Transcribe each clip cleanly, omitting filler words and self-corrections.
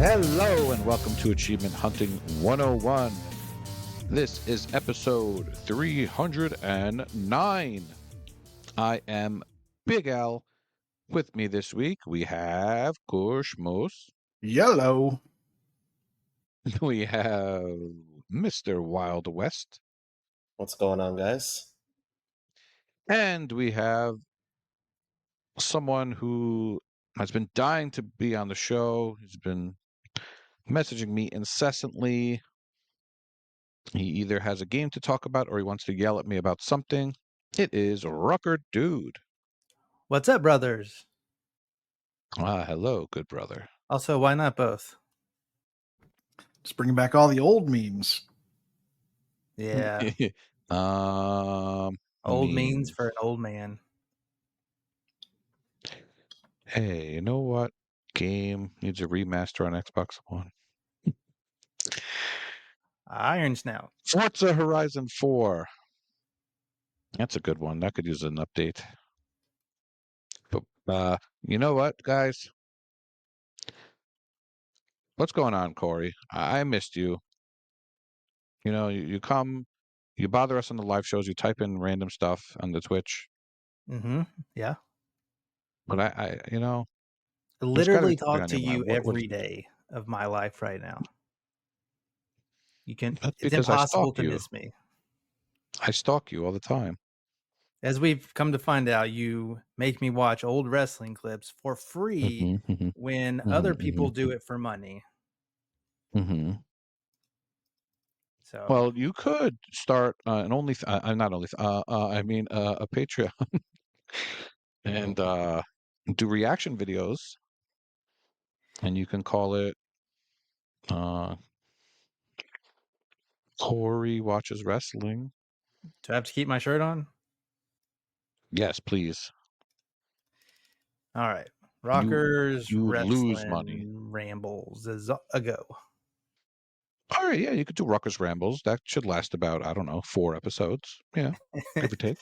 Hello and welcome to Achievement Hunting 101. This is episode 309. I am Big Al. With me this week we have KooshMoose. Yellow. We have Mr. Wildwest. What's going on, guys? And we have someone who has been dying to be on the show. He's been messaging me incessantly. He either has a game to talk about or he wants to yell at me about something. It is rawkerdude. What's up, brothers? Hello, good brother. Also, why not both? Just bringing back all the old memes. Yeah. Old Old means for an old man. Hey, you know what game needs a remaster on Xbox One? Iron Snout. Forza Horizon 4. That's a good one. That could use an update. But you know what, guys? What's going on, Corey? I missed you. You know, you come, you bother us on the live shows, you type in random stuff on the Twitch. Mm-hmm. Yeah. But I you know, I literally something talk on to your you mind. What every is it? day of my life right now. That's It's because I impossible stalk to you. miss me. I stalk you all the time. As we've come to find out, you make me watch old wrestling clips for free when other people do it for money. Mm-hmm. So Well, you could start an only not only I mean a Patreon and do reaction videos, and you can call it Corey Watches Wrestling. do I have to keep my shirt on? Yes, please. All right. Rockers you Wrestling lose money. Rambles is a go. All right, yeah, you could do Ruckus Rambles. That should last about, I don't know, 4 episodes. Yeah, give or take.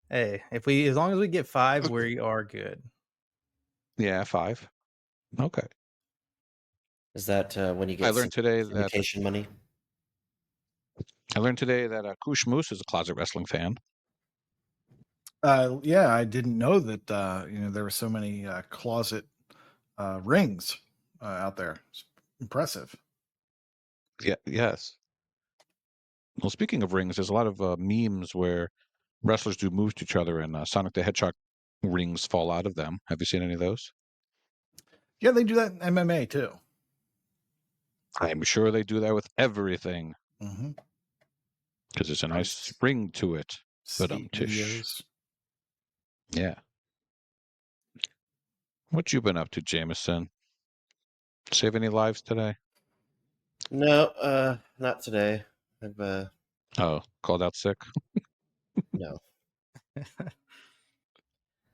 Hey, as long as we get 5, we are good. Yeah, 5. Okay. Is that when you get I learned today that syndication money? KooshMoose is a closet wrestling fan. Yeah, I didn't know that there were so many closet rings out there. It's impressive. Yeah, yes. Well, speaking of rings, there's a lot of memes where wrestlers do moves to each other and Sonic the Hedgehog rings fall out of them. Have you seen any of those? Yeah, they do that in MMA too. I'm sure they do that with everything Mm-hmm. because there's a nice ring to it. But videos. Yeah. What you been up to, Jameson? Save any lives today? No, not today. I've Called out sick? no.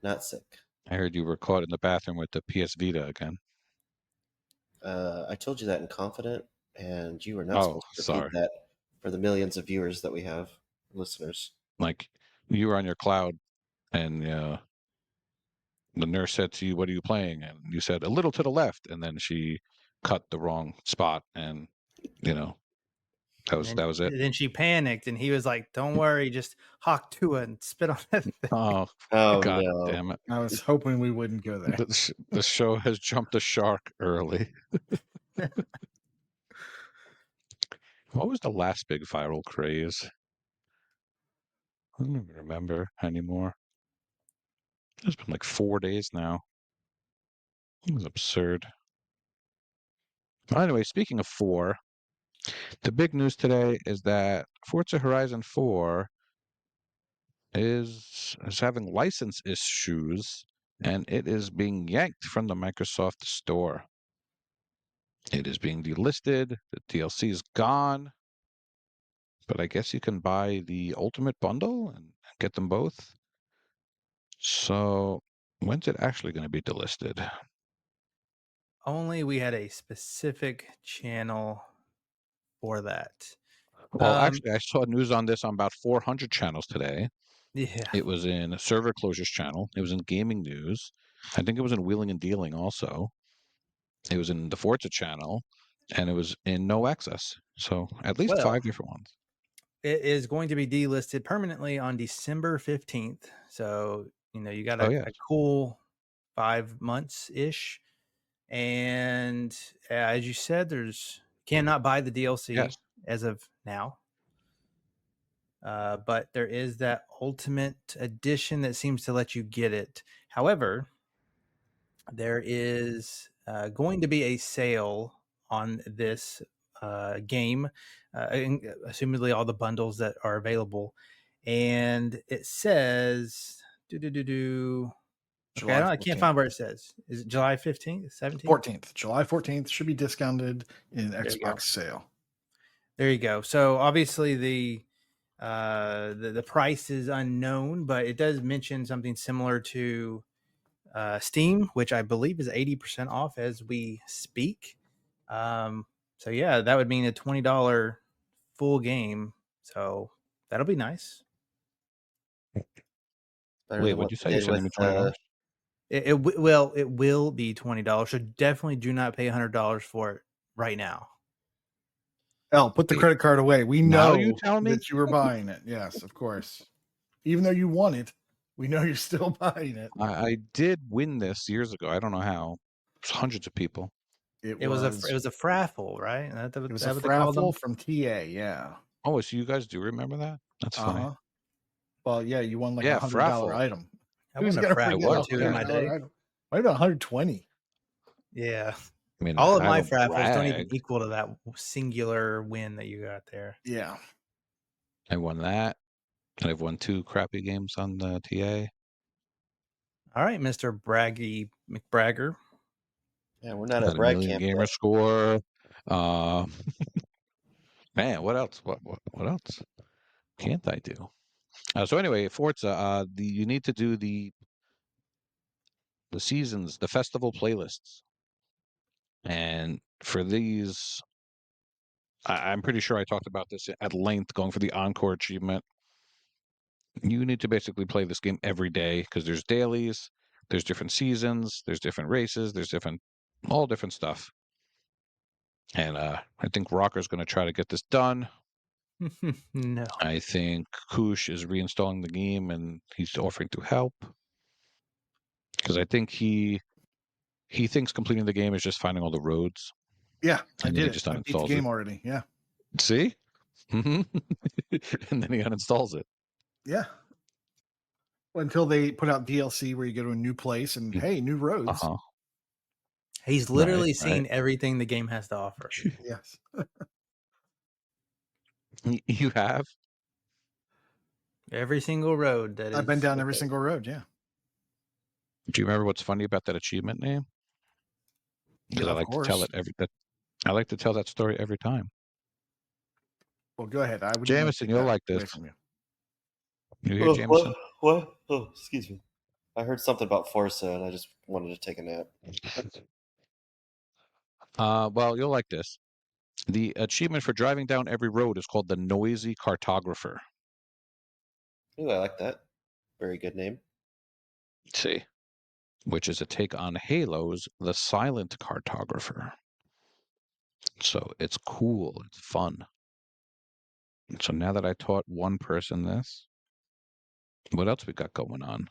Not sick. I heard you were caught in the bathroom with the PS Vita again. I told you that in confident, and you were not supposed to repeat that for the millions of viewers that we have, listeners. Like, you were on your cloud, and the nurse said to you, "What are you playing?" And you said, "A little to the left," and then she cut the wrong spot, and that was it. Then she panicked, and he was like, "Don't worry, just hawk to it and spit on it." Oh God no. damn it! I was hoping we wouldn't go there. The show has jumped the shark early. What was the last big viral craze? I don't even remember anymore. It's been like 4 days now. It was absurd. Anyway, speaking of 4, the big news today is that Forza Horizon 4 is having license issues, and it is being yanked from the Microsoft Store. It is being delisted. The DLC is gone. But I guess you can buy the Ultimate Bundle and get them both. So when's it actually going to be delisted? Only we had a specific channel for that. Well, actually, I saw news on this on about 400 channels today. Yeah. It was in Server Closures channel. It was in Gaming News. I think it was in Wheeling and Dealing also. It was in the Forza channel, and it was in no access. So at least 5 different ones. It is going to be delisted permanently on December 15th. So, you got a cool 5 months ish. And as you said, cannot buy the DLC as of now. But there is that Ultimate Edition that seems to let you get it. However, there is going to be a sale on this game, assumedly all the bundles that are available. And it says, Okay, I can't find where it says. Is it July 15th, 17th? 14th. July 14th should be discounted in Xbox sale. There you go. So obviously the price is unknown, but it does mention something similar to Steam, which I believe is 80% off as we speak. So yeah, that would mean a $20 full game. So that'll be nice. Wait, what'd you say? You're sending me $20? It will be $20. So definitely do not pay $100 for it right now. Put the credit card away. We know you tell me that you were buying it. Yes, of course. Even though you won it, we know you're still buying it. I did win this years ago. I don't know how. It was hundreds of people. It was a fraffle, right? It was a fraffle from TA. Yeah. Oh, so you guys do remember that? That's funny. Well, yeah, you won like a $100 item. I won a fraffle too in my day. Might have been 120. Yeah. I mean, all of my fraffles don't even equal to that singular win that you got there. Yeah. I won that. And I've won 2 crappy games on the TA. All right, Mr. Braggy McBragger. Yeah, we're not at brag camp. Gamer score. Man, what else? What else can't I do? So anyway, Forza, you need to do the seasons, the festival playlists. And for these, I'm pretty sure I talked about this at length, going for the Encore achievement. You need to basically play this game every day because there's dailies, there's different seasons, there's different races, there's all different stuff. And I think Rawker's going to try to get this done. No. I think Koosh is reinstalling the game and he's offering to help. Because I think he thinks completing the game is just finding all the roads. Yeah, I did. Just I beat the game already. Yeah. See? Mm-hmm. And then he uninstalls it. Yeah. Until they put out DLC where you go to a new place and hey, new roads. Uh-huh. He's literally seen everything the game has to offer. Yes. You have? Every single road I've been down every single road, yeah. Do you remember what's funny about that achievement name? Because I like to tell it I like to tell that story every time. Well, go ahead. Jameson, you'll like this. From you. You hear Jameson? What? Oh, excuse me. I heard something about Forza and I just wanted to take a nap. Well, you'll like this. The achievement for driving down every road is called the Noisy Cartographer. Ooh, I like that. Very good name. See, which is a take on Halo's The Silent Cartographer. So it's cool. It's fun. So now that I taught one person this, what else we got going on?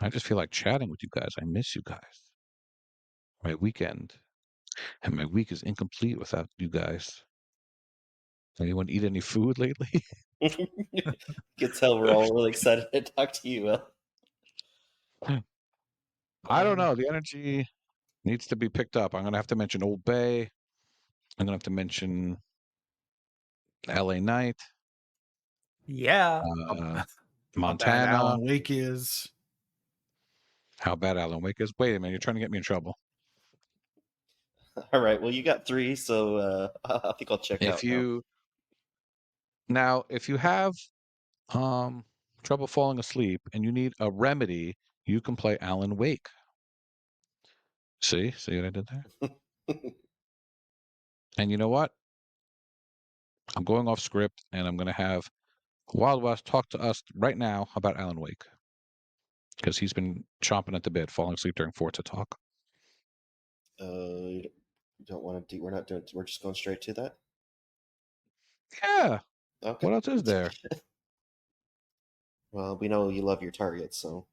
I just feel like chatting with you guys. I miss you guys. My weekend and my week is incomplete without you guys. Anyone eat any food lately? You can tell we're all really excited to talk to you. I don't know. The energy needs to be picked up. I'm going to have to mention Old Bay. I'm going to have to mention LA Night. Yeah. Montana. How bad Alan Wake is. How bad Alan Wake is. Wait a minute. You're trying to get me in trouble. All right. Well, you got 3, so I think I'll check out. Now, if you have trouble falling asleep and you need a remedy, you can play Alan Wake. See what I did there? And you know what? I'm going off script and I'm going to have Wild West talk to us right now about Alan Wake. Because he's been chomping at the bit, falling asleep during Forza talk. You don't want to do. We're not doing. We're just going straight to that. Yeah. Okay. What else is there? Well, we know you love your Target, so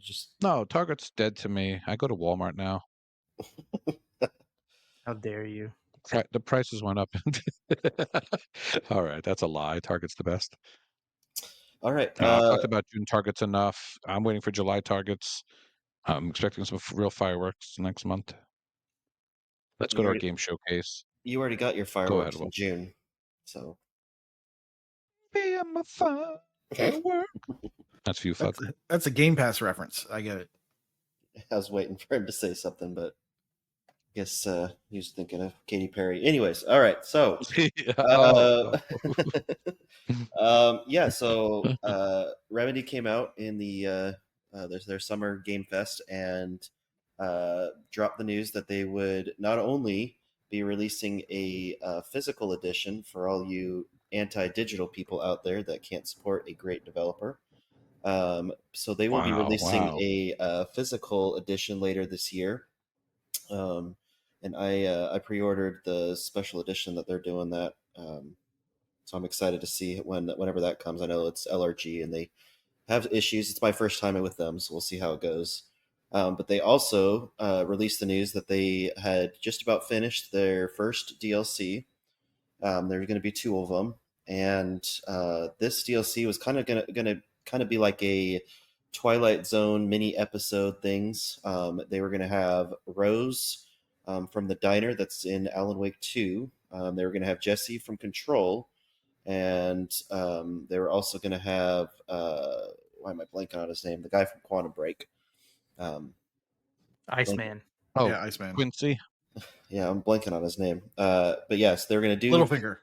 just No, Target's dead to me. I go to Walmart now. How dare you? The prices went up. All right, that's a lie. Target's the best. all right. I've talked about June Targets enough. I'm waiting for July Targets. I'm expecting some real fireworks next month. Let's go to our game showcase. You already got your fireworks in June, so. Be my firework. That's Few Fuck. That's a Game Pass reference. I get it. I was waiting for him to say something, but I guess he was thinking of Katy Perry. Anyways, all right. So, yeah. So Remedy came out in their summer game fest and dropped the news that they would not only be releasing a physical edition for all you anti-digital people out there that can't support a great developer. So they will be releasing a physical edition later this year. And I pre-ordered the special edition that they're doing that. So I'm excited to see whenever that comes. I know it's LRG and they have issues. It's my first time with them, so we'll see how it goes. But they also released the news that they had just about finished their first DLC. There are going to be 2 of them, and this DLC was kind of going to be like a Twilight Zone mini episode things. They were going to have Rose from the diner that's in Alan Wake 2. They were going to have Jesse from Control, and they were also going to have why am I blanking on his name? The guy from Quantum Break. Iceman. Oh, yeah, Iceman. Quincy. Yeah, I'm blanking on his name. But yes, they're going to do Littlefinger.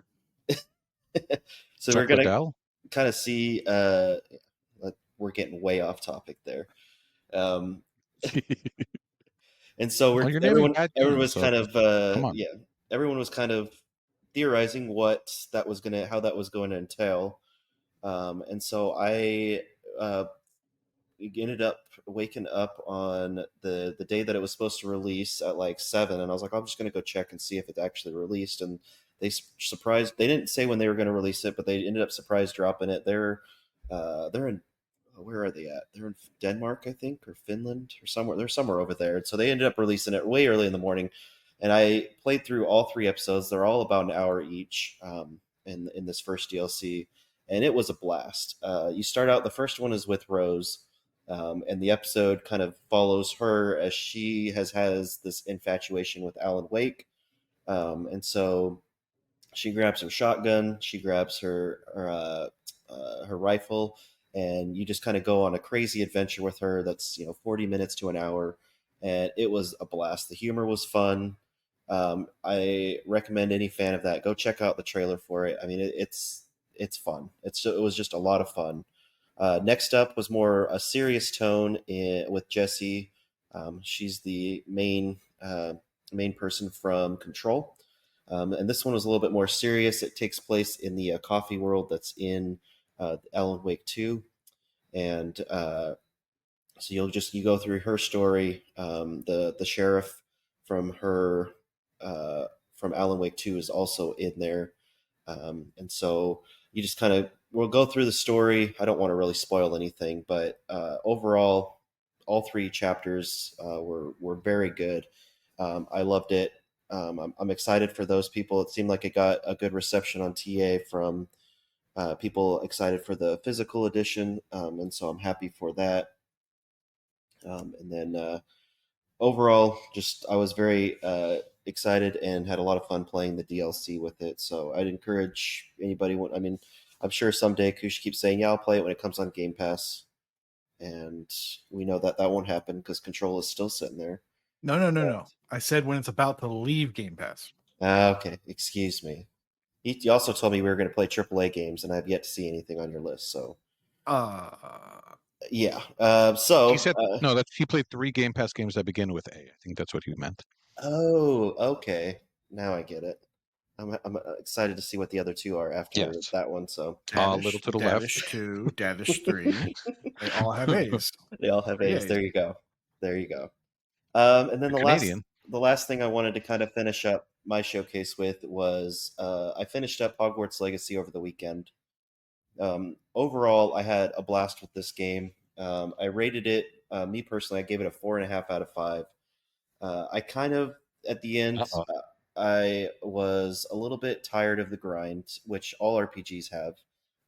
So we're going to kind of see. We're getting way off topic there. And so everyone was kind of everyone was kind of theorizing how that was going to entail. And so I ended up waking up on the day that it was supposed to release at like 7, and I was like, I'm just going to go check and see if it actually released. And they didn't say when they were going to release it, but they ended up surprise dropping it. They're in, where are they at? They're in Denmark, I think, or Finland, or somewhere. They're somewhere over there. And so they ended up releasing it way early in the morning. And I played through all 3 episodes. They're all about an hour each in this first DLC. And it was a blast. You start out, the first one is with Rose. And the episode kind of follows her as she has this infatuation with Alan Wake. And so she grabs her shotgun, she grabs her rifle, and you just kind of go on a crazy adventure with her that's 40 minutes to an hour, and it was a blast. The humor was fun. I recommend any fan of that go check out the trailer for it. I mean, it's fun. It was just a lot of fun. Next up was more a serious tone with Jessie. She's the main person from Control. And this one was a little bit more serious. It takes place in the coffee world that's in Alan Wake 2. And so you go through her story. The sheriff from Alan Wake 2 is also in there. And so you just we'll go through the story. I don't want to really spoil anything, but overall, all 3 chapters were very good. I loved it. I'm excited for those people. It seemed like it got a good reception on TA from people excited for the physical edition, and so I'm happy for that. And then overall, I was very excited and had a lot of fun playing the DLC with it. So I'd encourage anybody. I mean, I'm sure someday Koosh keeps saying, "Yeah, I'll play it when it comes on Game Pass," and we know that won't happen because Control is still sitting there. No. I said when it's about to leave Game Pass. Okay, excuse me. You also told me we were going to play AAA games, and I've yet to see anything on your list. So, yeah. So he said no. He played 3 Game Pass games that begin with A. I think that's what he meant. Oh, okay. Now I get it. I'm excited to see what the other 2 are after that one. So a little to the left. Davish 2, Davish 3. They all have A's. They all have A's. There you go. And then the Canadian. the last thing I wanted to kind of finish up my showcase with was I finished up Hogwarts Legacy over the weekend. Overall, I had a blast with this game. I rated it, me personally, I gave it a 4.5 out of 5. I kind of, at the end, Uh-oh. I was a little bit tired of the grind, which all RPGs have.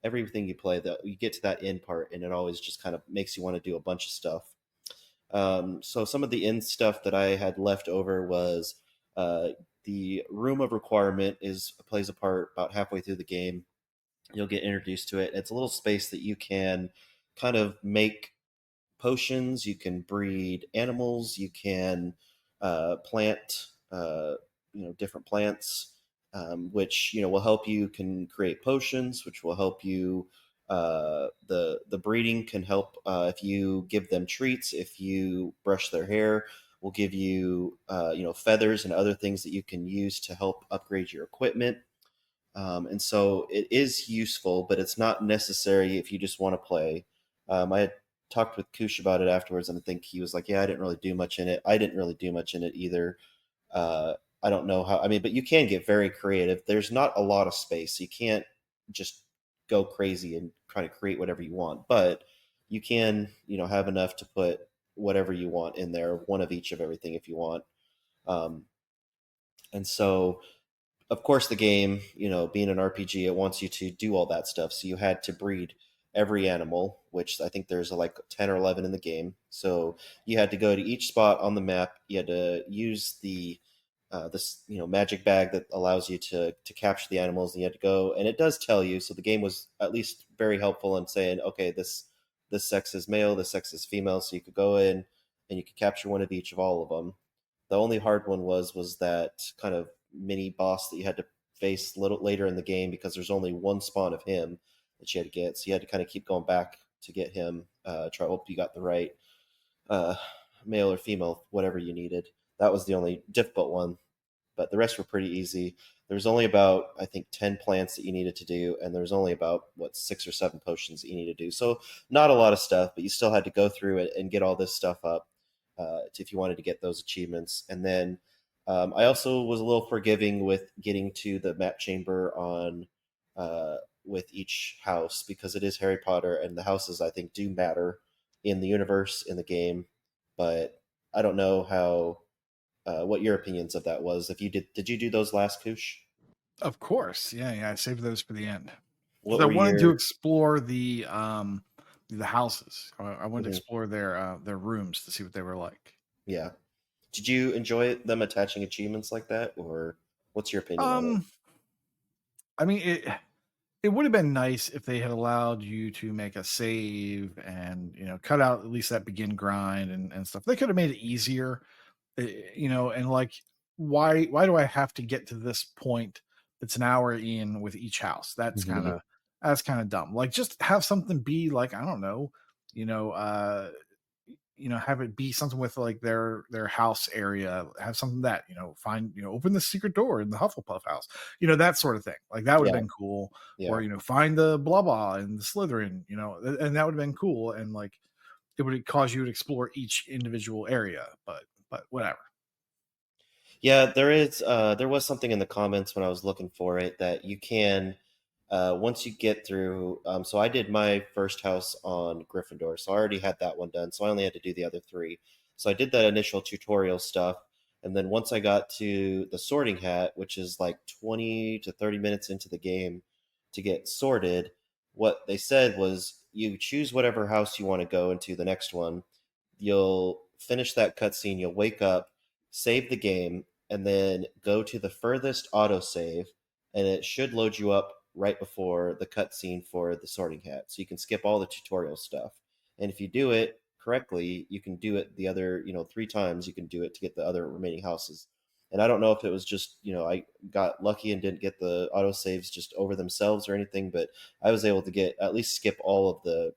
Everything you play, that you get to that end part, and it always just kind of makes you want to do a bunch of stuff. So some of the end stuff that I had left over was uh, the room of requirement is plays a part about halfway through the game. You'll get introduced to it. It's a little space that you can kind of make potions. You can breed animals. You can plant, different plants, which will help you. Can create potions, which will help you. The breeding can help if you give them treats. If you brush their hair, will give you feathers and other things that you can use to help upgrade your equipment. And so it is useful, but it's not necessary if you just want to play. I had talked with Koosh about it afterwards, and I think he was like, "Yeah, I didn't really do much in it. I didn't really do much in it either." Uh, I don't know how. I mean, but you can get very creative. There's not a lot of space. You can't just go crazy and try to create whatever you want, but you can, have enough to put whatever you want in there, one of each of everything if you want. Um, and so of course the game, being an RPG, it wants you to do all that stuff, so you had to breed every animal, which I think there's like 10 or 11 in the game. So you had to go to each spot on the map. You had to use the this magic bag that allows you to capture the animals, and you had to go, and it does tell you. So the game was at least very helpful in saying, okay, this sex is male, this sex is female, so you could go in and you could capture one of each of all of them. The only hard one was that kind of mini boss that you had to face a little later in the game, because there's only one spawn of him that you had to get. So you had to kind of keep going back to get him. Try hope you got the right uh, male or female, whatever you needed. That was the only difficult one, but the rest were pretty easy. There was only about, I think, 10 plants that you needed to do, and there was only about 6 or 7 potions that you needed to do. So not a lot of stuff, but you still had to go through it and get all this stuff up if you wanted to get those achievements. And then I also was a little forgiving with getting to the map chamber on with each house, because it is Harry Potter, and the houses I think do matter in the universe, in the game. But I don't know how what your opinions of that was. If you did you do those last, Koosh? Of course, yeah. I saved those for the end. What I were wanted to your explore the houses. I wanted to Mhm. explore their rooms to see what they were like. Yeah? Did you enjoy them attaching achievements like that, or what's your opinion on it? I mean, it would have been nice if they had allowed you to make a save and cut out at least that begin grind and stuff. They could have made it easier, and like why do I have to get to this point that's an hour in with each house? Mhm. That's kind of dumb. Like just have something be like, I don't know, you know, uh have it be something with like their house area, have something that find open the secret door in the Hufflepuff house, that sort of thing. Like that would have Yeah, been cool. yeah. Or find the blah blah and the Slytherin, and that would have been cool. And like it would cause you to explore each individual area, but whatever. Yeah, there was something in the comments when I was looking for it that you can once you get through. So I did my first house on Gryffindor, so I already had that one done. So I only had to do the other three. So I did that initial tutorial stuff, and then once I got to the Sorting Hat, which is like 20 to 30 minutes into the game to get sorted, what they said was you choose whatever house you want to go into the next one. You'll finish that cutscene. You'll wake up, save the game, and then go to the furthest autosave, and it should load you up right before the cutscene for the Sorting Hat. So you can skip all the tutorial stuff. And if you do it correctly, you can do it the other, 3 times. You can do it to get the other remaining houses. And I don't know if it was just, I got lucky and didn't get the autosaves just over themselves or anything, but I was able to get at least skip all of the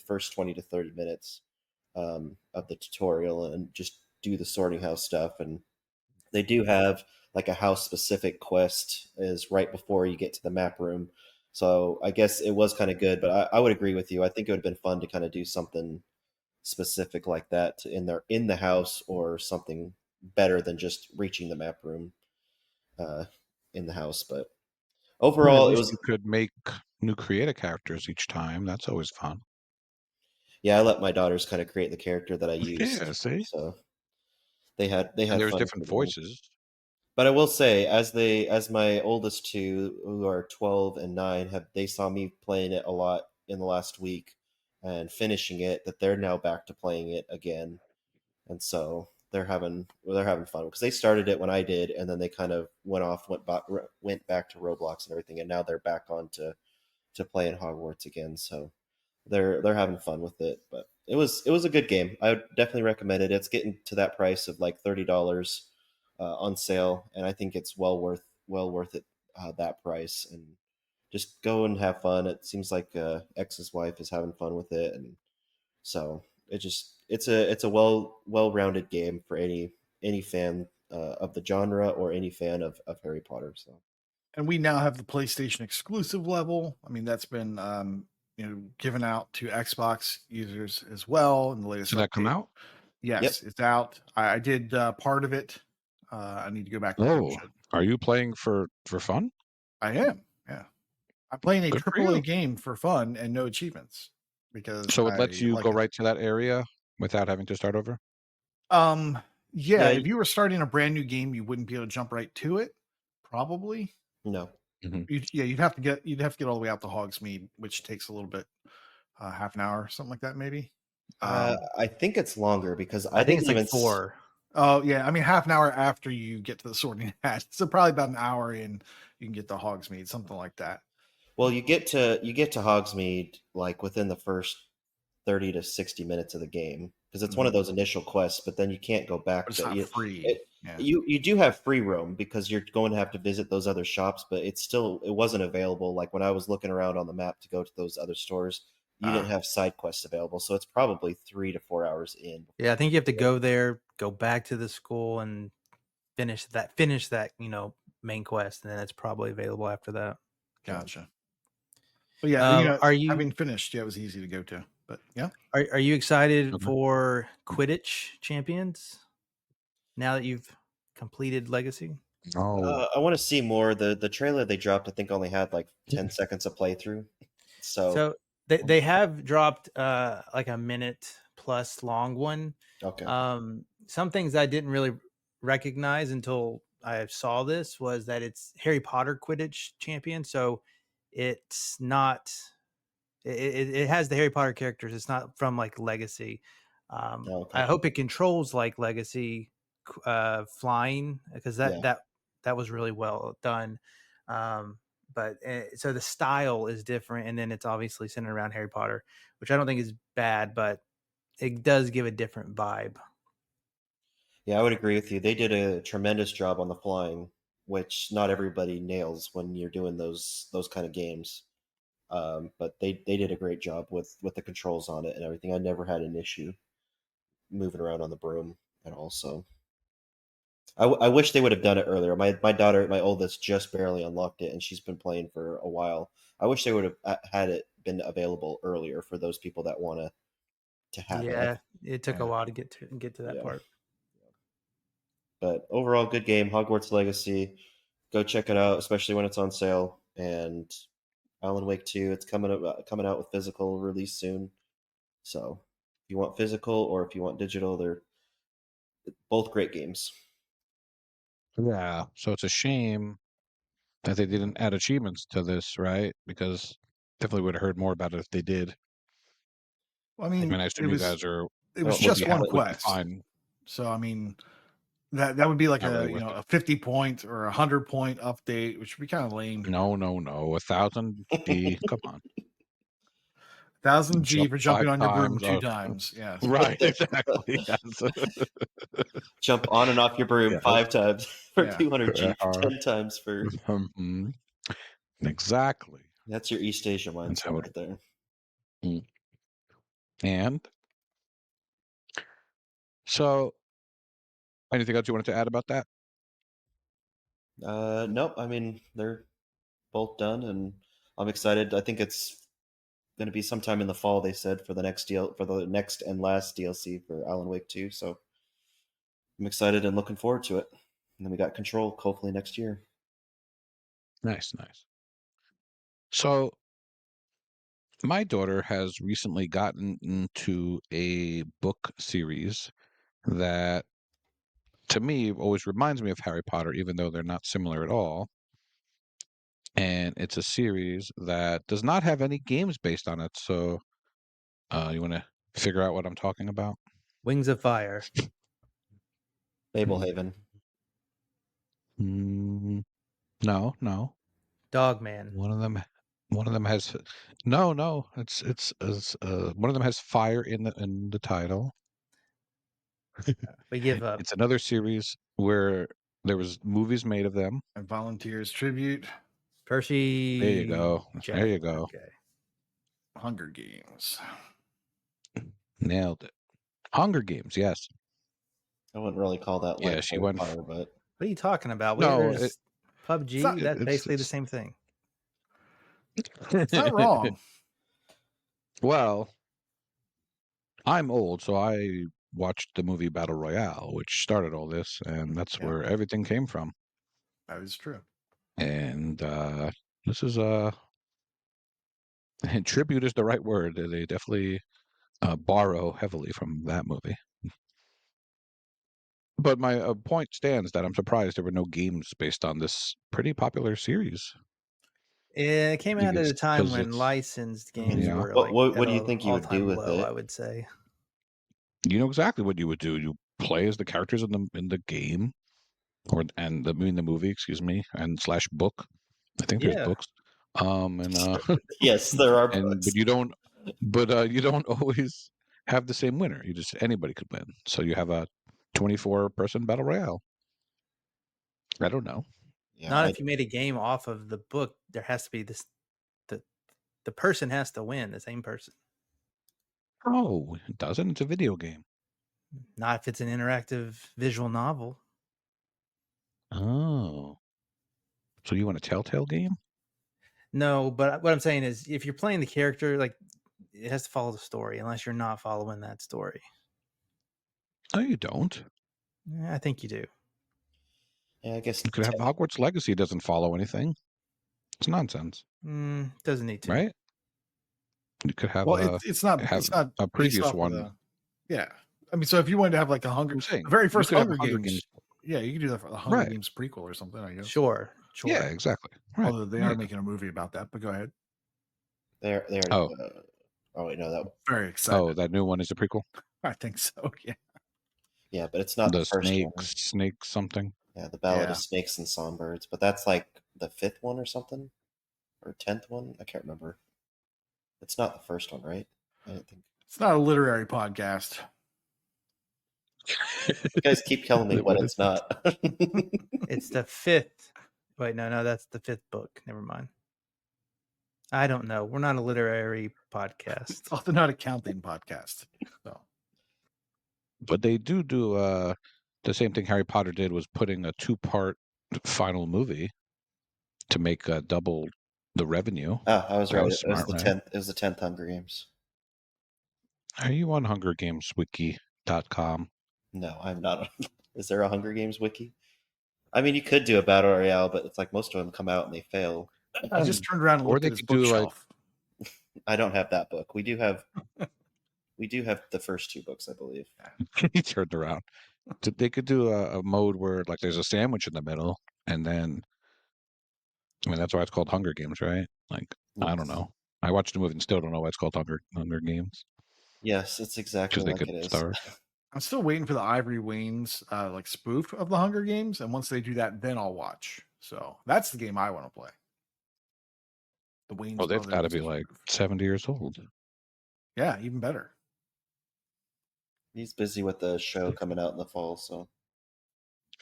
first 20 to 30 minutes of the tutorial and just do the sorting house stuff. And they do have like a house specific quest is right before you get to the map room. So I guess it was kind of good, but I would agree with you. I think it would have been fun to kind of do something specific like that in the house or something better than just reaching the map room in the house. But Well, at overall, it least was you could make new creative characters each time. That's always fun. I let my daughters kind of create the character that I used, Yeah, see? so they had And there's fun different creating it. voices. But I will say, as my oldest two, who are 12 and 9, they saw me playing it a lot in the last week and finishing it, that they're now back to playing it again, and so they're having fun because they started it when I did, and then they kind of went back to Roblox and everything, and now they're back on to playing Hogwarts again. So they're having fun with it. But it was a good game. I would definitely recommend it. It's getting to that price of like $30 on sale, and I think it's well worth it, that price. And just go and have fun. It seems like X's wife is having fun with it, and so it's a well rounded game for any fan of the genre or any fan of Harry Potter. So And we now have the PlayStation exclusive level. I mean, that's been given out to Xbox users as well in the latest Did that come update. out? Yes, Yep. it's out. I did part of it. I need to go back and Oh, finish it. are you playing for fun? I am. Yeah, I'm playing a Good for AAA you. game for fun and no achievements because So it I lets you like go it. right to that area without having to start over? Yeah, yeah, if you were starting a brand new game, you wouldn't be able to jump right to it. Probably. no. Mhm. You'd have to get all the way out to Hogsmeade, which takes a little bit, half an hour, something like that, maybe. I think it's longer because I I think didn't it's like even 4. Oh yeah, I mean half an hour after you get to the Sorting Hat, so probably about an hour in, you can get to Hogsmeade, something like that. well, you get to Hogsmeade like within the first 30 to 60 minutes of the game because it's one of Mhm. those initial quests, but then you can't go But back it's to not you. free. Yeah. You do have free roam because you're going to have to visit those other shops, but it wasn't available. Like when I was looking around on the map to go to those other stores, you didn't Ah, have side quests available, so it's probably 3 to 4 hours in. Yeah, I think you have to go there, go back to the school, and finish that main quest, and then it's probably available after that. gotcha. But yeah, Are you having finished, yeah, it was easy to go to. But yeah. are you excited Okay. for Quidditch Champions now that you've completed Legacy? Oh, I want to see more. The trailer they dropped, I think, only had like 10 seconds of playthrough. So So they have dropped like a minute plus long one. okay, Some things I didn't really recognize until I saw this was that it's Harry Potter Quidditch champion. So it's not it has the Harry Potter characters. It's not from like Legacy. okay, I hope it controls like Legacy flying because yeah. that was really well done. But so the style is different, and then it's obviously centered around Harry Potter, which I don't think is bad, but it does give a different vibe. Yeah, I would agree with you. They did a tremendous job on the flying, which not everybody nails when you're doing those kind of games. But they did a great job with the controls on it and everything. I never had an issue moving around on the broom at all. So I wish they would have done it earlier. My daughter, my oldest, just barely unlocked it, and she's been playing for a while. I wish they would have had it been available earlier for those people that want to have it. Yeah, it took a Yeah. while to get to that Yeah. part. But overall, good game. Hogwarts Legacy. Go check it out, especially when it's on sale. And Alan Wake 2, it's coming out with physical release soon. So if you want physical or if you want digital, they're both great games. yeah. So it's a shame that they didn't add achievements to this, right? Because definitely would have heard more about it if they did. Well, I I mean, mean, I assume you guys it was Would just be one happy. would be quest. fine. So I mean, that would be like Not really a worth it. a 50 point or 100 point update, which would be kind of lame. No, no, no. 1,000 G. Come on. 1000 G Jump for five jumping on your broom times. 2 times. Yes. Right, exactly. Yes. Jump on and off your broom Yes. 5 times for Yeah. 200 G, Uh, 10 times for. mhm. Exactly. That's your East Asia That's mindset how it. right there. Mm. And so, anything else you wanted to add about that? Nope. I mean, they're both done, and I'm excited. I think it's going to be sometime in the fall. They said for the next and last DLC for Alan Wake 2. So I'm excited and looking forward to it. And then we got Control, hopefully next year. Nice. So my daughter has recently gotten into a book series that, to me, always reminds me of Harry Potter, even though they're not similar at all. And it's a series that does not have any games based on it. So, you want to figure out what I'm talking about? Wings of Fire. Fablehaven. No. Dogman. One of them has no. It's one of them has fire in the title. We give up. It's another series where there was movies made of them. And Volunteers Tribute. Percy. There you go. There you go. Okay. Hunger Games. Nailed it. Hunger Games, yes. I wouldn't really call that like she Harry went Potter, but What are you talking about? No, There's PUBG. not- That's basically the it's- same thing. It's not wrong. Well, I'm old, so I watched the movie Battle Royale, which started all this, and that's Yeah. where everything came from. That is true. And this is tribute is the right word. They definitely borrow heavily from that movie. But my point stands that I'm surprised there were no games based on this pretty popular series. It came out at a time 'Cause when it's- licensed games Yeah. were What at do you a think you would do all-time with low, it? I would say. You know exactly what you would do. You play as the characters in the game, in the movie, excuse me, and / book. I think there's Yeah. books. And Yes, there are and books. but you don't always have the same winner. You just anybody could win. So you have a 24-person battle royale. I don't know. Yeah, Not if you made a game off of the book. There has to be this. The person has to win. The same person. Oh, it doesn't. It's a video game. Not if it's an interactive visual novel. Oh. So you want a Telltale game? No, but what I'm saying is, if you're playing the character, like it has to follow the story, unless you're not following that story. No, you don't. I think you do. yeah, I guess You could have Hogwarts Legacy doesn't follow anything. It's nonsense, Doesn't need to. right? You could have Well, it's not. have It's not a based previous off of one. yeah. I mean, so if you wanted to have like I'm saying, the very you first could have Hunger Games, yeah, you could do that for the Hunger Right. Games prequel or something. I guess. Sure. Yeah, exactly. Right. Although they Yeah. are making a movie about that, but go ahead. They're Oh. Oh wait, no, that Very excited. Oh, that new one is a prequel. I think so. Yeah. yeah, but it's not the first one. snake something. Yeah, the Ballad Yeah. of Snakes and Songbirds, but that's like the 5th one or something, or 10th one. I can't remember. It's not the first one, right? I don't think. It's not a literary podcast. You guys keep telling me what it's not. It's the 5th. Wait, no, that's the 5th book. Never mind. I don't know. We're not a literary podcast. It's also not a counting podcast. So But they do the same thing Harry Potter did, was putting a 2-part final movie to make double the revenue. Oh, I was That right. was It was smart, the right? 10th. It was the 10th Hunger Games. Are you on HungerGamesWiki.com? No, I'm not. Is there a Hunger Games wiki? I mean, you could do a battle royale, but it's like most of them come out and they fail. I just turned around and Or looked they at his could do, like- bookshelf. I don't have that book. We do have the first 2 books, I believe. He turned around. They could do a mode where like there's a sandwich in the middle, and then I mean that's why it's called Hunger Games, right? Like I don't know. I watched the movie and still don't know why it's called Hunger Games. Yes, it's exactly Because they like could it is. starve. I'm still waiting for the Ivory Wayne's like spoof of the Hunger Games, and once they do that, then I'll watch. So that's the game I want to play. The Wayne's. Well, they've got to be Brothers like spoof. 70 years old. Yeah, even better. He's busy with the show coming out in the fall, so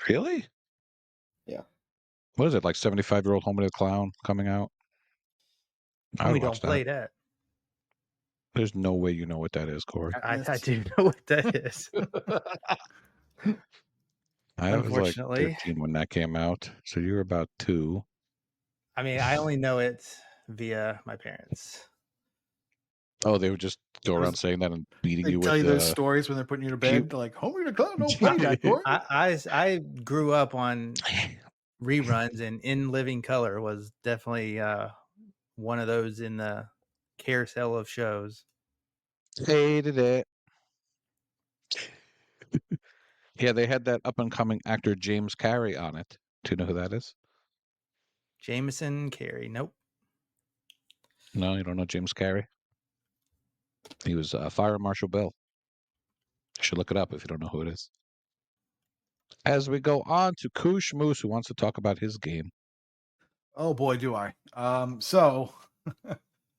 Really? Yeah. What is it, like 75-year-old Homie the Clown coming out? I We would don't watch play that. that. There's no way you know what that is, Corey. I do know what that is. I was like Unfortunately. 13 when that came out, so you were about 2. I mean, I only know it via my parents. Oh, they would just go Those- around saying that and beating They you tell with you those stories when they're putting you to bed. They're like, "Homie the clown don't play that, Corey." I grew up on reruns, and In Living Color was definitely one of those in the carousel of shows. hated it. Yeah, they had that up and coming actor James Carey on it. Do you know who that is? Jameson Carey. Nope. No, you don't know James Carey? He was Fire Marshal Bill. You should look it up if you don't know who it is. As we go on to KooshMoose, who wants to talk about his game. Oh boy, do I. So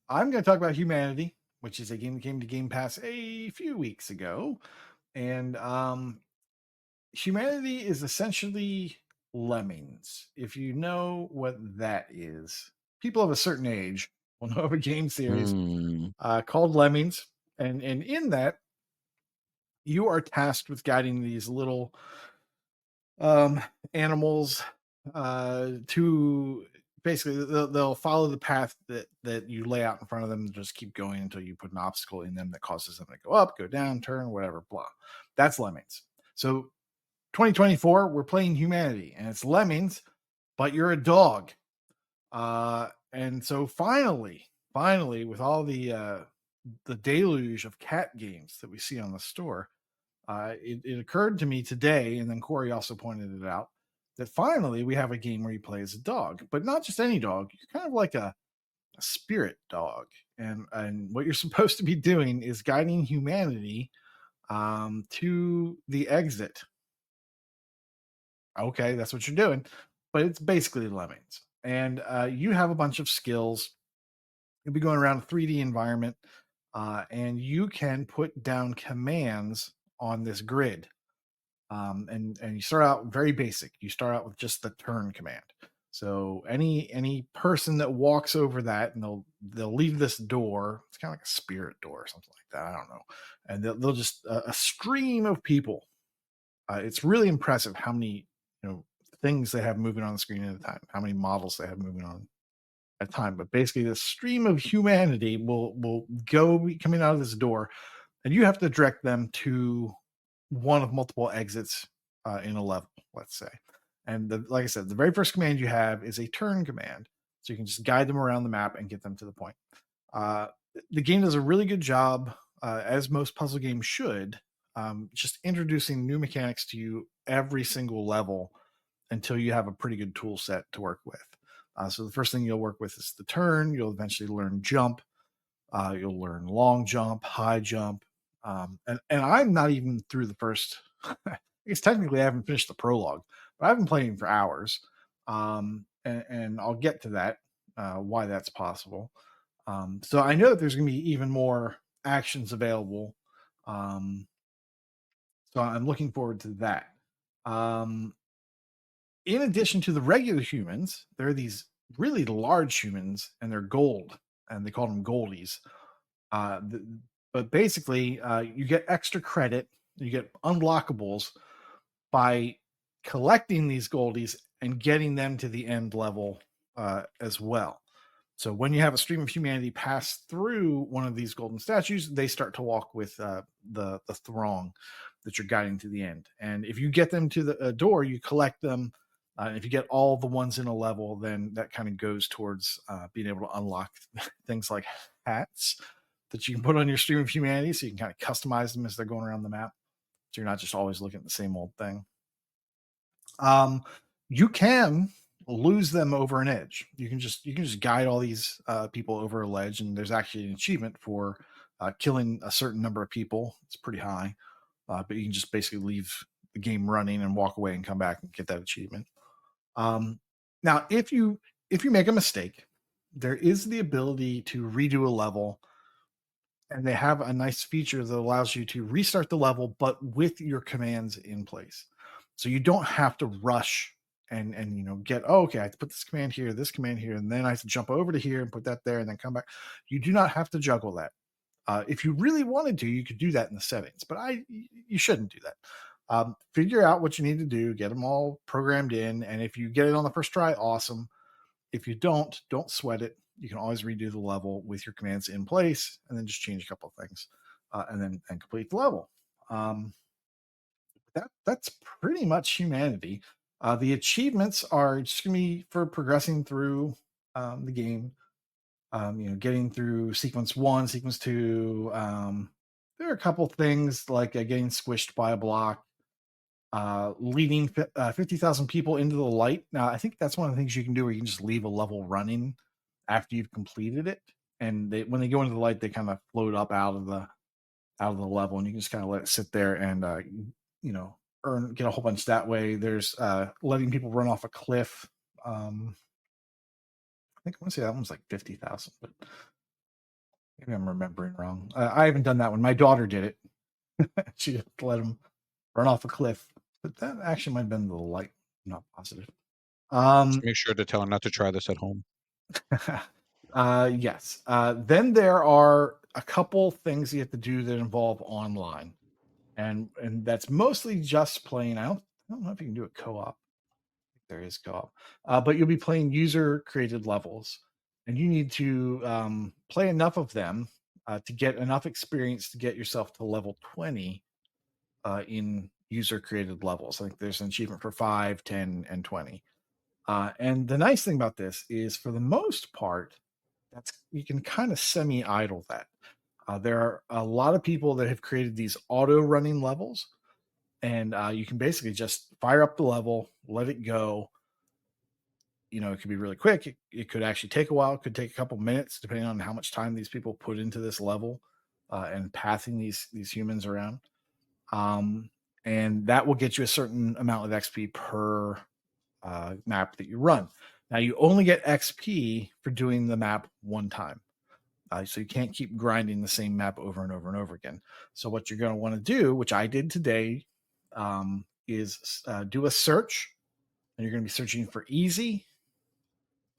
I'm going to talk about Humanity, which is a game that came to Game Pass a few weeks ago. And Humanity is essentially Lemmings. If you know what that is, people of a certain age will know of a game series called Lemmings. And in that, you are tasked with guiding these little animals to basically they'll follow the path that you lay out in front of them and just keep going until you put an obstacle in them that causes them to go up, go down, turn, whatever, blah. That's Lemmings. So 2024, we're playing Humanity, and it's Lemmings, but you're a dog. And so finally, with all the deluge of cat games that we see on the store, it occurred to me today, and then Corey also pointed it out, that finally we have a game where you play as a dog, but not just any dog. You're kind of like a spirit dog. And what you're supposed to be doing is guiding humanity to the exit. Okay, that's what you're doing, but it's basically Lemmings. And you have a bunch of skills. You'll be going around a 3D environment, and you can put down commands on this grid. And you start out very basic. You start out with just the turn command. So any person that walks over that, and they'll leave this door. It's kind of like a spirit door or something like that. I don't know. And they'll just a stream of people. It's really impressive how many things they have moving on the screen at a time. How many models they have moving on at a time. But basically, the stream of humanity will go coming out of this door, and you have to direct them to one of multiple exits in a level, let's say. And like I said, the very first command you have is a turn command. So you can just guide them around the map and get them to the point. The game does a really good job, as most puzzle games should, just introducing new mechanics to you every single level until you have a pretty good tool set to work with. So the first thing you'll work with is the turn. You'll eventually learn jump. You'll learn long jump, high jump. And I'm not even through the first. I guess technically I haven't finished the prologue, but I've been playing for hours. And I'll get to that, why that's possible. So I know that there's going to be even more actions available. So I'm looking forward to that. In addition to the regular humans, there are these really large humans, and they're gold, and they call them goldies. But basically, you get extra credit, you get unlockables by collecting these goldies and getting them to the end level as well. So when you have a stream of humanity pass through one of these golden statues, they start to walk with the throng that you're guiding to the end. And if you get them to the door, you collect them. And if you get all the ones in a level, then that kind of goes towards being able to unlock things like hats that you can put on your stream of humanity, so you can kind of customize them as they're going around the map. So you're not just always looking at the same old thing. You can lose them over an edge. You can just guide all these people over a ledge, and there's actually an achievement for killing a certain number of people. It's pretty high, but you can just basically leave the game running and walk away and come back and get that achievement. Now, if you make a mistake, there is the ability to redo a level, and they have a nice feature that allows you to restart the level, but with your commands in place. So you don't have to rush and get, okay, I have to put this command here, and then I have to jump over to here and put that there and then come back. You do not have to juggle that. If you really wanted to, you could do that in the settings, but you shouldn't do that. Figure out what you need to do, get them all programmed in, and if you get it on the first try, awesome. If you don't sweat it. You can always redo the level with your commands in place, and then just change a couple of things, and then complete the level. That's pretty much humanity. The achievements are just gonna be for progressing through the game. Getting through sequence 1, sequence 2. There are a couple things like getting squished by a block, leading 50,000 people into the light. Now, I think that's one of the things you can do where you can just leave a level running after you've completed it, and when they go into the light, they kind of float up out of the level, and you can just kind of let it sit there and you know get a whole bunch that way. There's letting people run off a cliff. I think I want to say that one's like 50,000, but maybe I'm remembering wrong. I haven't done that one. My daughter did it. She just let him run off a cliff, but that actually might have been the light. I'm not positive. Make sure to tell him not to try this at home. Yes. Then there are a couple things you have to do that involve online, and that's mostly just playing. I don't know if you can do it co-op. There is co-op, but you'll be playing user-created levels, and you need to play enough of them to get enough experience to get yourself to level 20 in user-created levels. I think there's an achievement for 5, 10, and 20. And the nice thing about this is, for the most part, you can kind of semi-idle that. There are a lot of people that have created these auto-running levels, and you can basically just fire up the level, let it go. It could be really quick. It could actually take a while. It could take a couple minutes, depending on how much time these people put into this level and pathing these humans around. And that will get you a certain amount of XP per map that you run. Now, you only get XP for doing the map one time. So you can't keep grinding the same map over and over and over again. So what you're going to want to do, which I did today, is do a search, and you're going to be searching for easy.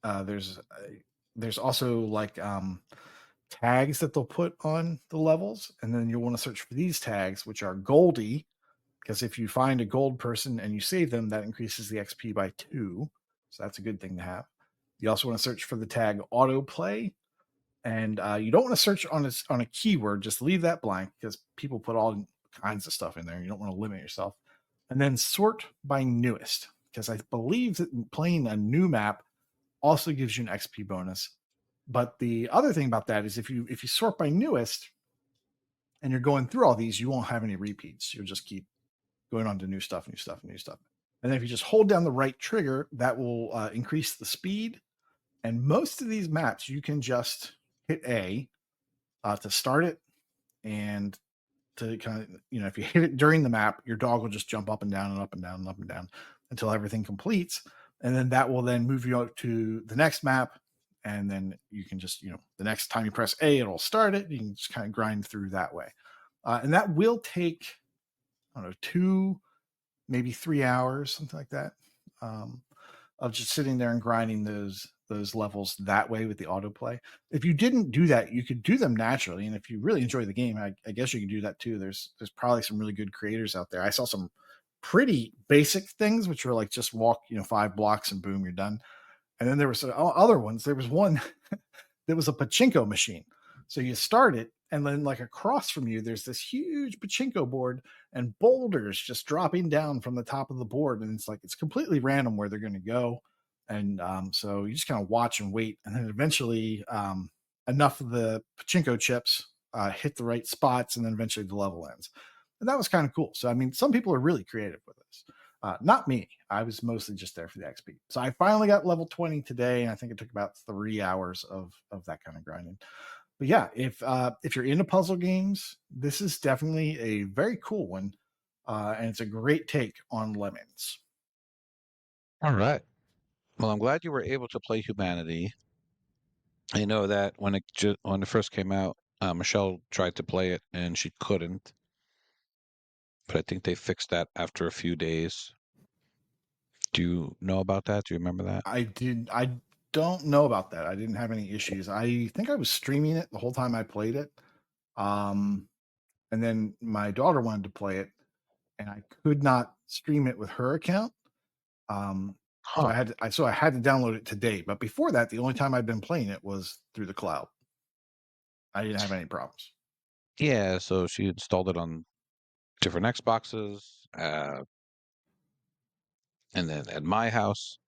There's also like tags that they'll put on the levels, and then you'll want to search for these tags, which are Goldie, because if you find a gold person and you save them, that increases the XP by 2. So that's a good thing to have. You also want to search for the tag autoplay, and you don't want to search on a keyword. Just leave that blank, because people put all kinds of stuff in there. You don't want to limit yourself. And then sort by newest, because I believe that playing a new map also gives you an XP bonus. But the other thing about that is, if you sort by newest and you're going through all these, you won't have any repeats. You'll just keep going on to new stuff. And then if you just hold down the right trigger, that will increase the speed. And most of these maps, you can just hit A to start it, and to kind of, if you hit it during the map, your dog will just jump up and down and up and down and up and down until everything completes. And then that will then move you out to the next map. And then you can just, the next time you press A, it'll start it. You can just kind of grind through that way. And that will take, I don't know, 2, maybe 3 hours, something like that, of just sitting there and grinding those levels that way with the autoplay. If you didn't do that, you could do them naturally. And if you really enjoy the game, I guess you can do that too. There's probably some really good creators out there. I saw some pretty basic things, which were like just walk 5 blocks and boom, you're done. And then there were some other ones. There was one that was a pachinko machine. So you start it, and then like across from you, there's this huge pachinko board and boulders just dropping down from the top of the board. And it's completely random where they're going to go. And so you just kind of watch and wait. And then eventually enough of the pachinko chips hit the right spots, and then eventually the level ends. And that was kind of cool. So, I mean, some people are really creative with this. Not me. I was mostly just there for the XP. So I finally got level 20 today, and I think it took about 3 hours of that kind of grinding. But yeah, if you're into puzzle games, this is definitely a very cool one, and it's a great take on Lemons. All right. Well, I'm glad you were able to play Humanity. I know that when it first came out, Michelle tried to play it and she couldn't. But I think they fixed that after a few days. Do you know about that? Do you remember that? I don't know about that. I didn't have any issues. I think I was streaming it the whole time I played it. And then my daughter wanted to play it, and I could not stream it with her account. So Huh. I had to download it today. But before that, the only time I'd been playing it was through the cloud. I didn't have any problems. Yeah, so she installed it on different Xboxes, and then at my house.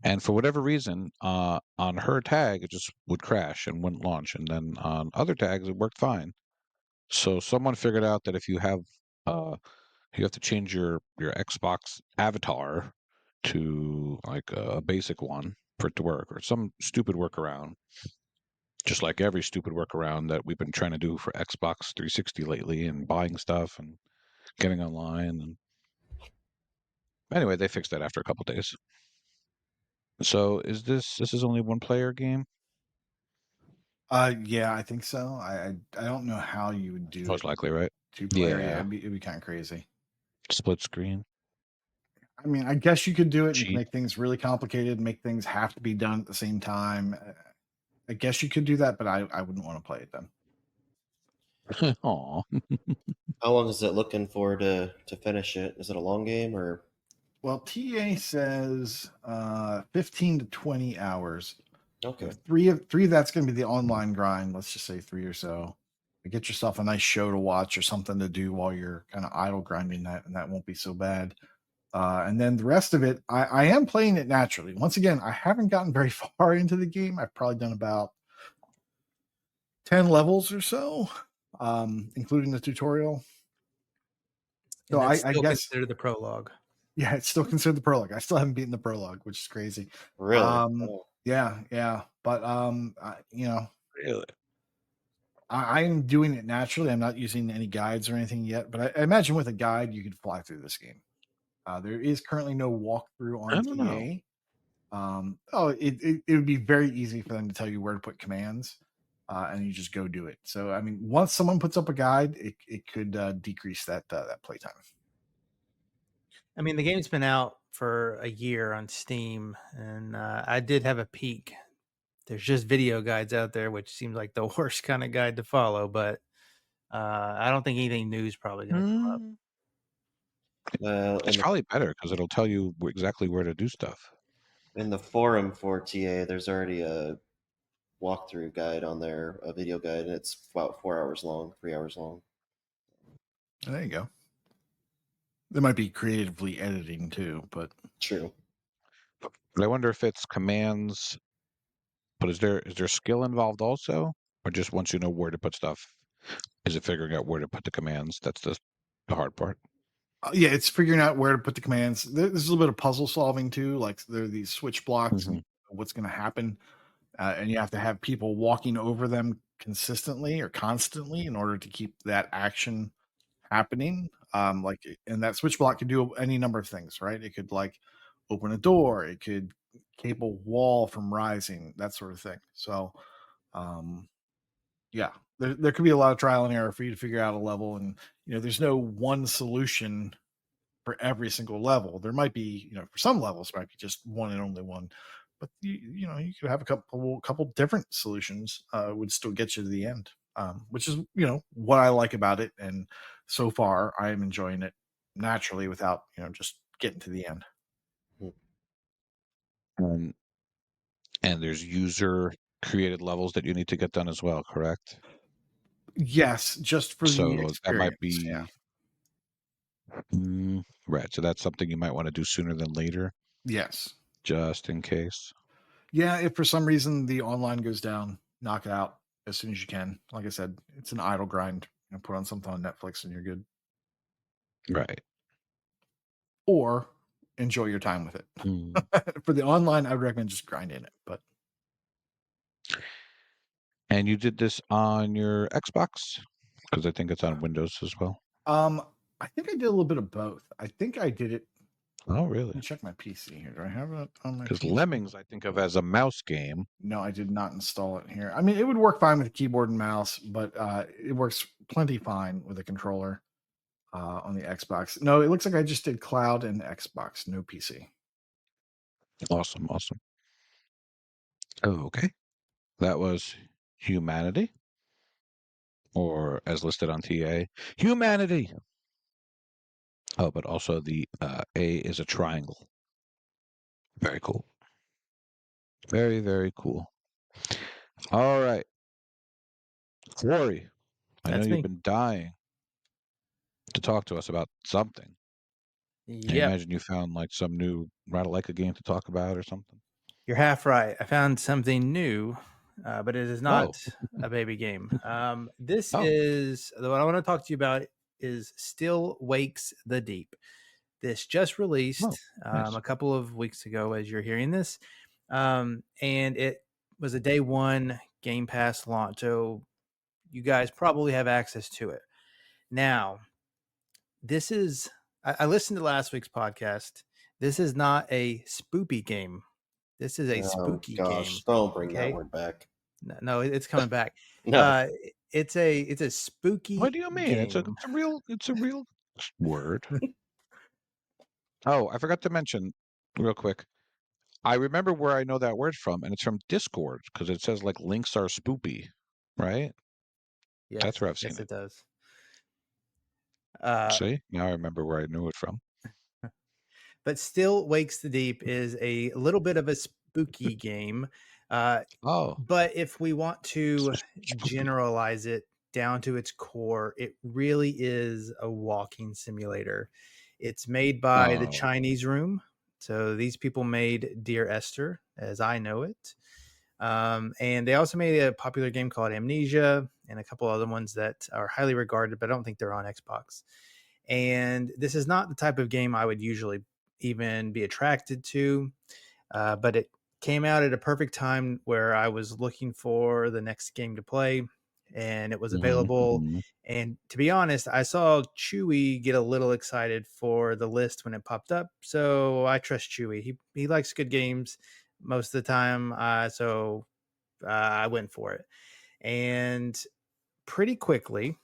And for whatever reason, on her tag, it just would crash and wouldn't launch. And then on other tags, it worked fine. So someone figured out that if you have to change your Xbox avatar to like a basic one for it to work, or some stupid workaround, just like every stupid workaround that we've been trying to do for Xbox 360 lately, and buying stuff and getting online. And anyway, they fixed that after a couple days. So this is only one player game? Yeah, I think so. I don't know how you would do Most it likely, right? 2-player. Yeah, Yeah, it'd be kind of crazy. split screen, I mean, I guess you could do it and you can cheat. make things really complicated, make things have to be done at the same time. I guess you could do that, but I wouldn't want to play it then. Aw. How long is it looking for to finish it? Is it a long game or? Well, TA says 15 to 20 hours. Okay. Three of that's going to be the online grind. Let's just say 3 or so. Get yourself a nice show to watch or something to do while you're kind of idle grinding that, and that won't be so bad. And then the rest of it, I am playing it naturally. Once again, I haven't gotten very far into the game. I've probably done about 10 levels or so, including the tutorial. And So that's I still guess, considered the prologue. yeah, it's still considered the prologue. I still haven't beaten the prologue, which is crazy. Really? Oh. Yeah. But Really? I'm doing it naturally. I'm not using any guides or anything yet, but I imagine with a guide, you could fly through this game. There is currently no walkthrough I on don't know. TA. It would be very easy for them to tell you where to put commands, and you just go do it. So, I mean, once someone puts up a guide, it could decrease that playtime. I mean, the game's been out for a year on Steam, and I did have a peek. There's just video guides out there, which seems like the worst kind of guide to follow, but I don't think anything new is probably going to come up. Mm, Well, it's probably better because it'll tell you exactly where to do stuff. in the forum for TA, there's already a walkthrough guide on there, a video guide, and it's about 4 hours long, 3 hours long. There you go. They might be creatively editing too, but True. But I wonder if it's commands. But is there skill involved also, or just once you know where to put stuff, is it figuring out where to put the commands? That's the hard part. yeah, it's figuring out where to put the commands. There's a little bit of puzzle solving too. Like there are these switch blocks and what's going to happen, and you have to have people walking over them consistently or constantly in order to keep that action happening. And that switch block could do any number of things, right? It could like open a door, it could keep a wall from rising, that sort of thing. So, yeah, there could be a lot of trial and error for you to figure out a level, and there's no one solution for every single level. There might be, for some levels, might be just one and only one, but you could have a couple different solutions. Would still get you to the end, which is what I like about it. And so far, I am enjoying it naturally without just getting to the end. Um, and there's user created levels that you need to get done as well, correct? Yes, just for the So that might experience. Yeah. be right. So that's something you might want to do sooner than later, Yes. just in case. Yeah. If for some reason the online goes down, knock it out as soon as you can. Like I said, it's an idle grind. Put on something on Netflix and you're good. Right. Or enjoy your time with it. For the online, I would recommend just grinding it. But And you did this on your Xbox? Because I think it's on Windows as well. I think I did a little bit of both. I think I did it. Oh, Let really? me check my PC here. Do I have it on my Because PC? Lemmings I think of as a mouse game. No, I did not install it here. I mean, it would work fine with a keyboard and mouse, but it works plenty fine with a controller on the Xbox. No, it looks like I just did cloud and Xbox, no PC. Awesome. Oh, okay. That was Humanity, or as listed on TA, Humanity. Oh, but also the A is a triangle. Very cool. Very, very cool. All right. Corey, I know That's you've me. been dying to talk to us about something. I Yep. imagine you found like some new Ratalaika game to talk about or something. You're half right. I found something new, but it is not Oh, a baby game. This oh, is what I want to talk to you about is Still Wakes the Deep. This just released oh, nice. a couple of weeks ago as you're hearing this. And it was a day one Game Pass launch. So you guys probably have access to it. Now, this is, I listened to last week's podcast. This is not a spoopy game. This is a Oh spooky game. gosh, don't bring that Okay. word back. No, it's coming back. No. It's a spooky What do you mean? game. It's a real word. Oh, I forgot to mention real quick. I remember where I know that word from, and it's from Discord because it says like links are spoopy, right? That's where I've seen Yes, it. it does. Uh, See, now I remember where I knew it from. but Still Wakes the Deep is a little bit of a spooky game. Oh, But if we want to spoopy. generalize it down to its core, it really is a walking simulator. It's made by the Oh, Chinese Room. So these people made Dear Esther, as I know it. And they also made a popular game called Amnesia and a couple other ones that are highly regarded, but I don't think they're on Xbox. And this is not the type of game I would usually even be attracted to, but it came out at a perfect time where I was looking for the next game to play, and it was available. mhm. And to be honest, I saw Chewy get a little excited for the list when it popped up, so I trust Chewy. He likes good games most of the time, so I went for it. And pretty quickly,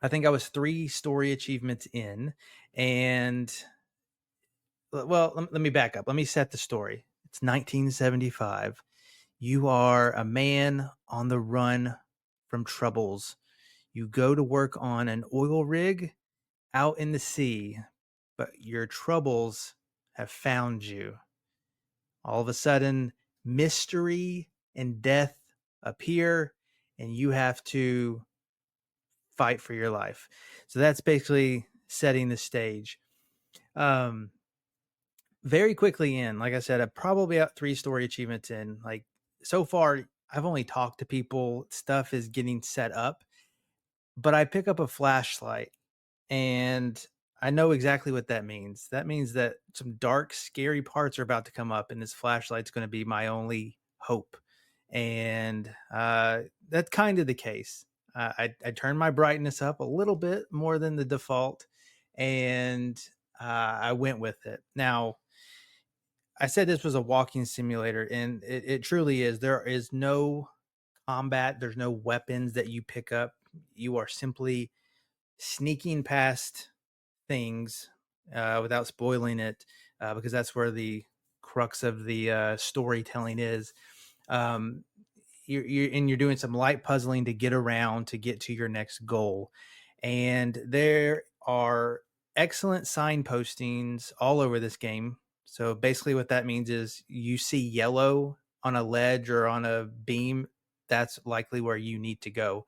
I think I was 3 story achievements in, and well, let me back up. Let me set the story. It's 1975. You are a man on the run from troubles. You go to work on an oil rig out in the sea, but your troubles have found you. All of a sudden, mystery and death appear, and you have to fight for your life. So that's basically setting the stage. Um, very quickly in, like I said, I'm probably at 3 story achievements in. Like so far, I've only talked to people, stuff is getting set up, but I pick up a flashlight and I know exactly what that means. That means that some dark, scary parts are about to come up, and this flashlight's going to be my only hope. And that's kind of the case. I turned my brightness up a little bit more than the default, and I went with it. Now, I said this was a walking simulator, and it truly is. There is no combat, there's no weapons that you pick up. You are simply sneaking past things without spoiling it, because that's where the crux of the storytelling is. Um, you're doing some light puzzling to get around to get to your next goal, and there are excellent signpostings all over this game. So basically, what that means is you see yellow on a ledge or on a beam, that's likely where you need to go.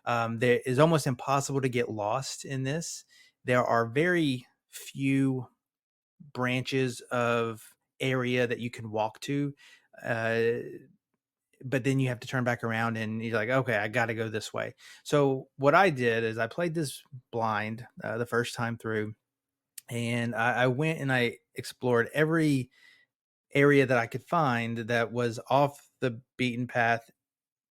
There is almost impossible to get lost in this. There are very few branches of area that you can walk to. Uh, but then you have to turn back around and you're like, okay, I got to go this way. So what I did is I played this blind the first time through, and I went and I explored every area that I could find that was off the beaten path,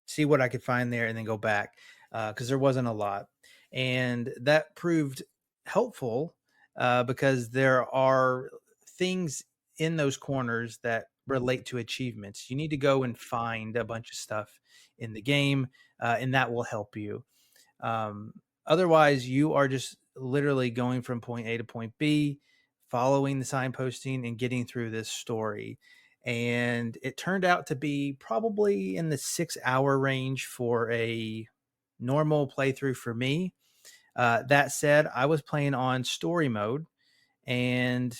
see what I could find there, and then go back because there wasn't a lot. And that proved helpful because there are things in those corners that relate to achievements. You need to go and find a bunch of stuff in the game, and that will help you. Um, Otherwise, you are just literally going from point A to point B, following the signposting and getting through this story. And it turned out to be probably in the 6 hour range for a normal playthrough for me. That said, I was playing on story mode, and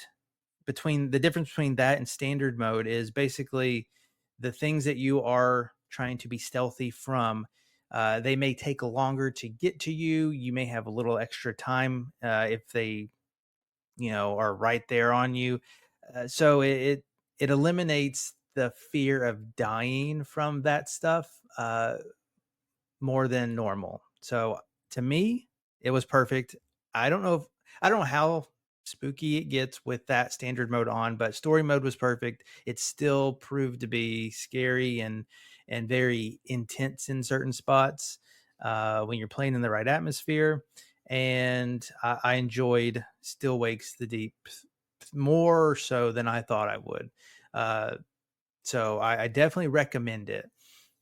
between the difference between that and standard mode is basically the things that you are trying to be stealthy from. They may take longer to get to you. You may have a little extra time if they, are right there on you. So it eliminates the fear of dying from that stuff more than normal. So to me, it was perfect. I don't know how spooky it gets with that standard mode on, but story mode was perfect. It still proved to be scary and very intense in certain spots when you're playing in the right atmosphere. And I enjoyed Still Wakes the Deep more so than I thought I would. So I definitely recommend it.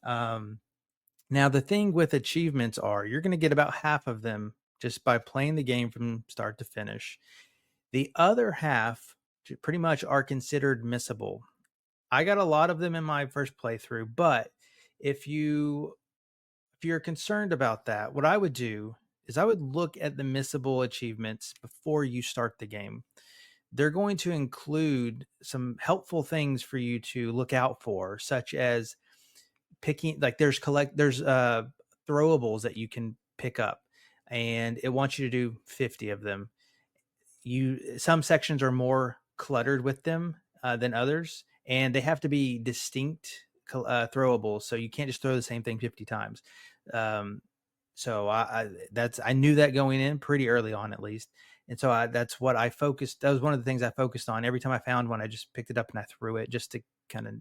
Now, the thing with achievements are you're going to get about half of them just by playing the game from start to finish. The other half pretty much are considered missable. I got a lot of them in my first playthrough, but if you're concerned about that, what I would do is I would look at the missable achievements before you start the game. They're going to include some helpful things for you to look out for, such as picking, like there's throwables that you can pick up, and it wants you to do 50 of them. Some sections are more cluttered with them than others, and they have to be distinct throwables, so you can't just throw the same thing 50 times. So I knew that going in pretty early on, at least. And so that's what I focused. That was one of the things I focused on. Every time I found one, I just picked it up and I threw it just to kind of,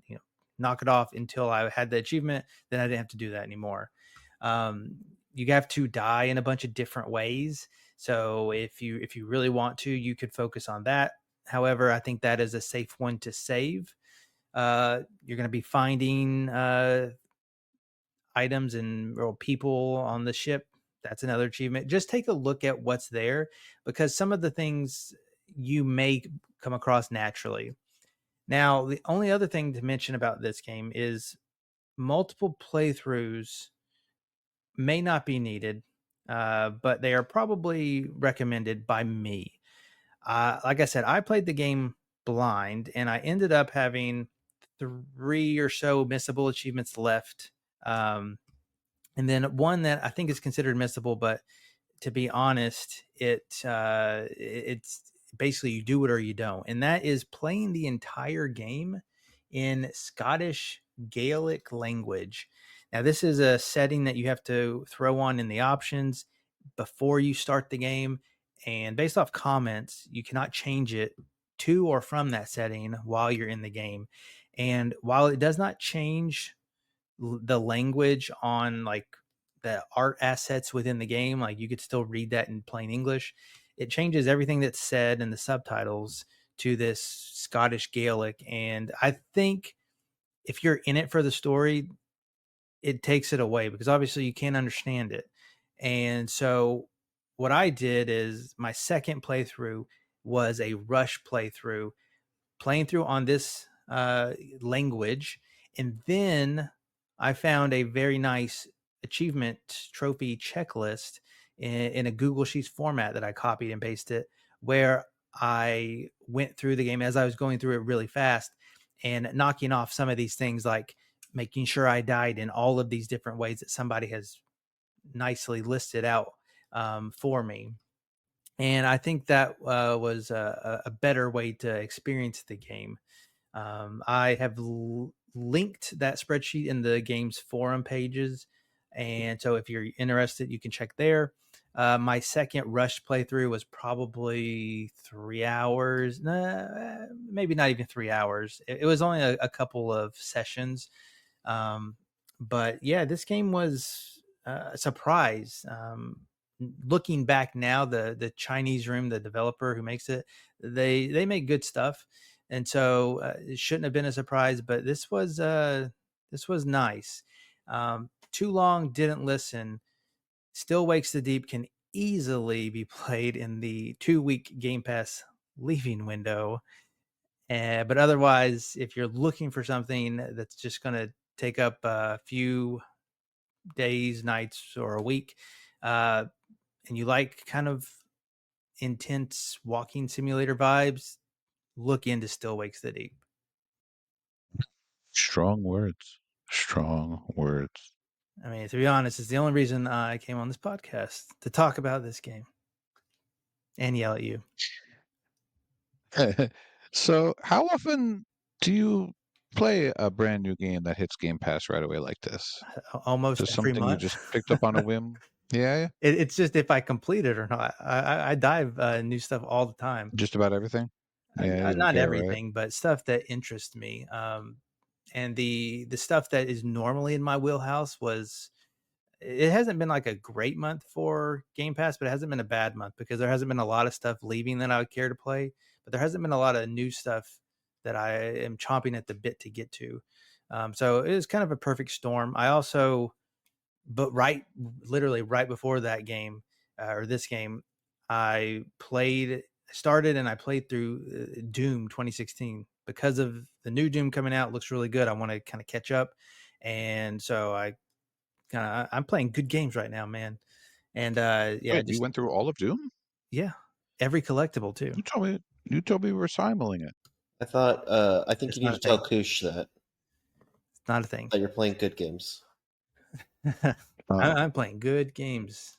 knock it off until I had the achievement. Then I didn't have to do that anymore. You have to die in a bunch of different ways. So if you really want to, you could focus on that. However, I think that is a safe one to save. You're going to be finding items or people on the ship. That's another achievement. Just take a look at what's there, because some of the things you may come across naturally. Now, the only other thing to mention about this game is multiple playthroughs may not be needed, but they are probably recommended by me. Like I said, I played the game blind, and I ended up having 3 or so missable achievements left. And then one that I think is considered missable, but to be honest, it's basically you do it or you don't. And that is playing the entire game in Scottish Gaelic language. Now, this is a setting that you have to throw on in the options before you start the game. And based off comments, you cannot change it to or from that setting while you're in the game. And while it does not change the language on like the art assets within the game, like you could still read that in plain English, it changes everything that's said in the subtitles to this Scottish Gaelic. And I think if you're in it for the story, it takes it away, because obviously you can't understand it. And so what I did is my second playthrough was a rush playthrough, playing through on this language. And then I found a very nice achievement trophy checklist in a Google Sheets format that I copied and pasted, where I went through the game as I was going through it really fast and knocking off some of these things, like making sure I died in all of these different ways that somebody has nicely listed out for me. And I think that was a better way to experience the game. I have linked that spreadsheet in the game's forum pages, and so if you're interested, you can check there. My second rush playthrough was probably 3 hours, maybe not even 3 hours. It was only a couple of sessions. But yeah, this game was a surprise. Looking back now, the Chinese Room, the developer who makes it, they make good stuff. And so it shouldn't have been a surprise, but this was nice. Too Long Didn't Listen. Still Wakes the Deep can easily be played in the 2-week Game Pass leaving window. But otherwise, if you're looking for something that's just going to take up a few days, nights, or a week, and you like kind of intense walking simulator vibes, look into Still Wakes the Deep. Strong words. Strong words. I mean, to be honest, it's the only reason I came on this podcast to talk about this game and yell at you. So, how often do you play a brand new game that hits Game Pass right away like this? Almost Just every something you month. just picked up on a whim? Yeah, It's just if I complete it or not. I dive new stuff all the time. just about everything. Yeah, you don't Not care, right? everything, but stuff that interests me. And the stuff that is normally in my wheelhouse was. It hasn't been like a great month for Game Pass, but it hasn't been a bad month because there hasn't been a lot of stuff leaving that I would care to play. But there hasn't been a lot of new stuff that I am chomping at the bit to get to. So it was kind of a perfect storm. I also, but literally right before that game or this game, I started and I played through Doom 2016 because of the new Doom coming out. It looks really good. I want to kind of catch up. And so I'm playing good games right now, man. And yeah, Wait, you went through all of Doom? yeah, every collectible too. You told me we were simulating it. I thought. I think It's you need not to a tell Koosh that It's not a thing. you're playing good games. I'm playing good games,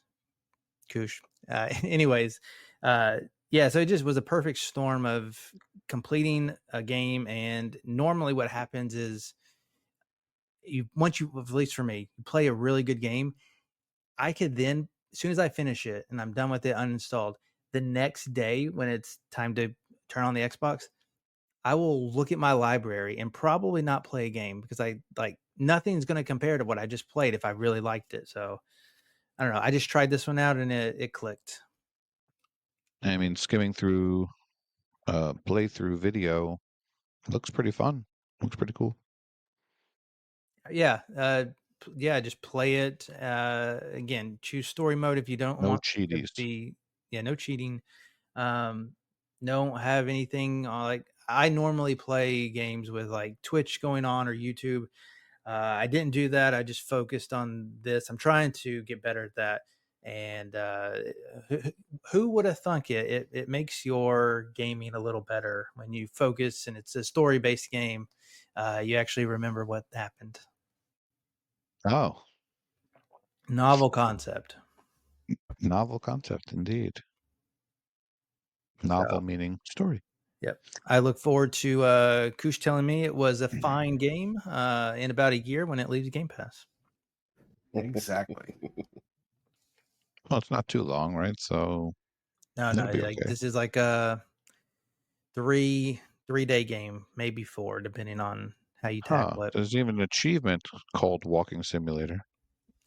Koosh. Anyways, yeah, so it just was a perfect storm of completing a game. And normally what happens is once you, at least for me, you play a really good game, I could then, as soon as I finish it and I'm done with it uninstalled, the next day when it's time to turn on the Xbox, I will look at my library and probably not play a game because nothing's going to compare to what I just played if I really liked it. So I don't know. I just tried this one out and it clicked. I mean, skimming through playthrough video looks pretty fun. Looks pretty cool. Yeah. Yeah, just play it. Again, choose story mode if you don't No want it cheaties. to be. Yeah, no cheating. Don't have anything like I normally play games with like Twitch going on or YouTube. I didn't do that. I just focused on this. I'm trying to get better at that. And who would have thunk it? It makes your gaming a little better when you focus and it's a story based game. You actually remember what happened. Oh, Novel concept. novel concept indeed. Novel meaning story. Yep. I look forward to Koosh telling me it was a fine game in about a year when it leaves Game Pass. Exactly. Well, it's not too long, right? So No, it'll be like okay. this is like a 3-day game, maybe 4, depending on how you tackle it. There's even an achievement called Walking Simulator.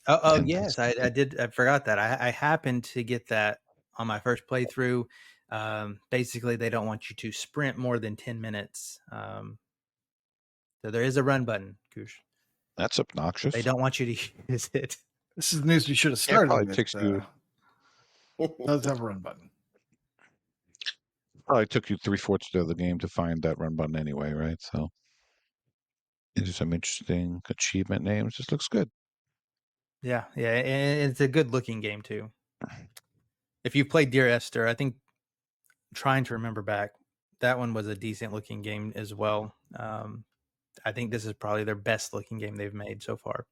Oh And yes, I did. I forgot that. I happened to get that on my first playthrough. Basically, they don't want you to sprint more than 10 minutes. So there is a run button, Koosh. That's obnoxious. They don't want you to use it. This is the news you should have Yeah, it started probably with. takes you. Does have a run button. Probably took you 3/4 of the game to find that run button anyway, right? So these are some interesting achievement names. This looks good. Yeah, and it's a good looking game too. If you've played Dear Esther, I think trying to remember back, that one was a decent looking game as well. I think this is probably their best looking game they've made so far.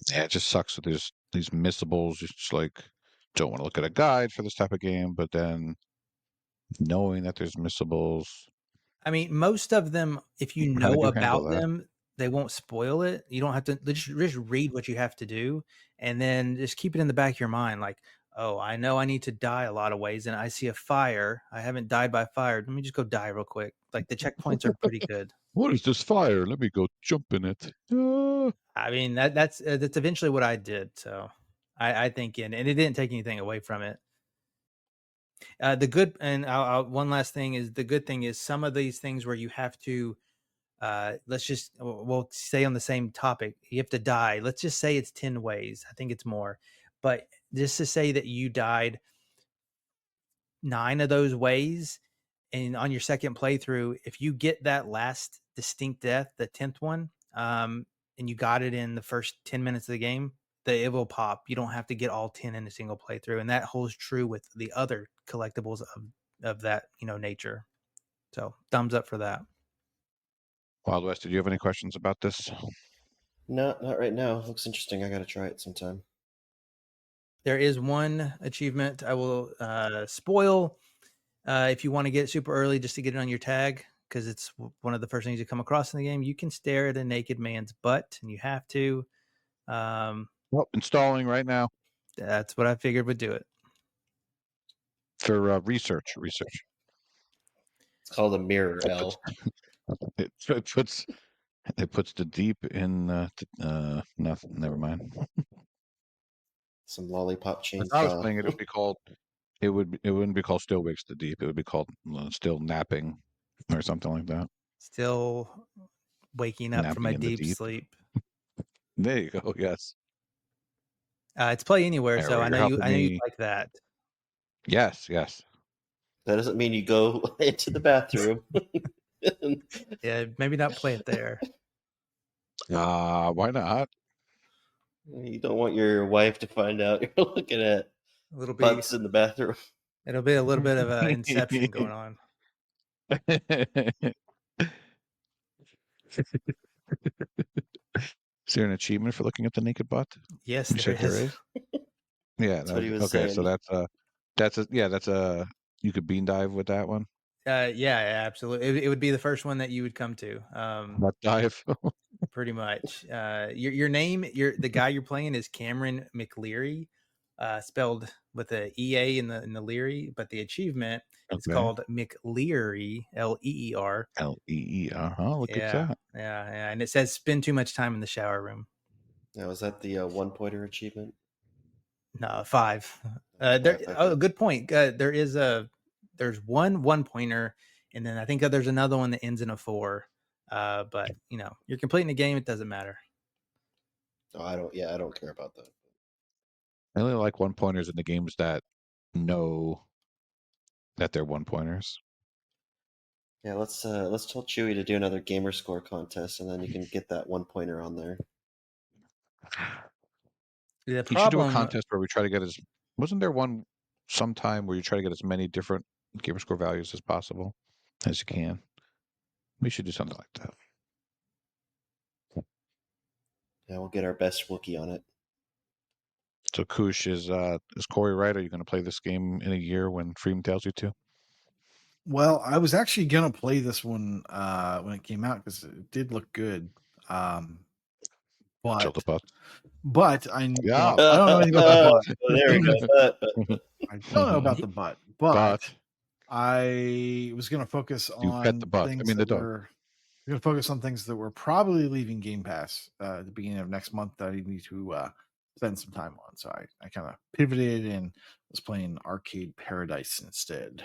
Yeah, it just sucks with these missables. It's just like don't want to look at a guide for this type of game, but then knowing that there's missables. I mean, most of them, if you How know do you handle about that? them, they won't spoil it. You don't have to just read what you have to do, and then just keep it in the back of your mind. Like, oh, I know I need to die a lot of ways, and I see a fire. I haven't died by fire. Let me just go die real quick. Like the checkpoints are pretty good. What is this fire? Let me go jump in it. I mean, that's eventually what I did. So I think, and it didn't take anything away from it. The good and one last thing is the good thing is some of these things where you have to we'll stay on the same topic. You have to die. Let's just say it's 10 ways. I think it's more, but just to say that you died 9 of those ways, and on your second playthrough, if you get that last distinct death, the 10th one, and you got it in the first 10 minutes of the game, it will pop. You don't have to get all 10 in a single playthrough, and that holds true with the other collectibles of that nature. So thumbs up for that. Wild West, did you have any questions about this? No, not right now. Looks interesting. I got to try it sometime. There is one achievement I will spoil if you want to get it super early just to get it on your tag, because it's one of the first things you come across in the game. You can stare at a naked man's butt, and you have to. Well, installing right now That's what I figured would do it. for research. It's called a mirror It L. puts the deep in. Nothing. Never mind. Some lollipop If I was chainsaw. playing it, it would be called. It wouldn't be called Still Wakes the Deep. It would be called Still Napping, or something like that. Still waking up from a Napping in the deep deep. sleep. There you go. Yes. It's play anywhere, There so we I go. know you. Helping I know you me. like that. Yes. That doesn't mean you go into the bathroom. Yeah, maybe not play it there. Why not? You don't want your wife to find out you're looking at It'll be butts in the bathroom. a little bit of inception going on. Is there an achievement for looking at the naked butt? Yes, You there said there is. is. Yeah, That's what he was okay. saying. So that's a you could bean dive with that one. Yeah, absolutely. It would be the first one that you would come to. Butt dive. Pretty much. Your name, the guy you're playing is Cameron McLeary, spelled with a EA in the Leary, but the achievement is Okay. called McLeary, Leer. Leer. Huh? Look at that. Yeah, and it says spend too much time in the shower room. Now, was that the one-pointer achievement? No, 5. Okay. Good point. There's one pointer, and then I think there's another one that ends in a 4. But you're completing the game; it doesn't matter. Oh, I don't care about that. I only like one pointers in the games that know that they're one pointers. Yeah, let's tell Chewy to do another gamer score contest, and then you can get that one-pointer on there. The You should do a problem, contest where we try to get wasn't there one sometime where you try to get as many different gamer score values as possible as you can? We should do something like that. Yeah, we'll get our best Wookiee on it. So Koosh, is Corey right? Are you going to play this game in a year when Freedom tells you to? Well, I was actually gonna play this one when it came out because it did look good. Tilt the But butt. I Yeah. I don't know anything about the butt. There we go. I don't know about the butt, but But I was gonna focus you pet the on butt. I things mean the that dog. were gonna focus on things that were probably leaving Game Pass at the beginning of next month that I need to spend some time on. So I kind of pivoted and was playing Arcade Paradise instead.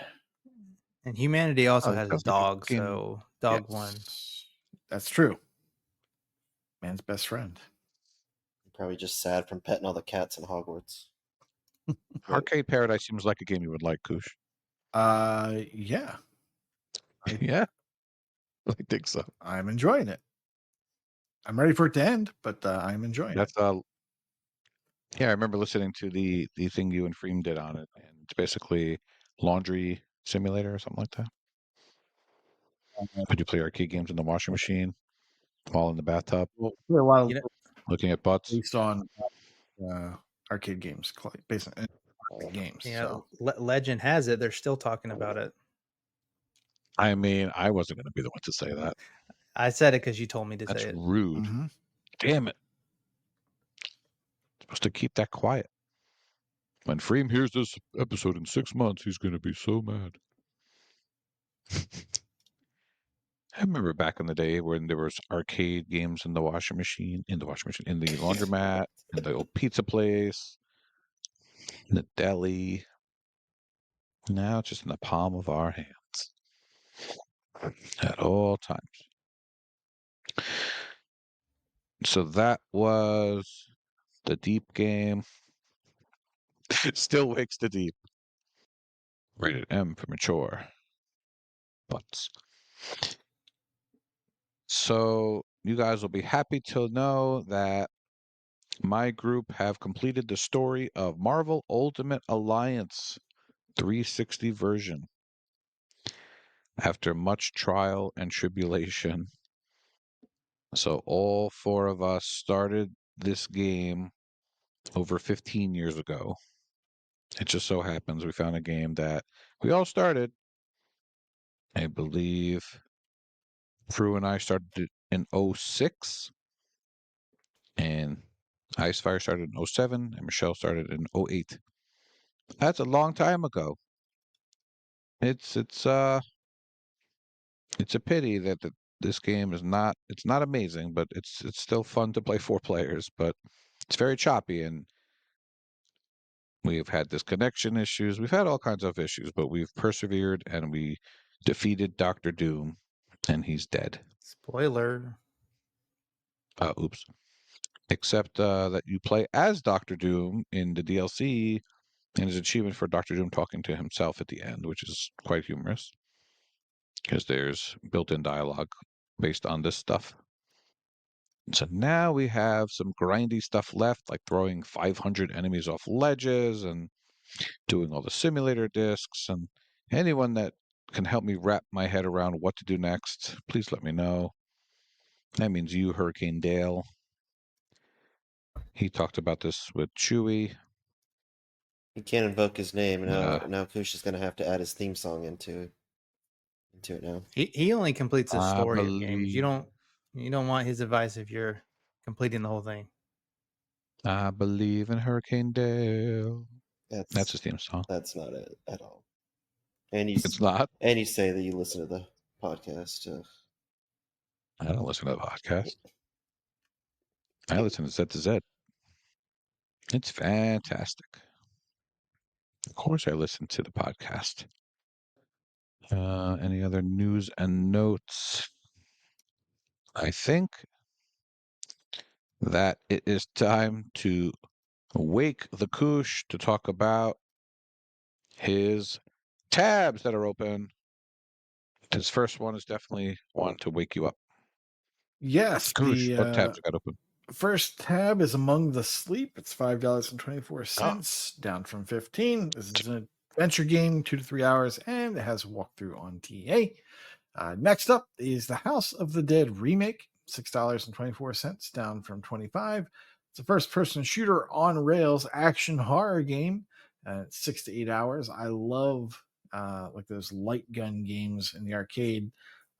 and humanity also has a sounds like a dog, game. so dog won. Yes, that's true. Man's best friend. Probably just sad from petting all the cats in Hogwarts. Arcade Paradise seems like a game you would like, Koosh. Yeah, Yeah, I think so. I'm enjoying it. I'm ready for it to end, but I'm enjoying it. That's yeah. I remember listening to the thing you and Freem did on it, and it's basically laundry simulator or something like that. But you play arcade games in the washing machine, while in the bathtub, Well, there are a lot of You know, looking at butts. based on arcade games, based on arcade games. So legend has it they're still talking about it. I mean, I wasn't going to be the one to say that. I said it because you told me to That's say it. rude. mhm. Damn it. Supposed to keep that quiet. When Freem hears this episode in 6 months, he's going to be so mad. I remember back in the day when there was arcade games in the washing machine, in the laundromat, in the old pizza place, in the deli. Now it's just in the palm of our hands at all times. So that was the deep game. Still wakes the deep. Rated M for mature. Butts. So you guys will be happy to know that my group have completed the story of Marvel Ultimate Alliance 360 version. after much trial and tribulation. So all four of us started this game over 15 years ago. It just so happens we found a game that we all started. I believe Prue and I started it in 06, and Icefire started in 07, and Michelle started in 08. That's a long time ago. It's a pity that this game is not, it's not amazing, but it's still fun to play 4 players, but it's very choppy, and we've had disconnection issues. We've had all kinds of issues, but we've persevered and we defeated Doctor Doom, and he's dead. Spoiler. Oops. Except that you play as Doctor Doom in the DLC, and his achievement for Doctor Doom talking to himself at the end, which is quite humorous because there's built-in dialogue based on this stuff. So now we have some grindy stuff left, like throwing 500 enemies off ledges and doing all the simulator discs. And anyone that can help me wrap my head around what to do next, please let me know. That means you, Hurricane Dale. He talked about this with Chewie. You can't invoke his name. Now Koosh is going to have to add his theme song into it now. He only completes the I story of games. You believe- don't want his advice if you're completing the whole thing. I believe in Hurricane Dale. That's That's his theme song. That's not it at all. And you It's not. and you say that you listen to the podcast. I don't listen to the podcast. I listen to Z to Z. It's fantastic. Of course, I listen to the podcast. Any other news and notes? I think that it is time to wake the Koosh to talk about his tabs that are open. His first one is definitely one to wake you up. Yes, Koosh, what the tabs you got open? first tab is Among the Sleep. It's $5.24, down from 15. This is an adventure game, 2 to 3 hours, and it has a walkthrough on TA. Next up is the House of the Dead remake, $6.24, down from 25. It's a first-person shooter on rails action horror game. 6 to 8 hours. I love like those light gun games in the arcade,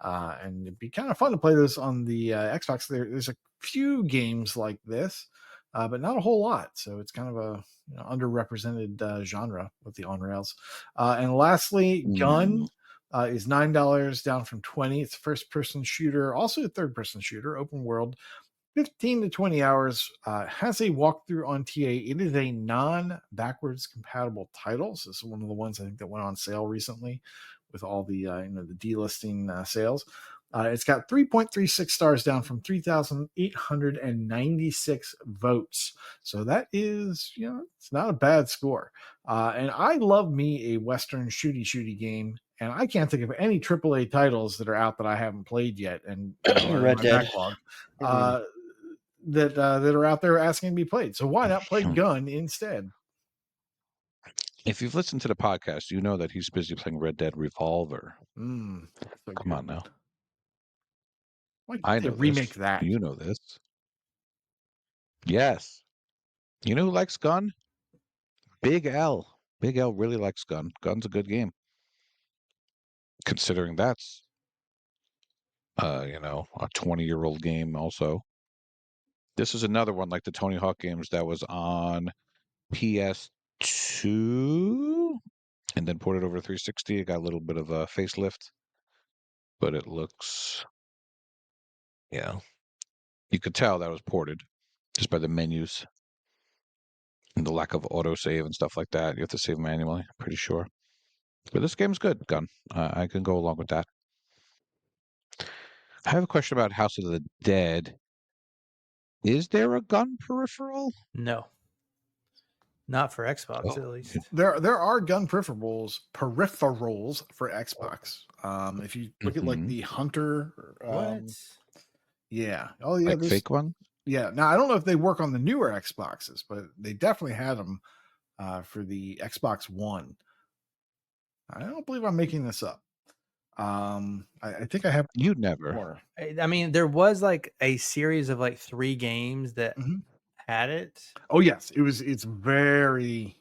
and it'd be kind of fun to play those on the Xbox. There's a few games like this, but not a whole lot. So it's kind of a underrepresented genre with the on rails. And lastly, Gun is $9, down from 20. It's a first-person shooter, also a third-person shooter, open world. 15 to 20 hours, has a walkthrough on TA. It is a non-backwards compatible title. So this is one of the ones I think that went on sale recently with all the the delisting sales. It's got 3.36 stars, down from 3,896 votes. So that is, it's not a bad score. And I love me a Western shooty game. And I can't think of any AAA titles that are out that I haven't played yet. And Red Dead. backlog. That are out there asking to be played. So why not play Gun instead? If you've listened to the podcast, you know that he's busy playing Red Dead Revolver. So Come on now. Why I can't know they remake this. that? You know this. Yes. You know who likes Gun? Big L. Big L really likes Gun. Gun's a good game. Considering that's a 20-year-old game also. This is another one like the Tony Hawk games that was on PS2 and then ported over 360. It got a little bit of a facelift, but it looks, you could tell that was ported just by the menus and the lack of autosave and stuff like that. You have to save manually, I'm pretty sure. But this game's good, Gun. I can go along with that. I have a question about House of the Dead. Is there a gun peripheral? No. Not for Xbox, at least. There are gun peripherals for Xbox. If you look at like the Hunter, What? yeah, Like fake one? Yeah. Now I don't know if they work on the newer Xboxes, but they definitely had them for the Xbox One. I don't believe I'm making this up. I think I have You never. more. I mean, there was like a series of like 3 games that Mhm. had it. Oh yes, it's very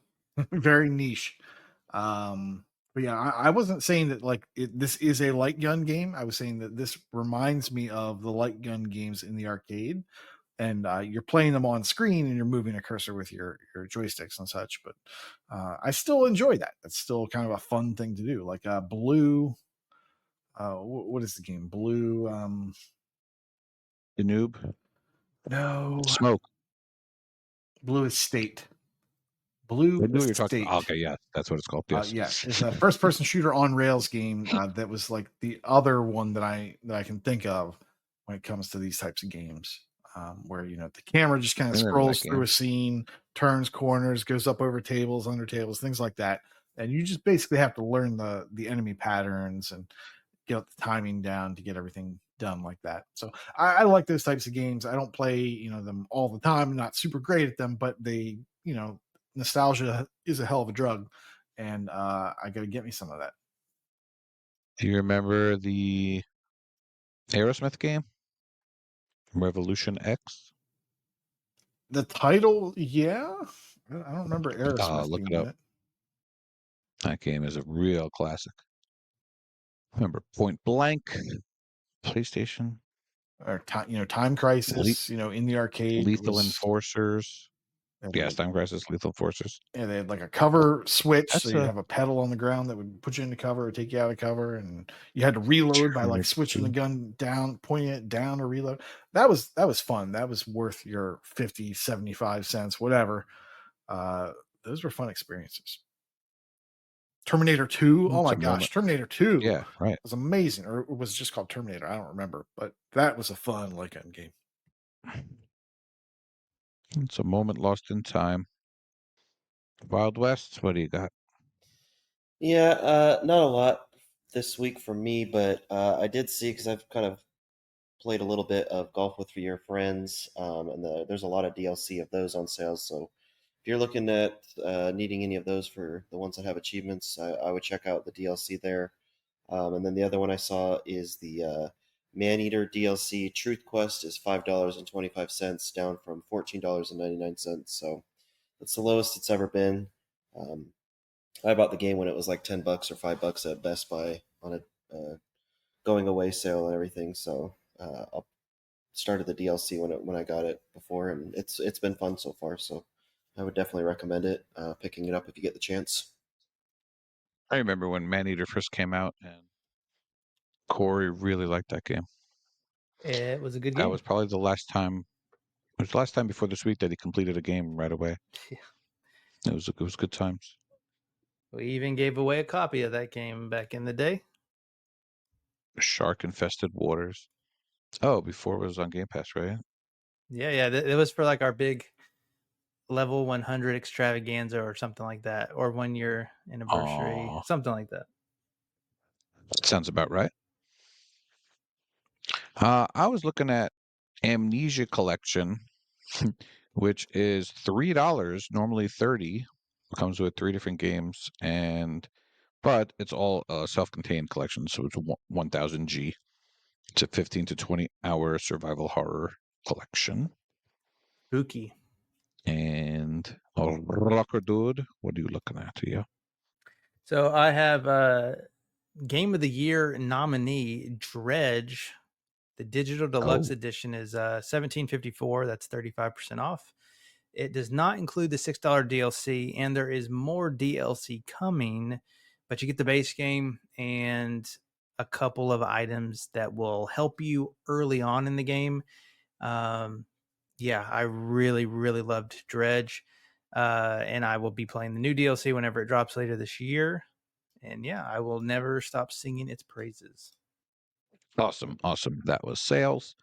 very niche. But yeah, I wasn't saying that like this is a light gun game. I was saying that this reminds me of the light gun games in the arcade, and you're playing them on screen and you're moving a cursor with your joysticks and such. But I still enjoy that. That's still kind of a fun thing to do. Like Blue. What is the game? Blue. The noob. No, Smoke. Blue Estate. Blue I knew what you're talking about. Estate. Okay, yeah, that's what it's called. Yes. Yeah, it's a first-person shooter on rails game that was like the other one that I can think of when it comes to these types of games, where the camera just kind I of remember that scrolls through game. a scene, turns corners, goes up over tables, under tables, things like that, and you just basically have to learn the enemy patterns and get the timing down to get everything done like that. So I like those types of games. I don't play them all the time. I'm not super great at them, but they nostalgia is a hell of a drug, and I got to get me some of that. Do you remember the Aerosmith game? Revolution X? The title, yeah, I don't remember Aerosmith Look being it in up. it. That game is a real classic. Remember Point Blank, PlayStation, Or Time Crisis, in the arcade Lethal was. Enforcers. They had Yes, like, Time Crisis, Lethal Enforcers. yeah, they had like a cover switch, so That's you'd a have a pedal on the ground that would put you into cover or take you out of cover, and you had to reload by like switching the gun down, pointing it down or reload. That was fun. That was worth your 50, 75 cents, whatever. Uh, those were fun experiences. Terminator 2. Oh it's my a gosh, moment. Terminator 2 Yeah, right. was amazing. Or it was just called Terminator. I don't remember, but that was a fun like game. It's a moment lost in time. Wild West, what do you got? Yeah, not a lot this week for me, but I did see because I've kind of played a little bit of Golf with Your Friends, and there's a lot of DLC of those on sale. So if you're looking at needing any of those for the ones that have achievements, I would check out the DLC there. And then the other one I saw is the Maneater DLC. Truth Quest is $5.25, down from $14.99. So that's the lowest it's ever been. Um, I bought the game when it was like $10 or $5 at Best Buy on a going away sale and everything. So I started the DLC when I got it before, and it's been fun so far. So I would definitely recommend it, picking it up if you get the chance. I remember when Maneater first came out, and Corey really liked that game. It was a good That game. was probably the last time. It was the last time before this week that he completed a game right away. Yeah. It was good times. We even gave away a copy of that game back in the day. Shark infested waters. Oh, before it was on Game Pass, right? Yeah, it was for like our big level 100 extravaganza or something like that, or 1 year anniversary, Oh, something like that. sounds about right. I was looking at Amnesia Collection, which is $3, normally 30. Comes with 3 different games, but it's all a self-contained collection, so it's 1000 G. It's a 15 to 20-hour survival horror collection. Spooky. And rawkerdude, what are you looking at here? So I have Game of the Year nominee Dredge. The digital deluxe edition is $17.54. That's 35% off. It does not include the $6 DLC, and there is more DLC coming, but you get the base game and a couple of items that will help you early on in the game. Yeah, I really, really loved Dredge, and I will be playing the new DLC whenever it drops later this year. And yeah, I will never stop singing its praises. Awesome. That was sales.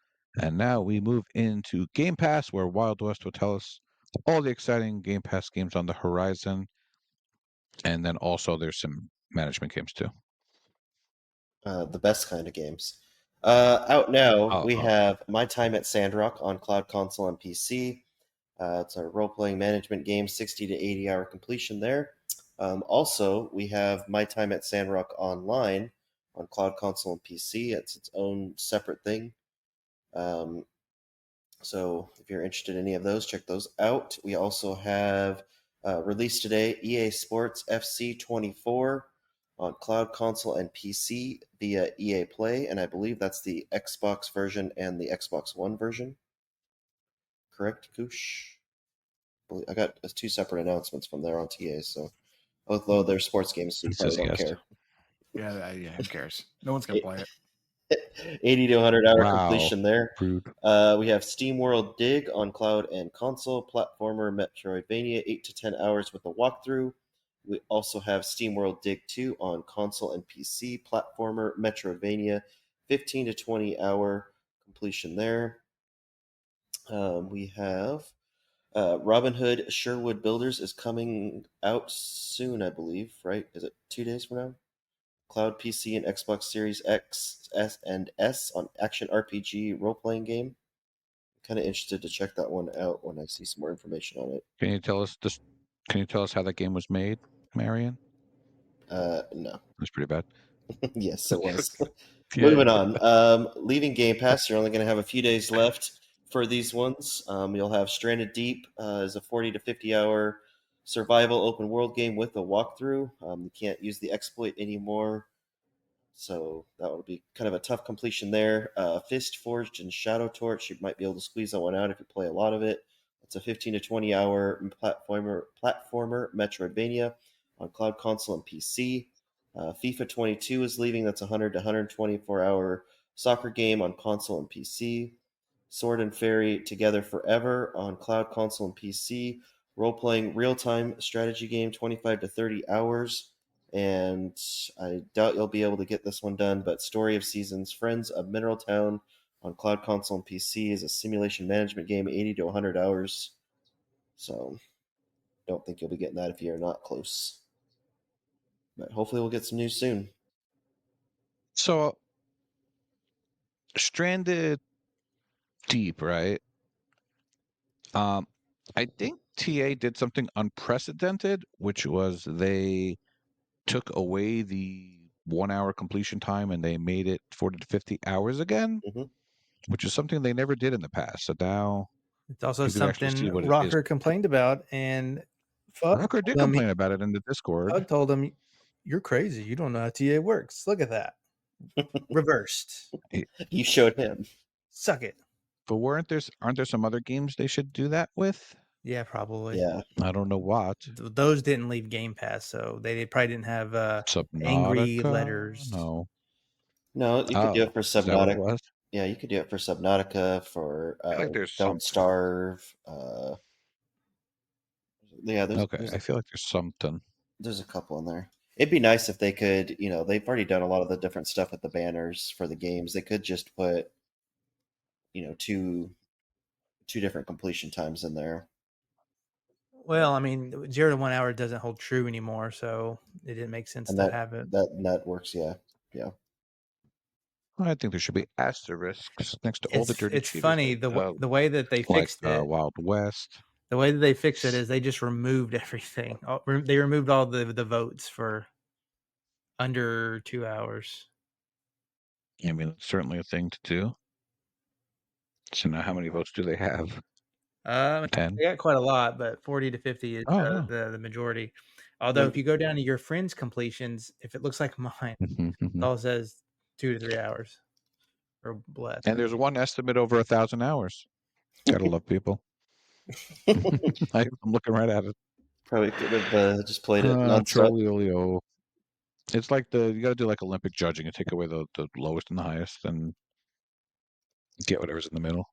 And now we move into Game Pass, where Wild West will tell us all the exciting Game Pass games on the horizon. And then also there's some management games too. The best kind of games. Out now, we have My Time at Sandrock on Cloud Console and PC. It's a role-playing management game, 60 to 80-hour completion there. Also, we have My Time at Sandrock Online on cloud, console, and PC. It's its own separate thing. So if you're interested in any of those, check those out. We also have released today EA Sports FC 24 on cloud, console, and PC via EA Play, and I believe that's the Xbox version and the Xbox One version. Correct, Koosh? I got 2 separate announcements from there on TA, so although they're sports games, so you It probably says don't yes. care. Yeah, who cares? No one's gonna play it. 80 to 100 hour Wow. completion there. Rude. We have SteamWorld Dig on cloud and console, platformer Metroidvania, 8 to 10 hours with a walkthrough. We also have SteamWorld Dig 2 on console and PC, platformer Metroidvania, 15 to 20 hour completion there. We have Robin Hood Sherwood Builders is coming out soon, I believe, right? Is it 2 days from now? Cloud, PC, and Xbox Series X, S, and S on action RPG role-playing game. I'm kind of interested to check that one out when I see some more information on it. Can you tell us this? Can you tell us how that game was made, Marion? No. That's pretty bad. Yes, it was. Yeah, Moving on. Leaving Game Pass, you're only going to have a few days left for these ones. You'll have Stranded Deep as a 40 to 50 hour survival open world game with a walkthrough. You can't use the exploit anymore, so that will be kind of a tough completion there. Fist Forged and Shadow Torch, you might be able to squeeze that one out if you play a lot of it. It's a 15 to 20 hour platformer Metroidvania on cloud, console, and PC. FIFA 22 is leaving. That's a 100 to 124 hour soccer game on console and PC. Sword and Fairy Together Forever on cloud, console, and PC. Role playing real time strategy game, 25 to 30 hours. And I doubt you'll be able to get this one done, but Story of Seasons Friends of Mineral Town on cloud, console, and PC is a simulation management game, 80 to 100 hours. So don't think you'll be getting that if you're not close. But hopefully we'll get some news soon. So, Stranded Deep, right? I think TA did something unprecedented, which was they took away the 1 hour completion time and they made it 40 to 50 hours again, Mhm. which is something they never did in the past. So now It's also you can actually something see what it is. Rawker complained about, and Fug Rawker did told him, complain about it in the Discord. Fug told him, "You're crazy. You don't know how TA works. Look at that. Reversed. You showed him. Suck it." But aren't there some other games they should do that with? Yeah, probably. Yeah. I don't know what. Those didn't leave Game Pass, so they probably didn't have angry Subnautica? letters. No. No, you could do it for Is that what it Subnautica. was? Yeah, you could do it for Subnautica, for I feel like there's Don't something. Starve. Yeah, Okay, I feel like there's something. there's a couple in there. It'd be nice if they could, they've already done a lot of the different stuff with the banners for the games. They could just put, two different completion times in there. Well, I mean, 0 to 1 hour doesn't hold true anymore, so it didn't make sense And to have it. that works, yeah. I think there should be asterisks next to all the dirty It's cheaters. funny the way that they fixed it. Wild West. The way that they fixed it is they just removed everything. They removed all the votes for under 2 hours. I mean, it's certainly a thing to do. So now, how many votes do they have? 10. They got quite a lot, but 40 to 50 is Oh, the majority. Although, if you go down to your friends' completions, if it looks like mine, it all says 2 to 3 hours or less. And there's one estimate over 1,000 hours. Gotta love people. I'm looking right at it. Probably could have just played it nonstop. Trolio. It's like you got to do like Olympic judging and take away the lowest and the highest and get whatever's in the middle.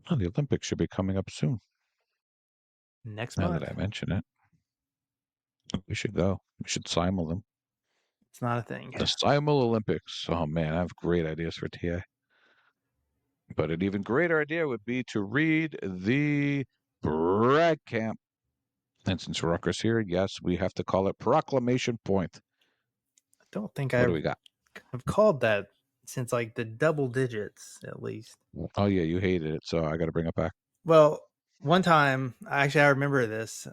Oh, the Olympics should be coming up soon. Next Now month. that I mention it, we should go. We should simul them. It's not a thing. The simul Olympics. Oh man, I have great ideas for TA. But an even greater idea would be to read the Brag Camp. And since Rucker's here, yes, we have to call it Proclamation Point. I don't think What do we got? I've called that since like the double digits at least. Oh yeah, you hated it, so I got to bring it back. Well, one time, actually, I remember this.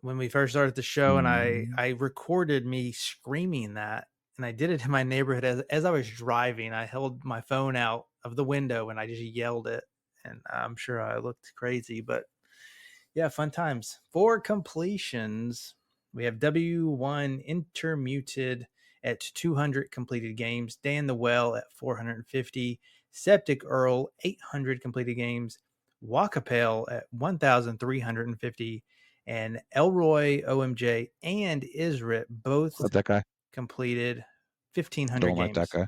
when we first started the show, and Mhm. I recorded me screaming that, and I did it in my neighborhood as I was driving. I held my phone out of the window and I just yelled it, and I'm sure I looked crazy, but yeah, fun times. For completions, we have W1 Intermuted at 200 completed games, Dan the Well at 450, Septic Earl 800 completed games, Wakapel at 1,350, and Elroy, OMJ, and Isrit both Love that guy. completed 1,500 Don't like that games. guy.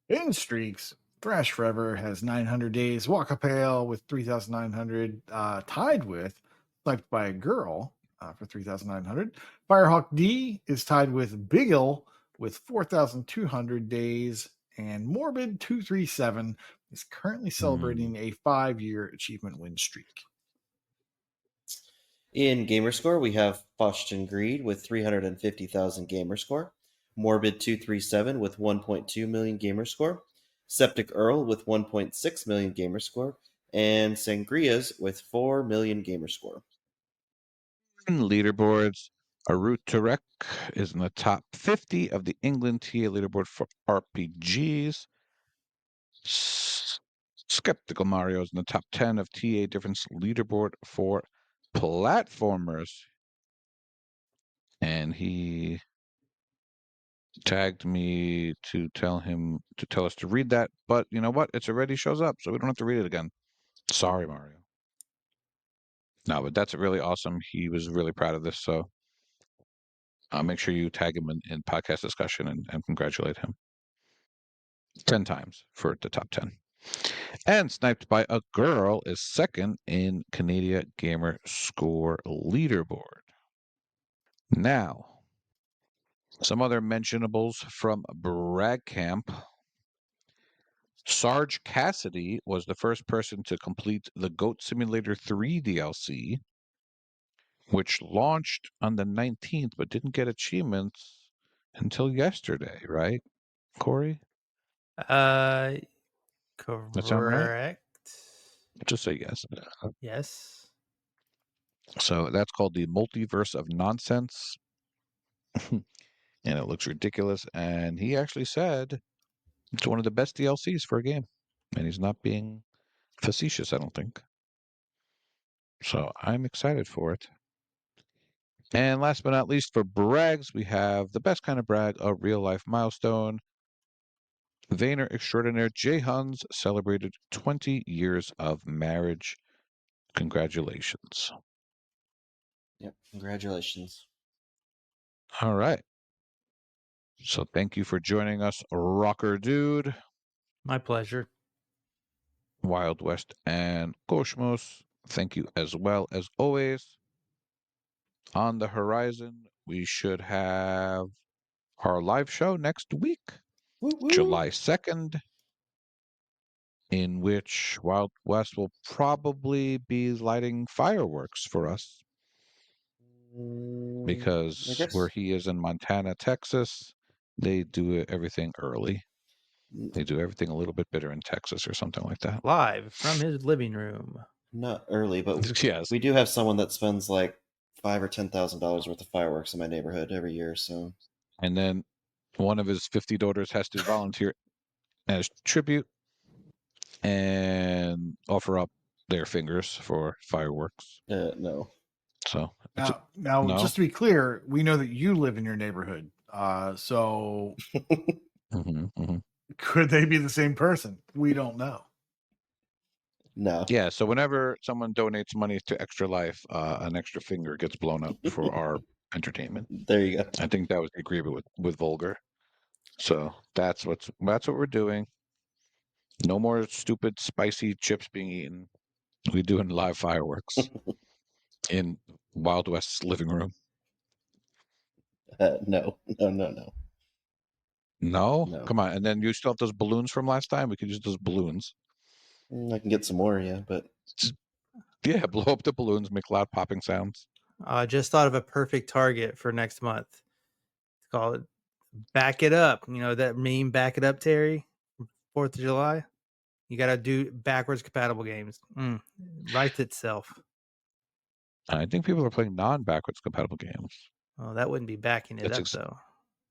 In streaks, Thrash Forever has 900 days. Walkapale with 3,900, tied with Sniped by a Girl for 3,900. Firehawk D is tied with Biggle with 4,200 days. And Morbid 237 is currently celebrating a 5-year achievement win streak. In Gamerscore, we have Foshton Greed with 350,000 Gamerscore, Morbid 237 with 1.2 million Gamerscore, Septic Earl with 1.6 million Gamerscore, and Sangrias with 4 million Gamerscore. In leaderboards, Arut Turek is in the top 50 of the England TA leaderboard for RPGs. Skeptical Mario is in the top 10 of TA Difference leaderboard for platformers. And he tagged me to tell us to read that, but you know what? It's already shows up, so we don't have to read it again. Sorry, Mario. No, but that's really awesome. He was really proud of this, so make sure you tag him in podcast discussion and congratulate him 10 times for the top 10. And Sniped by a Girl is second in Canada Gamer Score leaderboard. Now, some other mentionables from Brag Camp. Sarge Cassidy was the first person to complete the Goat Simulator 3 DLC, which launched on the 19th but didn't get achievements until yesterday, right, Corey? Uh, That sound right? correct. Just say yes. Yes. So that's called the Multiverse of Nonsense. And it looks ridiculous. And he actually said it's one of the best DLCs for a game. And he's not being facetious, I don't think. So I'm excited for it. And last but not least, for brags, we have the best kind of brag, a real life milestone. Vayner extraordinaire Jay Huns celebrated 20 years of marriage. Congratulations. Yep, congratulations. All right. So thank you for joining us, Rocker Dude, My pleasure. Wild West, and KooshMoose. Thank you as well as always. On the horizon, we should have our live show next week, Woo woo. July 2nd, in which Wild West will probably be lighting fireworks for us I because guess. where he is in Montana, Texas, they do everything early. They do everything a little bit better in Texas or something like that. Live from his living room. Not early, but Yes. we do have someone that spends like $5,000 or $10,000 worth of fireworks in my neighborhood every year. So And then one of his 50 daughters has to volunteer as tribute and offer up their fingers for fireworks. no. So Now, no. just to be clear, we know that you live in your neighborhood. So could they be the same person? We don't know. No. Yeah. So whenever someone donates money to Extra Life, an extra finger gets blown up for our entertainment. There you go. I think that was the agreement with Vulgar. So that's what we're doing. No more stupid spicy chips being eaten. We're doing live fireworks in Wild West's living room. No. No? Come on. And then you still have those balloons from last time? We could use those balloons. I can get some more, yeah, but Yeah, blow up the balloons, make loud popping sounds. I just thought of a perfect target for next month. It's called Back It Up. You know that meme, Back It Up, Terry? 4th of July? You got to do backwards compatible games. Writes itself. I think people are playing non-backwards compatible games. Well, that wouldn't be backing it That's up, ex- though.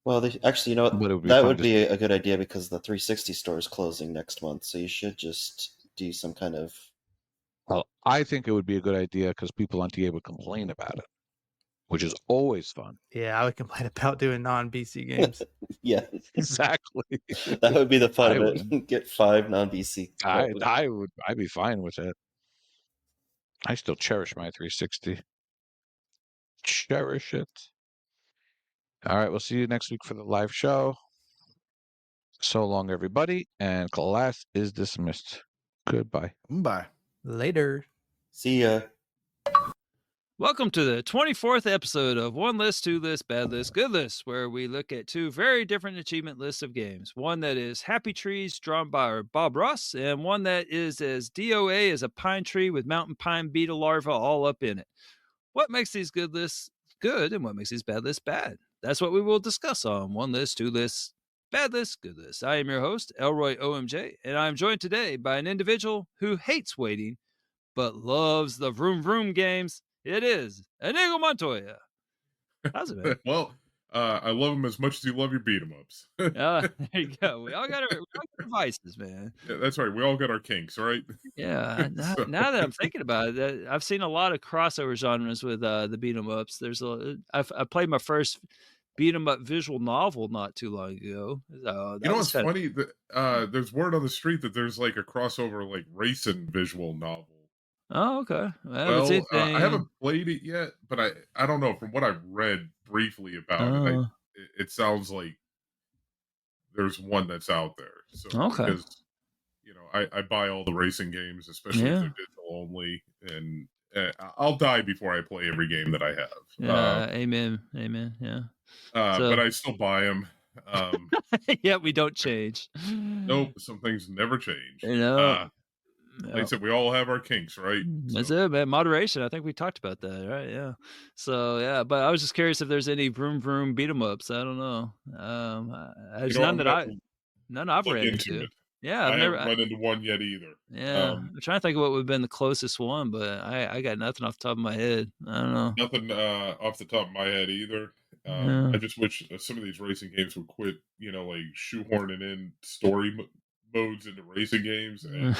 Well, actually, you know But what? it would be That fun would to be a good idea because the 360 store is closing next month. So you should just do some kind of. Well, I think it would be a good idea because people on TA would complain about it, which is always fun. Yeah, I would complain about doing non-BC games. Yeah, Exactly. that would be the fun I of would. it. Get 5 non-BC. I'd be fine with it. I still cherish my 360. Cherish it. All right, we'll see you next week for the live show. So long, everybody, and class is dismissed. Goodbye. Bye. Later. See ya. Welcome to the 24th episode of One List, Two List, Bad List, Good List, where we look at two very different achievement lists of games. One that is Happy Trees, drawn by Bob Ross, and one that is as DOA as a pine tree with mountain pine beetle larvae all up in it. What makes these good lists good and what makes these bad lists bad? That's what we will discuss on One List, Two Lists, Bad List, Good List. I am your host, Elroy OMJ, and I'm joined today by an individual who hates waiting but loves the vroom vroom games. It is Inigo Montoya. How's it, man? Well, I love them as much as you love your beat 'em ups. There you go. We all got our vices, man. Yeah, that's right. We all got our kinks, right? Yeah. So- Now that I'm thinking about it, I've seen a lot of crossover genres with the beat 'em ups. I played my first beat 'em up visual novel not too long ago. So You know what's funny? There's word on the street that there's like a crossover like racing visual novel. Oh, okay. Well, Well, I haven't played it yet, but I don't know. From what I've read briefly about it, it sounds like there's one that's out there. So Okay. because I buy all the racing games, especially if they're digital only, and I'll die before I play every game that I have. Amen. Yeah. But I still buy them. Yeah, we don't change. Nope, some things never change. You know, Like I said, we all have our kinks, right? That's it, man. Moderation. I think we talked about that, right? Yeah. So yeah, but I was just curious if there's any vroom vroom beat 'em ups. I don't know. There's none I've ran into. It. Yeah, I haven't run into one yet either. Yeah, I'm trying to think of what would have been the closest one, but I got nothing off the top of my head. I don't know. Nothing off the top of my head either. I just wish some of these racing games would quit, like shoehorning in story modes into racing games, and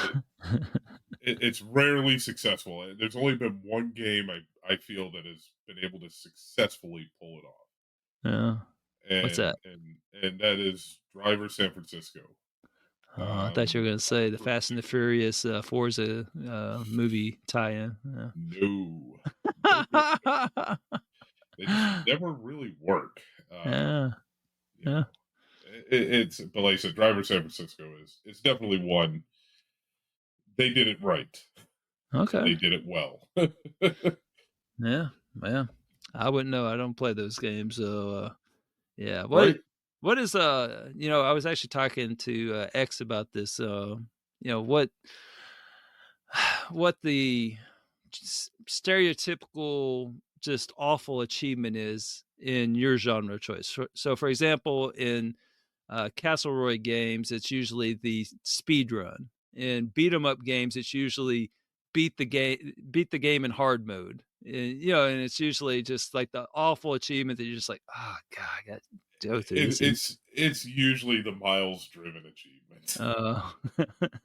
it's rarely successful. There's only been one game I feel that has been able to successfully pull it off. Yeah. What's that? And that is Driver San Francisco. I thought you were going to say the Fast and the Furious Forza movie tie-in. Yeah. No. They just never really work. Yeah. But like I said, Driver San Francisco it's definitely one. They did it right. Okay. They did it well. Yeah. I wouldn't know. I don't play those games. So yeah. What is I was actually talking to X about this. What the stereotypical just awful achievement is in your genre choice. So for example, in Castle Roy games, it's usually the speed run. In beat 'em up games, it's usually beat the game in hard mode. And it's usually just like the awful achievement that you're just like, oh god, I got to go through this. It's usually the miles driven achievement.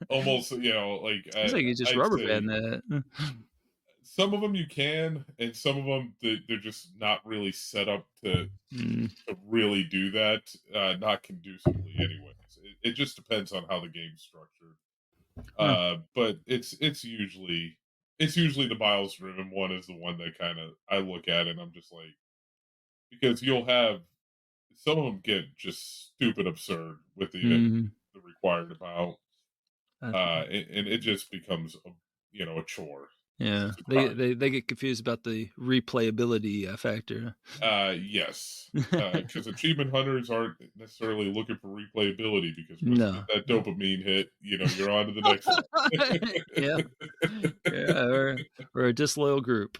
Almost, like it's like you just rubber band that. Some of them you can, and some of them they're just not really set up to really do that. Not conducively, anyways. It just depends on how the game's structured. But it's usually the miles driven one is the one that kind of I look at and I'm just like, because you'll have some of them get just stupid absurd with the required amount, and it just becomes a chore. Yeah, they get confused about the replayability factor. Yes, because achievement hunters aren't necessarily looking for replayability because once you get that dopamine hit, you're on to the next one. Yeah, we're a disloyal group.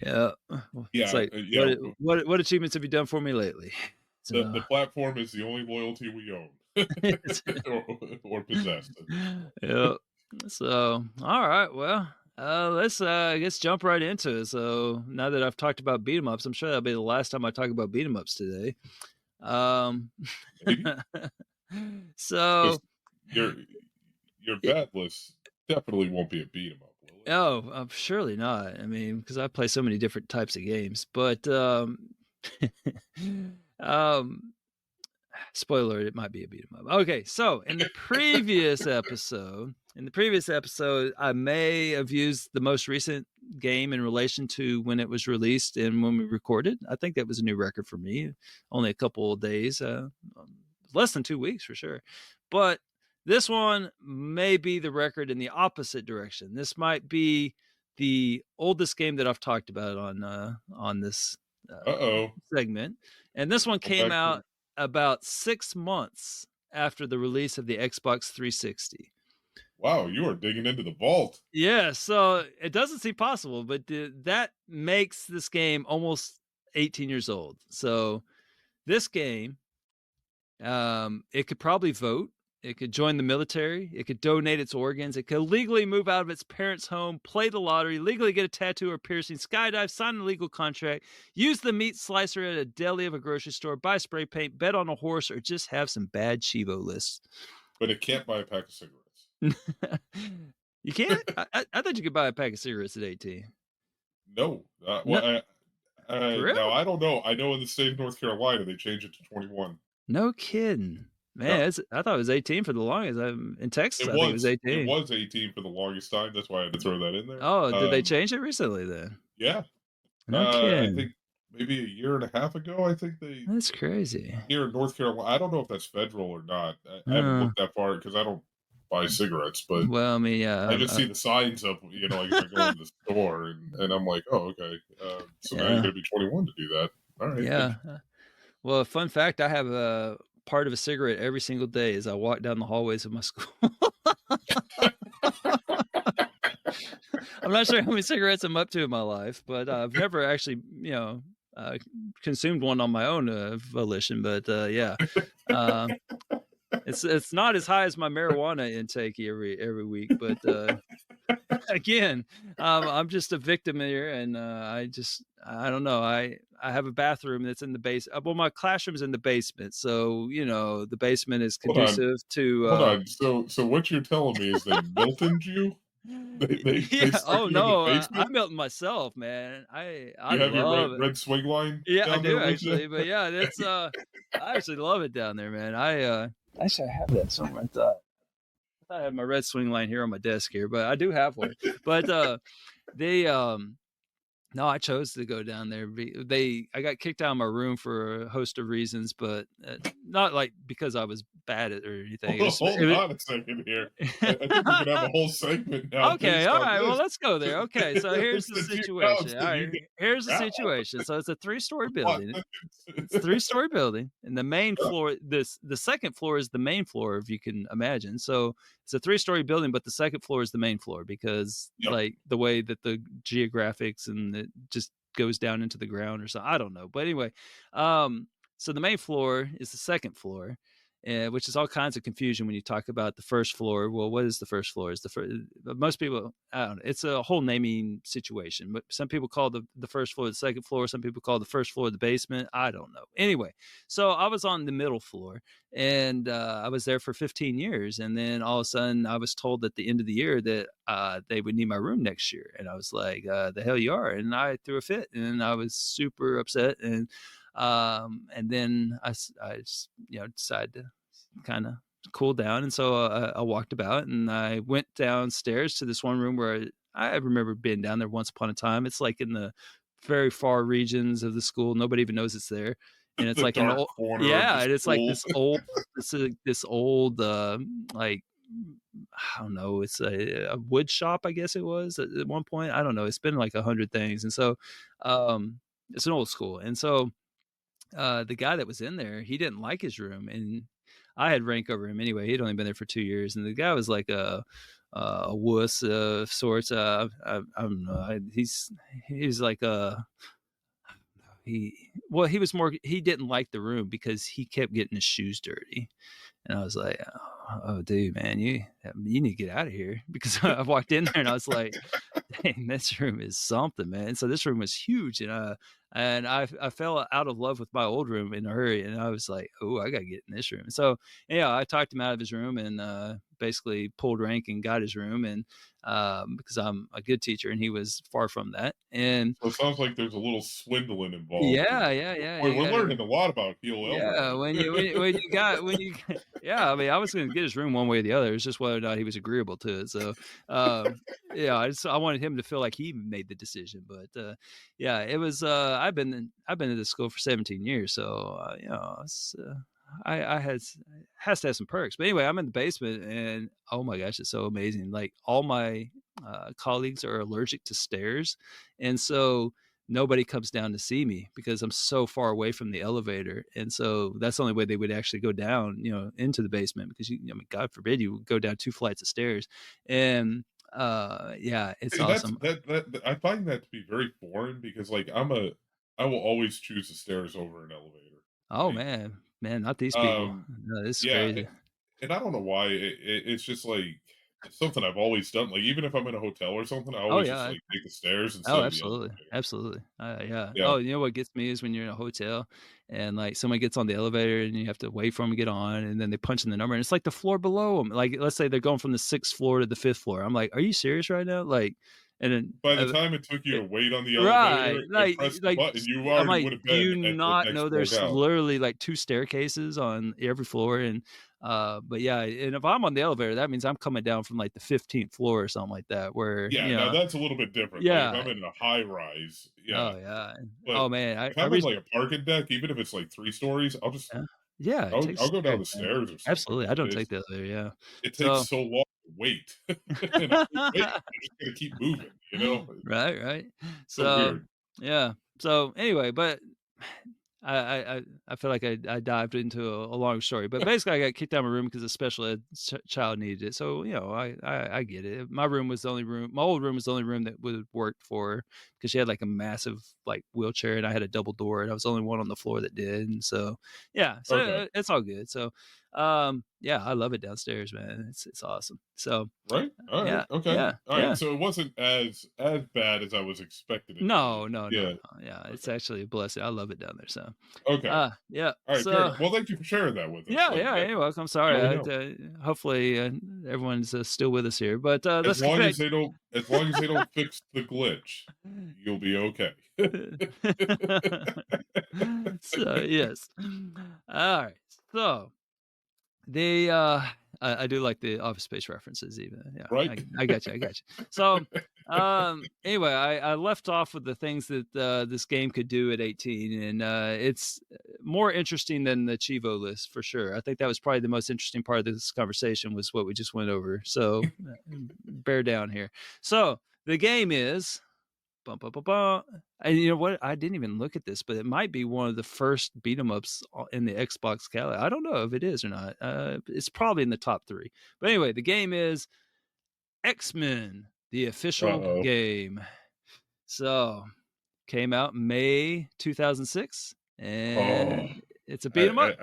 Yeah. It's like, what achievements have you done for me lately? The platform is the only loyalty we own or possess. Yeah. So, all right. Well, Let's I guess jump right into it. So now that I've talked about beat 'em ups, I'm sure that'll be the last time I talk about beat 'em ups today. Maybe? So Your bad list definitely won't be a beat 'em up, will it? oh, surely not. I mean, because I play so many different types of games. But um, spoiler alert, it might be a beat 'em up. Okay, so in the previous episode, I may have used the most recent game in relation to when it was released and when we recorded. I think that was a new record for me. Only a couple of days, less than 2 weeks for sure. But this one may be the record in the opposite direction. This might be the oldest game that I've talked about on this Uh-oh. segment, and this one Go came back out about 6 months after the release of the Xbox 360. Wow, you are digging into the vault. Yeah, so it doesn't seem possible, but that makes this game almost 18 years old. So this game, it could probably vote. It could join the military. It could donate its organs. It could legally move out of its parents' home, play the lottery, legally get a tattoo or piercing, skydive, sign a legal contract, use the meat slicer at a deli of a grocery store, buy spray paint, bet on a horse, or just have some bad Chivo lists. But it can't buy a pack of cigarettes. You can't? I thought you could buy a pack of cigarettes at 18. No. No. Well, For real? now, I don't know. I know in the state of North Carolina, they changed it to 21. No kidding. Man, I thought it was 18 for the longest. In Texas, I think it was 18. It was 18 for the longest time. That's why I had to throw that in there. Oh, did they change it recently then? Yeah. No kidding. I think maybe a year and a half ago, I think they... That's crazy. Here in North Carolina, I don't know if that's federal or not. I haven't looked that far because I don't buy cigarettes, but well, I mean, yeah, I just see the signs up, like if I go into the store and I'm like, oh, okay. So now you're going to be 21 to do that. All right. Yeah. Well, fun fact, I have a part of a cigarette every single day as I walk down the hallways of my school. I'm not sure how many cigarettes I'm up to in my life, but I've never actually, consumed one on my own volition. But yeah, it's not as high as my marijuana intake every week. But again, I'm just a victim here, and I don't know. I have a bathroom that's in the basement. Well, my classroom's in the basement, so the basement is conducive to. Hold on. So what you're telling me is they Miltoned you? They oh no, I'm Milton myself, man. I have love your red swing line. Yeah, I do there actually, but yeah, that's I actually love it down there, man. Actually I have that somewhere. I thought I had my red swing line here on my desk here, but I do have one. But no, I chose to go down there. I got kicked out of my room for a host of reasons, but not like because I was bad at it or anything. Hold on a second here. I think we could have a whole segment now. Okay, all right. Well, let's go there. Okay, so here's the situation. All right, here's the situation. So it's a 3-story building. It's a 3-story building, and the main floor. The second floor is the main floor, if you can imagine. So it's a 3-story building, but the second floor is the main floor because like the way that the geographics and it just goes down into the ground or something. I don't know. But anyway, so the main floor is the second floor, which is all kinds of confusion when you talk about the first floor. Well, what is the first floor? Is the first? Most people, I don't know. It's a whole naming situation. But some people call the first floor the second floor. Some people call the first floor the basement. I don't know. Anyway, so I was on the middle floor, and I was there for 15 years. And then all of a sudden, I was told at the end of the year that they would need my room next year. And I was like, "The hell you are!" And I threw a fit, and I was super upset. And then I just, decided to kind of cool down. And so I walked about and I went downstairs to this one room where I remember being down there once upon a time. It's like in the very far regions of the school. Nobody even knows it's there. And it's like an old, and it's like this old, like, I don't know, it's a wood shop, I guess it was at one point. I don't know. It's been like 100 things. And so it's an old school. And so the guy that was in there, he didn't like his room, and I had rank over him anyway. He'd only been there for 2 years, and the guy was like a wuss of sorts. I don't know. He's like he was more. He didn't like the room because he kept getting his shoes dirty, and I was like, oh dude, man, you need to get out of here, because I walked in there and I was like, dang, this room is something, man. So this room was huge, and I fell out of love with my old room in a hurry, and I was like, oh, I gotta get in this room. So yeah, I talked him out of his room and basically pulled rank and got his room, and because I'm a good teacher and he was far from that, and So it sounds like there's a little swindling involved. yeah, Boy, you we're gotta. learning a lot about Heel Yeah, Elroy. yeah, I mean, I was gonna get his room one way or the other. It's just whether or not he was agreeable to it. So, yeah, I wanted him to feel like he made the decision. But yeah, it was. I've been at this school for 17 years, so it's, I has to have some perks. But anyway, I'm in the basement, and oh my gosh, it's so amazing. Like all my colleagues are allergic to stairs, and so nobody comes down to see me because I'm so far away from the elevator. And so that's the only way they would actually go down, into the basement because I mean, God forbid you go down 2 flights of stairs. And yeah, it's See, that's awesome. that I find that to be very foreign because like I will always choose the stairs over an elevator. Oh Like, man, not these people. No, this is yeah, crazy. and I don't know why it's just like it's something I've always done. Like even if I'm in a hotel or something, I Oh always just yeah. like take the stairs instead Oh, of the absolutely. elevator. Absolutely. Yeah. Yeah, Oh, you know what gets me is when you're in a hotel and like someone gets on the elevator and you have to wait for them to get on and then they punch in the number and it's like the floor below them. Like, let's say they're going from the 6th floor to the 5th floor. I'm like, are you serious right now? Like, and then, by the time it took you to wait on the elevator right. and press the button, you I'm already like, would have do you been at the not next know floor there's down. literally like 2 staircases on every floor? And, but yeah, and if I'm on the elevator, that means I'm coming down from like the 15th floor or something like that, where, Yeah, now that's a little bit different. Like if yeah. I'm in a high rise, yeah. Oh, yeah. But Oh, man. if I'm in like a parking deck, even if it's like 3 stories, Yeah. Yeah, it takes I'll go down the stairs, man. stairs or something. Absolutely, I don't take It's the elevator, yeah. it takes So so long to wait. And I'm like, wait, I'm just gonna keep moving, you know? It's right. so So, weird. yeah. So, anyway, but I feel like I dived into a long story, but basically I got kicked out of my room because a special ed child needed it. So, I get it. My room was the only room. My old room was the only room that would work for her because she had like a massive like wheelchair, and I had a double door, and I was the only one on the floor that did. And so, yeah, so Okay. it's all good. So, yeah, I love it downstairs, man. It's awesome. So, Right? All right. yeah, Okay. yeah, All right. yeah. So it wasn't as bad as I was expecting it to No, be. no. Yeah. Yeah, it's Okay. actually a blessing. I love it down there. So, Okay. yeah. All right. Fair So, enough. Well, thank you for sharing that with us. yeah, Like you're welcome. Sorry. now we know. Hopefully, everyone's still with us here. But As let's get long back. as they don't fix the glitch, you'll be okay. So yes. All right. So the I do like the Office Space references even. Yeah, Right? I got you. So anyway, I left off with the things that this game could do at 18, and it's more interesting than the Chivo list for sure. I think that was probably the most interesting part of this conversation was what we just went over. So bear down here. So the game is bum, bum, bum, bum. And you know what? I didn't even look at this, but it might be one of the first beat 'em ups in the Xbox catalog. I don't know if it is or not. It's probably in the top 3. But anyway, the game is X-Men, the official Uh-oh. game. So came out May 2006, and it's a beat 'em up.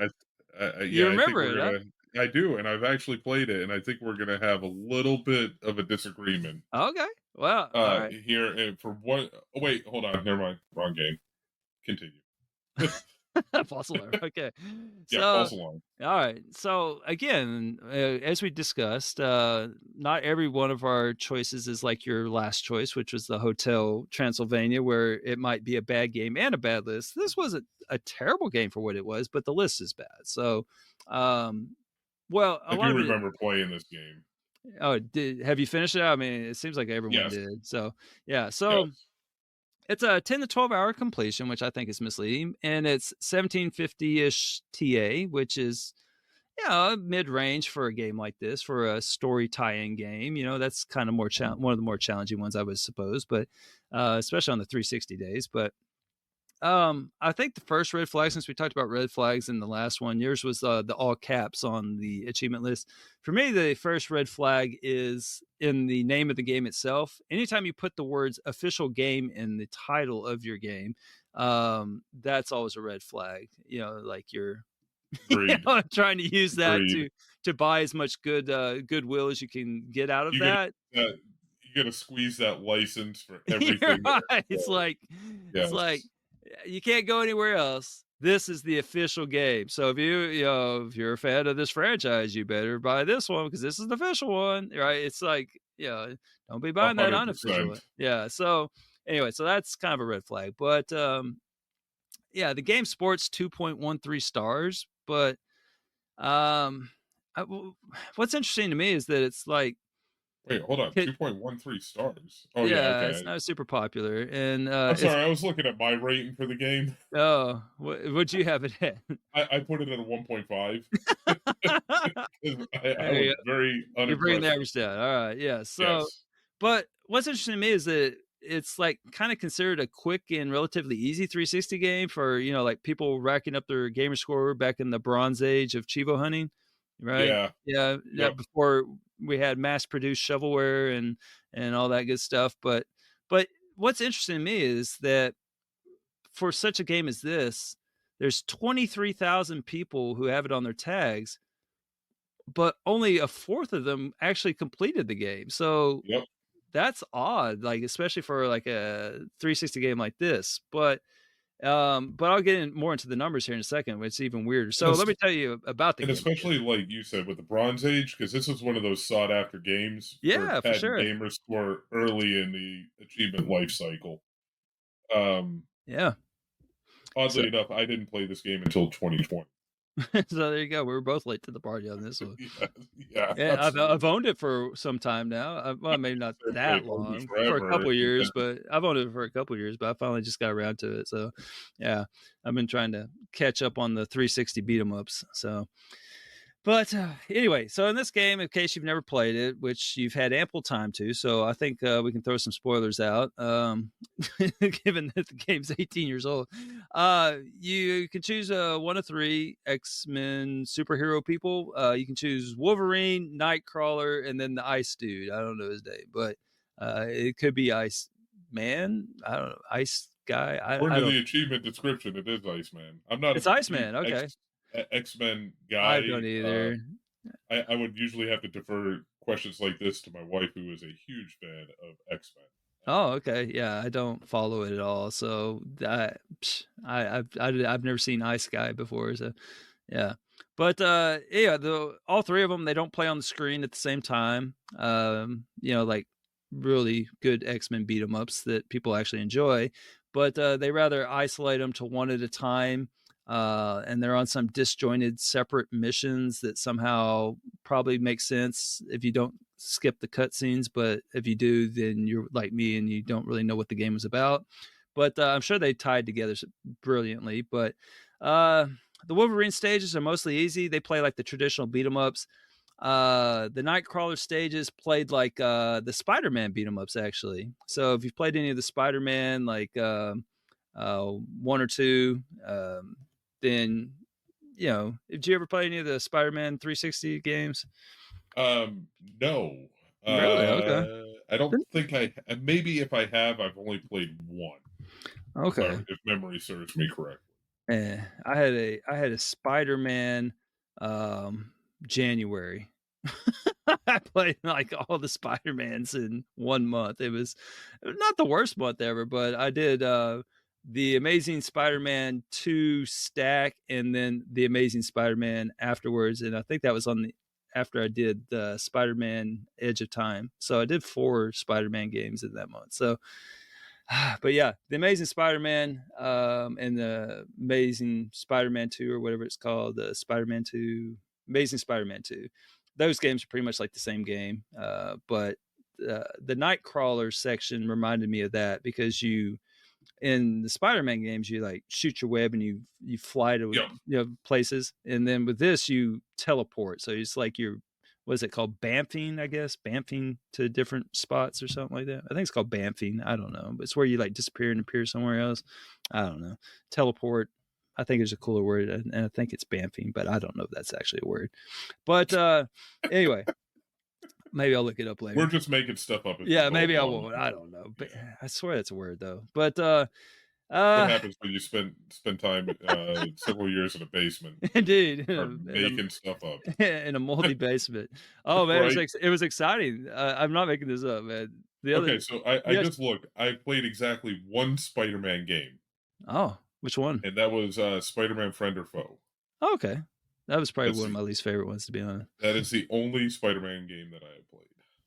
You remember it, huh? I do, and I've actually played it, and I think we're gonna have a little bit of a disagreement. Okay. Well, all right. Here and for what? Oh, wait, hold on. Never mind. Wrong game. Continue. False alarm. Okay. Yeah, So, false alarm. all right. So again, as we discussed, not every one of our choices is like your last choice, which was the Hotel Transylvania, where it might be a bad game and a bad list. This wasn't a terrible game for what it was, but the list is bad. So, well, I do remember playing this game. Oh, have you finished it? I mean, it seems like everyone Yes. did. So, yeah. So. Yes. It's a 10 to 12 hour completion, which I think is misleading. And it's 1750-ish TA, which is, mid-range for a game like this, for a story tie-in game. That's kind of more one of the more challenging ones, I would suppose, but especially on the 360 days. But I think the first red flag, since we talked about red flags in the last one, yours was the all caps on the achievement list. For me, the first red flag is in the name of the game itself. Anytime you put the words official game in the title of your game, that's always a red flag. Like you're trying to use that to buy as much goodwill as you can get out of that. You gotta squeeze that license for everything. Right. It's like Yes. you can't go anywhere else. This is the official game. So if if you're a fan of this franchise, you better buy this one because this is the official one, right? It's like, don't be buying that unofficial one. 100%. Yeah. So anyway, so that's kind of a red flag. But yeah, the game sports 2.13 stars, but um what's interesting to me is that it's like Wait, hold on. it, 2.13 stars. Oh, yeah, yeah, it's okay. not super popular. And I'm it's sorry, I was looking at my rating for the game. oh, what'd you have it at? I put it at a 1.5. I There you was go. very You're bringing the unimpressed. average down. All right, yeah. So, Yes. but what's interesting to me is that it's like kind of considered a quick and relatively easy 360 game for like people racking up their gamer score back in the Bronze Age of Chivo hunting, right? Yeah. Yeah, Yep. before we had mass-produced shovelware and all that good stuff. But what's interesting to me is that for such a game as this, there's 23,000 people who have it on their tags, but only a fourth of them actually completed the game. So Yep. that's odd, like especially for like a 360 game like this. But I'll get more into the numbers here in a second, which is even weirder. So let me tell you about the And game. especially like you said with the Bronze Age, because this is one of those sought after games Yeah, for had sure. gamer score early in the achievement life cycle. Yeah. Oddly enough, I didn't play this game until 2020. So there you go. We were both late to the party on this one. Yeah, Yeah, I've owned it for some time now. Well, maybe not that long, for a couple of years, but I've owned it for a couple of years. But I finally just got around to it. So, yeah, I've been trying to catch up on the 360 beat 'em ups. So, but anyway, so in this game, in case you've never played it, which you've had ample time to, so I think we can throw some spoilers out, given that the game's 18 years old. You can choose one of three X-Men superhero people. You can choose Wolverine, Nightcrawler, and then the Ice Dude. I don't know his name, but it could be Ice Man. I don't know, Ice Guy. According to the achievement description, it is Iceman. I'm not. It's Iceman. Okay. X-Men guy. I don't either. I would usually have to defer questions like this to my wife, who is a huge fan of X-Men. Oh, okay. Yeah, I don't follow it at all. So I've never seen Ice Guy before. So yeah, but yeah, all three of them, they don't play on the screen at the same time. Like really good X-Men beat 'em ups that people actually enjoy, but they rather isolate them to one at a time. And they're on some disjointed separate missions that somehow probably make sense if you don't skip the cutscenes, but if you do, then you're like me and you don't really know what the game was about. But I'm sure they tied together brilliantly. But the Wolverine stages are mostly easy. They play like the traditional beat 'em ups. The Nightcrawler stages played like the Spider-Man beat 'em ups actually. So if you've played any of the Spider-Man, like 1 or 2, then did you ever play any of the Spider-Man 360 games? No. Really? Okay. I don't think maybe if I have, I've only played one. Okay. If memory serves me correctly. Yeah, I had a Spider-Man January. I played like all the Spider-Mans in 1 month. It was not the worst month ever, but I did the Amazing Spider-Man 2 stack and then the Amazing Spider-Man afterwards. And I think that was after I did the Spider-Man Edge of Time. So I did 4 Spider-Man games in that month. So, but yeah, the Amazing Spider-Man and the Amazing Spider-Man 2 or whatever it's called, the Spider-Man 2, Amazing Spider-Man 2. Those games are pretty much like the same game. But the Nightcrawler section reminded me of that because in the Spider-Man games, you like shoot your web and you fly to places, and then with this you teleport. So it's like what is it called? Bamfing, I guess. Bamfing to different spots or something like that. I think it's called bamfing. I don't know, but it's where you like disappear and appear somewhere else. I don't know. Teleport. I think it's a cooler word, and I think it's bamfing, but I don't know if that's actually a word. But anyway. Maybe I'll look it up later. We're just making stuff up. Yeah, maybe I won't. I don't know. But I swear it's a word though. But what happens when you spend time several years in a basement? Indeed, making stuff up in a moldy basement. Oh man, Right? it was exciting. I'm not making this up, man. the other. Okay, so I Yes. just looked. I played exactly one Spider-Man game, Oh, which one? and that was Spider-Man Friend or Foe. Oh, okay, that was probably That's one of the- my least favorite ones, to be honest. That is the only Spider-Man game that I have played.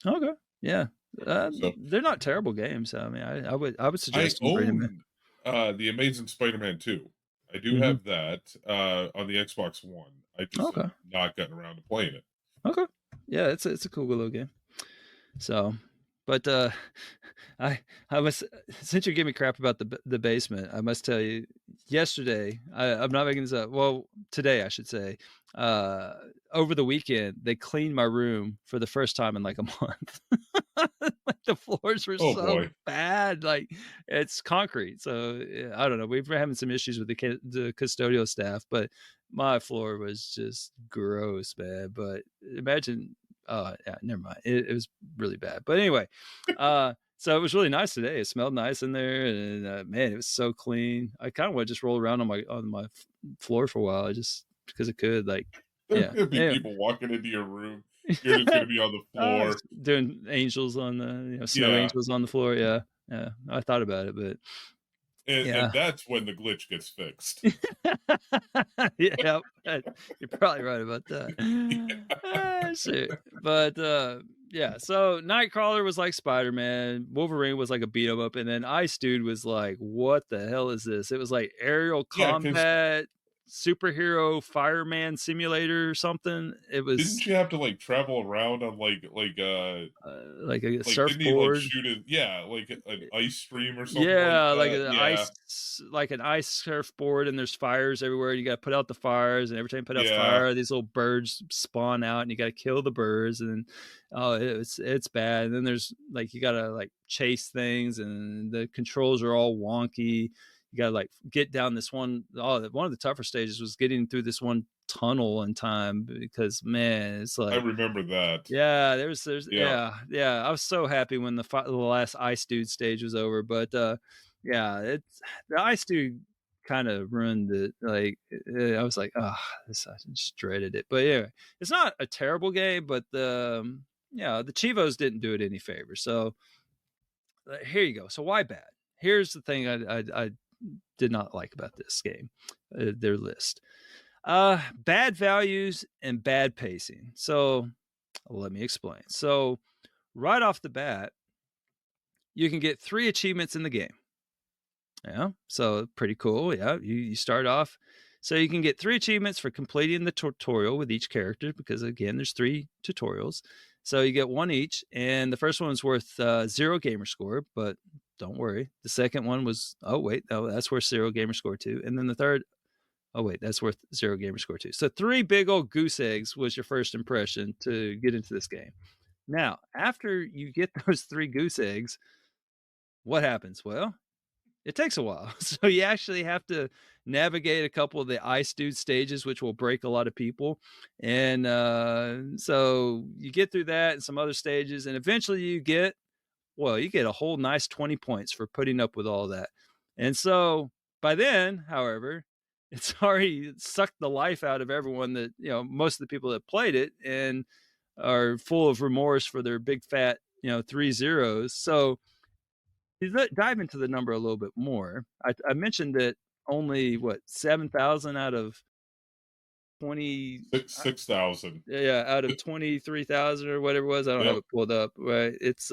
Okay, yeah, So they're not terrible games. I mean, I would I suggest them bringing them own the Amazing Spider-Man 2. I do Mhm. have that on the Xbox One. I just Okay. have not gotten around to playing it. Okay, yeah, it's a cool little game. So, but I must, since you give me crap about the basement, I must tell you, yesterday I'm not making this up. Well, today I should say, over the weekend they cleaned my room for the first time in like a month. Like the floors were Oh, so boy. bad. Like it's concrete, so I don't know. We've been having some issues with the custodial staff, but my floor was just gross, man. But imagine. Yeah, never mind. It was really bad. But anyway, so it was really nice today. It smelled nice in there, and man, it was so clean. I kind of want to just roll around on my floor for a while, just because it could. Like, There's yeah. gonna be Anyway. people walking into your room. You're just gonna be on the floor. Doing angels on the snow angels on the floor. Yeah, yeah. I thought about it, but and that's when the glitch gets fixed. Yeah, you're probably right about that. Shit. But yeah, so Nightcrawler was like Spider-Man, Wolverine was like a beat 'em up, and then Ice Dude was like, what the hell is this? It was like aerial Yeah, 'cause- combat superhero fireman simulator or something. It was Didn't you have to like travel around on like a like a didn't he like surfboard. shoot like an ice stream or something? Yeah, like like that? an Yeah. an ice surfboard, and there's fires everywhere. You got to put out the fires, and every time you put out Yeah. fire, these little birds spawn out, and you got to kill the birds. And it's bad. And then there's like you got to like chase things, and the controls are all wonky. You got to like get down this one. Oh, one of the tougher stages was getting through this one tunnel in time because man, it's like I remember that. yeah, there's Yeah. yeah. I was so happy when the last Ice Dude stage was over, but yeah, it's the Ice Dude kind of ruined it. Like I was like, oh, I just dreaded it. But anyway, it's not a terrible game, but the Chivos didn't do it any favor. So here you go. So why bad? Here's the thing I did not like about this game, their list. Bad values and bad pacing. So let me explain. So right off the bat, you can get 3 achievements in the game. Yeah, so pretty cool. Yeah, you start off. So you can get 3 achievements for completing the tutorial with each character because again, there's 3 tutorials. So you get 1 each, and the first one is worth 0 gamer score, but don't worry. The second one was that's worth 0 gamer score too, and then the third. Oh, wait, that's worth 0 gamer score too. So 3 big old goose eggs was your first impression to get into this game. Now, after you get those 3 goose eggs, what happens? Well, it takes a while. So you actually have to navigate a couple of the Ice Dude stages, which will break a lot of people. And so you get through that and some other stages, and eventually you get a whole nice 20 points for putting up with all that. And so by then, however, it's already sucked the life out of everyone that, most of the people that played it and are full of remorse for their big fat, 3 zeros. So you dive into the number a little bit more. I mentioned that only 7,000 out of 6,000. Yeah, out of 23,000 or whatever it was. I don't have it pulled up. Right. It's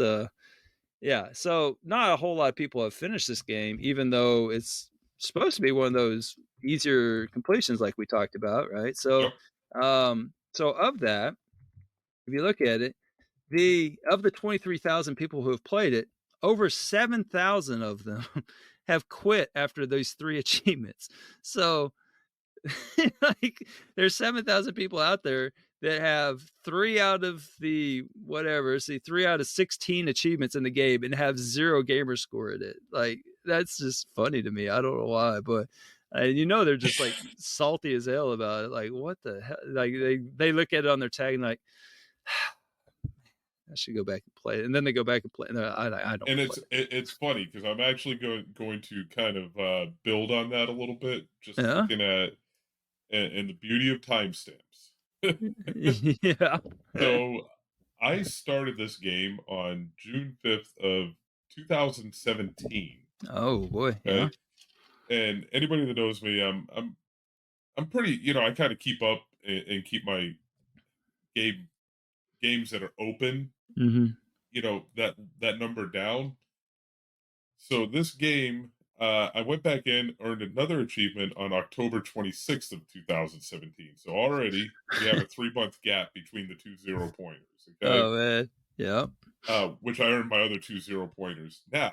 yeah. So not a whole lot of people have finished this game, even though it's supposed to be one of those easier completions like we talked about, right? So so of that, if you look at it, of the 23,000 people who have played it, over 7,000 of them have quit after those 3 achievements. So like there's 7,000 people out there that have 3 out of the 3 out of 16 achievements in the game and have 0 gamer score in it. Like that's just funny to me. I don't know why, but they're just like salty as hell about it. Like what the hell? Like they look at it on their tag and like, I should go back and play it. And then they go back and play. No, I don't. And it's funny because I'm actually going to kind of build on that a little bit, just looking at and the beauty of timestamps. Yeah. So I started this game on June 5th of 2017. Oh boy, yeah. Okay, and anybody that knows me, I'm pretty. I kind of keep up and keep my games that are open. Mm-hmm. That number down. So this game, I went back in, earned another achievement on October 26th of 2017. So already we have a 3-month gap between the 2 0-pointers. Okay, Oh man, yeah. which I earned my other 2 0-pointers. Now,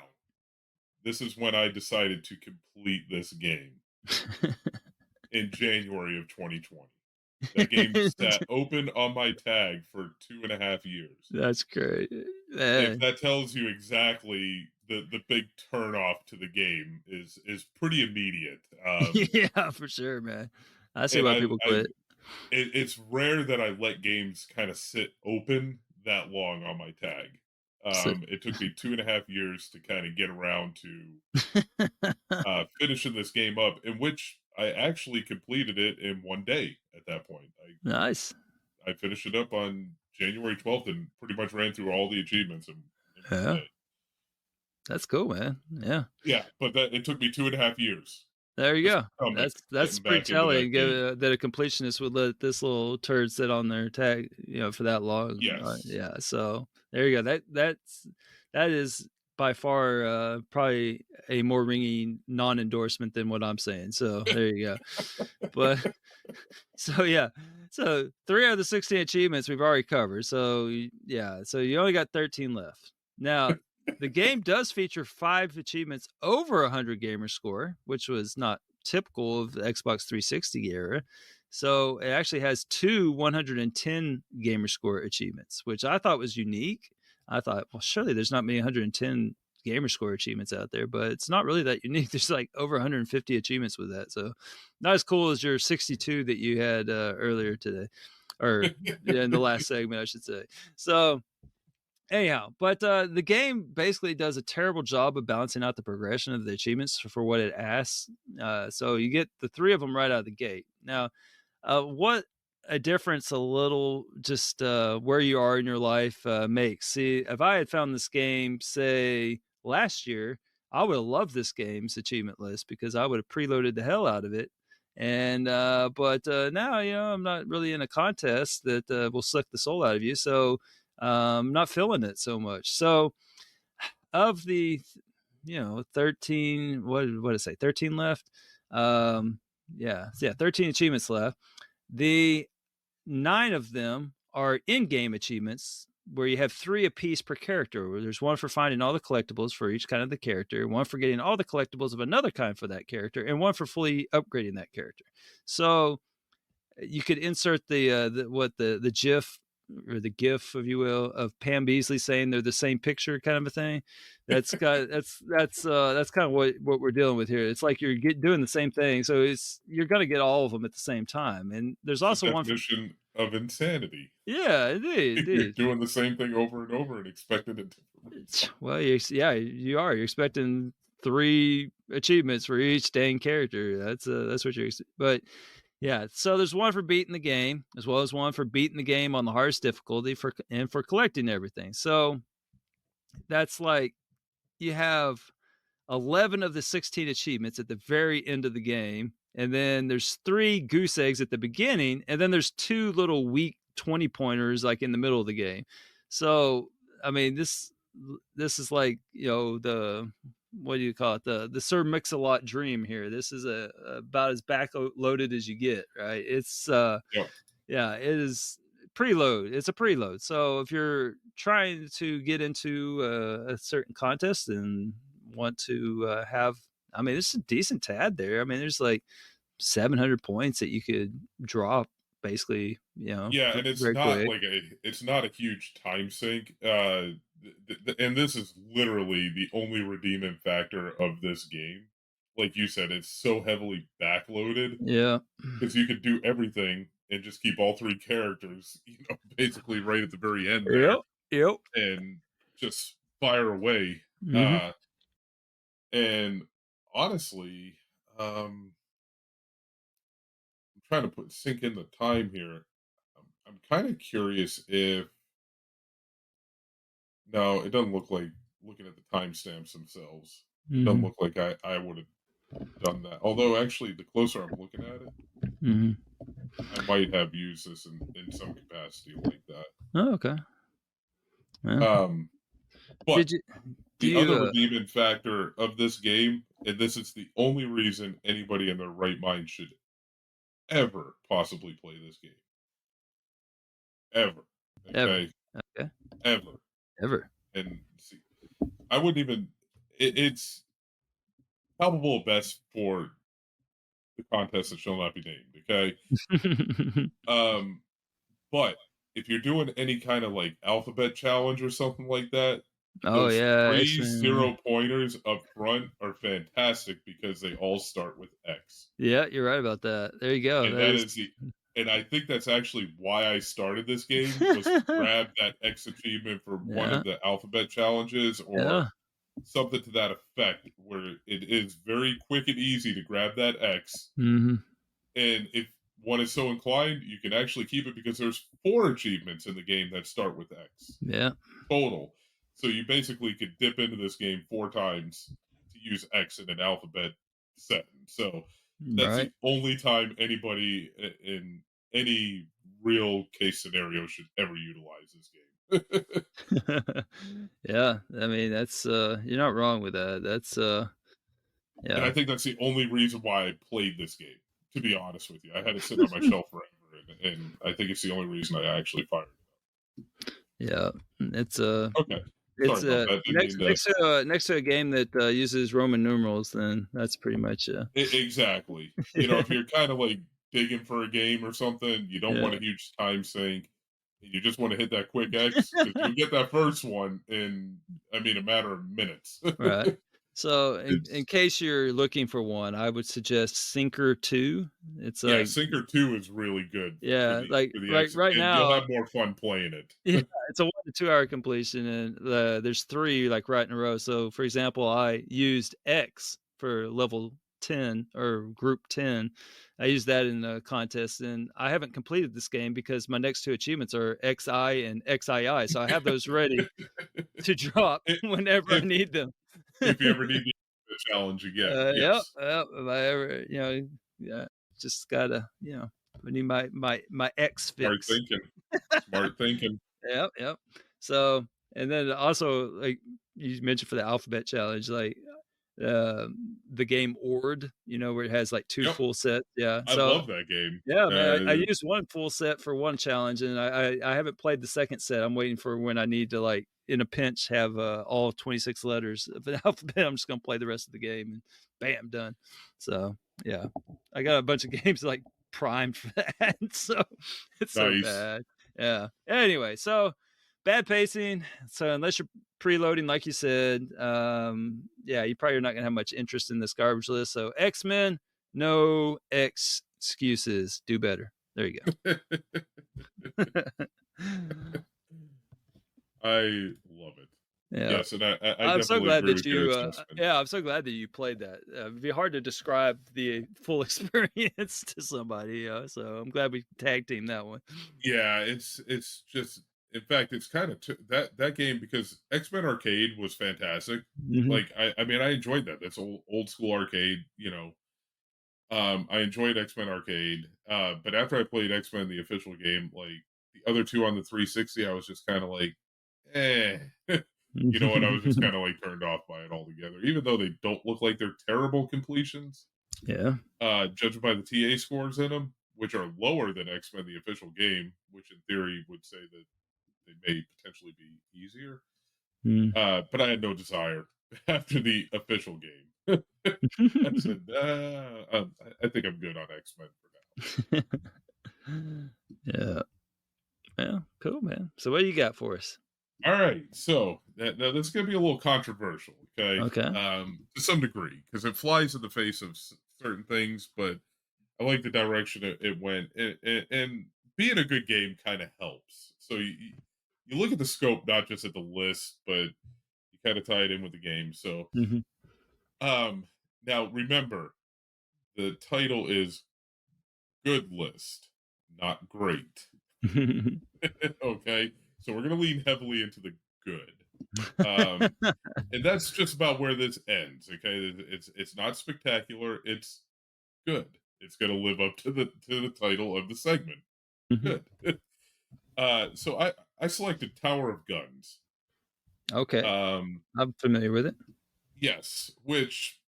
this is when I decided to complete this game in January of 2020. That game sat open on my tag for 2.5 years. That's great, If man. that tells you exactly the big turn off to the game is pretty immediate. Yeah, for sure, man. I see And why people quit. it's rare that I let games kind of sit open that long on my tag. So- It took me 2.5 years to kind of get around to finishing this game up, in which I actually completed it in one day. At that point, Nice. I finished it up on January 12th and pretty much ran through all the achievements in one Yeah, day. that's cool, man. Yeah. Yeah, but it took me 2.5 years. There you Just go. stomach That's getting pretty back into that telling game. that a completionist would let this little turd sit on their tag, for that long. Yes. Yeah. So there you go. That is by far probably a more ringing non-endorsement than what I'm saying. So there you go. But so yeah. So 3 out of the 16 achievements we've already covered. So yeah. So you only got 13 left. Now the game does feature 5 achievements over 100 gamer score, which was not typical of the Xbox 360 era. So it actually has 2 110 gamer score achievements, which I thought was unique. I thought, well, surely there's not many 110 gamer score achievements out there, but it's not really that unique. There's like over 150 achievements with that. So not as cool as your 62 that you had earlier today, or in the last segment, I should say. So anyhow, but the game basically does a terrible job of balancing out the progression of the achievements for what it asks. So you get the 3 of them right out of the gate. Now, what a difference a little just where you are in your life makes. See, if I had found this game, say, last year, I would have loved this game's achievement list because I would have preloaded the hell out of it. And but now, I'm not really in a contest that will suck the soul out of you. So not feeling it so much. So of the 13, what did I say, 13 left? Yeah, 13 achievements left. The 9 of them are in-game achievements where you have 3 apiece per character, where there's one for finding all the collectibles for each kind of the character, one for getting all the collectibles of another kind for that character, and one for fully upgrading that character. So you could insert the GIF or the GIF, if you will, of Pam Beasley saying they're the same picture, kind of a thing. That's kind of what we're dealing with here. It's like you're doing the same thing, so you're going to get all of them at the same time. And there's It's the also one for definition of insanity. yeah, indeed. You're doing the same thing over and over and expecting it to. Well, you are. You're expecting 3 achievements for each dang character. That's what you're. But yeah, so there's one for beating the game, as well as one for beating the game on the hardest difficulty for collecting everything. So that's like you have 11 of the 16 achievements at the very end of the game, and then there's 3 goose eggs at the beginning, and then there's 2 little weak 20 pointers like in the middle of the game. So I mean, this is like, the, what do you call it, the Sir Mix-a-Lot dream here. This is about as back loaded as you get, right? It's Yeah. yeah, it is preload. It's a preload. So if you're trying to get into a certain contest and want to have, I mean, it's a decent tad there. I mean, there's like 700 points that you could drop basically, Yeah, and very quick. it's not a huge time sink. And this is literally the only redeeming factor of this game. Like you said, it's so heavily backloaded Yeah. because you could do everything and just keep all 3 characters, basically right at the very end there, Yep. Yep. and just fire away. Mhm. And honestly, I'm trying to sink in the time here. I'm kind of curious if No, it doesn't look like, looking at the timestamps themselves, it Mm-hmm. doesn't look like I would have done that. Although, actually, the closer I'm looking at it, Mm-hmm. I might have used this in some capacity like that. Oh, okay. Yeah. But Did you? Do the other you? redeeming factor of this game, and this is the only reason anybody in their right mind should ever possibly play this game. Ever. Ever? Okay? Okay. Ever. Ever. And see, I wouldn't even, it's palpable at best for the contest that shall not be named, okay? But if you're doing any kind of like alphabet challenge or something like that, Oh those yeah, 3 X-Men. 0 pointers up front are fantastic because they all start with X. Yeah, you're right about that. There you go. And that is the, and I think that's actually why I started this game, was to grab that X achievement for one Yeah. of the alphabet challenges or Yeah. something to that effect, where it is very quick and easy to grab that X. Mm-hmm. And if one is so inclined, you can actually keep it because there's 4 achievements in the game that start with X Yeah. total. So you basically could dip into this game 4 times to use X in an alphabet setting. So that's Right. the only time anybody in any real case scenario should ever utilize this game. Yeah. I mean, that's you're not wrong with that. That's And yeah. I think that's the only reason why I played this game, to be honest with you. I had it sitting on my shelf forever, and I think it's the only reason I actually fired it up. Yeah. It's Okay. it's Sorry about that. Didn't mean to- next to a game that uses Roman numerals, then that's pretty much Exactly. You know, if you're kind of like digging for a game or something, you don't Yeah. want a huge time sink. You just want to hit that quick X, because you'll get that first one in, I mean, a matter of minutes. Right. So in It's- case you're looking for one, I would suggest Sinker 2. It's yeah, like Sinker 2 is really good. Yeah, like, for the right- X, right and now- you'll have more fun playing it. Yeah, it's a 1 to 2 hour completion, and there's 3 like right in a row. So for example, I used X for level 10 or group 10. I used that in a contest, and I haven't completed this game because my next 2 achievements are XI and XII. So I have those ready to drop whenever I need them. If you ever need the challenge again. Yep, Yes. yep. If I ever, yeah, just gotta, I need my X Smart fix. thinking. Smart thinking. Yep. So, and then also, like you mentioned for the alphabet challenge, like the game Ord, where it has like 2 Yep. full sets. Yeah. I So love that game. yeah, man, I used 1 full set for 1 challenge, and I haven't played the second set. I'm waiting for when I need to, like, in a pinch, have all 26 letters of the alphabet. I'm just gonna play the rest of the game, and bam, done. So yeah, I got a bunch of games like primed for that. So it's so Nice. bad. Yeah. Anyway, so bad pacing. So unless you're preloading, like you said, yeah, you probably are not gonna have much interest in this garbage list. So X-Men, no excuses. Do better. There you go. I love it. Yeah. Yes, and I I'm so definitely glad agree that with your you, assessment. yeah, I'm so glad that you played that. It'd be hard to describe the full experience to somebody, so I'm glad we tag teamed that one. Yeah, it's just, in fact, it's kind of that game, because X-Men Arcade was fantastic. Mhm. Like I mean, I enjoyed that. That's old school arcade, I enjoyed X-Men Arcade, but after I played X-Men the official game, like the other 2 on the 360, I was just kind of like, eh. You know what? I was just kind of like turned off by it altogether, even though they don't look like they're terrible completions. Yeah. Judged by the TA scores in them, which are lower than X-Men the official game, which in theory would say that they may potentially be easier. Mm. But I had no desire after the official game. I said, I think I'm good on X-Men for now. Yeah. Yeah. Cool, man. So what do you got for us? All right, so now this is going to be a little controversial, okay? Okay. To some degree, because it flies in the face of certain things, but I like the direction it went, and being a good game kind of helps. So you look at the scope, not just at the list, but you kind of tie it in with the game. So, Mhm. now remember, the title is Good List, not Great. Okay, so we're going to lean heavily into the good. And that's just about where this ends. Okay, it's not spectacular. It's good. It's going to live up to the title of the segment. Mhm. Good. So I selected Tower of Guns. Okay, I'm familiar with it. Yes, which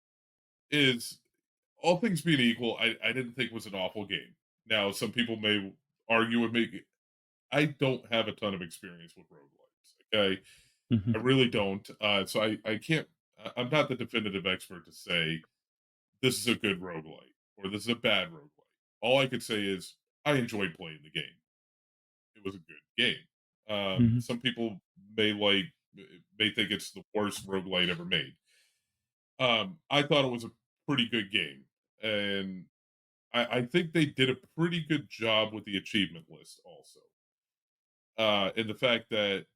is, all things being equal, I didn't think was an awful game. Now, some people may argue with me. I don't have a ton of experience with roguelites. Okay, Mhm. I really don't. So I can't. I'm not the definitive expert to say this is a good roguelite or this is a bad roguelite. All I could say is I enjoyed playing the game. It was a good game. Mhm. Some people may think it's the worst roguelite ever made. I thought it was a pretty good game, and I think they did a pretty good job with the achievement list also. In the fact that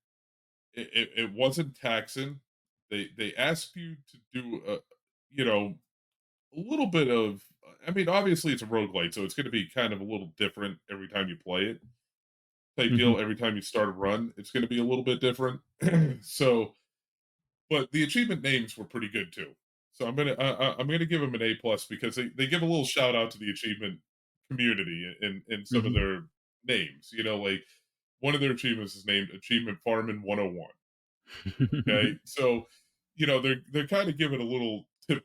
it wasn't taxing. They asked you to do you know, a little bit of, I mean, obviously it's a roguelite, so it's going to be kind of a little different every time you play it. Type Mhm. deal, every time you start a run, it's going to be a little bit different. So, but the achievement names were pretty good too. So I'm gonna give them an A+ because they give a little shout out to the achievement community in some of Mhm. their names. You know, like one of their achievements is named Achievement Farming 101. Okay, so they're kind of giving a little tip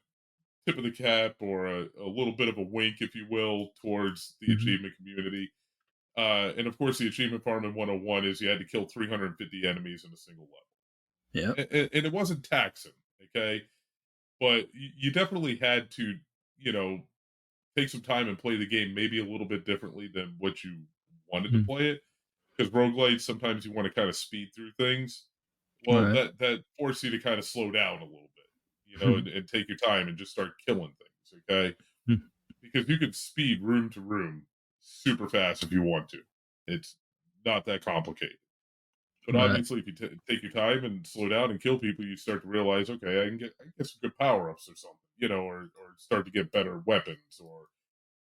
of the cap or a little bit of a wink, if you will, towards the Mhm. achievement community. And of course, the achievement farm in 101 is you had to kill 350 enemies in a single Yep. level, and it wasn't taxing, okay, but you definitely had to, you know, take some time and play the game maybe a little bit differently than what you wanted to Mhm. play it, because roguelites sometimes you want to kind of speed through things. Well, Right. that forced you to kind of slow down a little bit, Mhm. and take your time and just start killing things, okay? Mhm. Because you can speed room to room super fast if you want to. It's not that complicated. But Right. obviously, if you take your time and slow down and kill people, you start to realize, okay, I can get some good power ups or something, or start to get better weapons or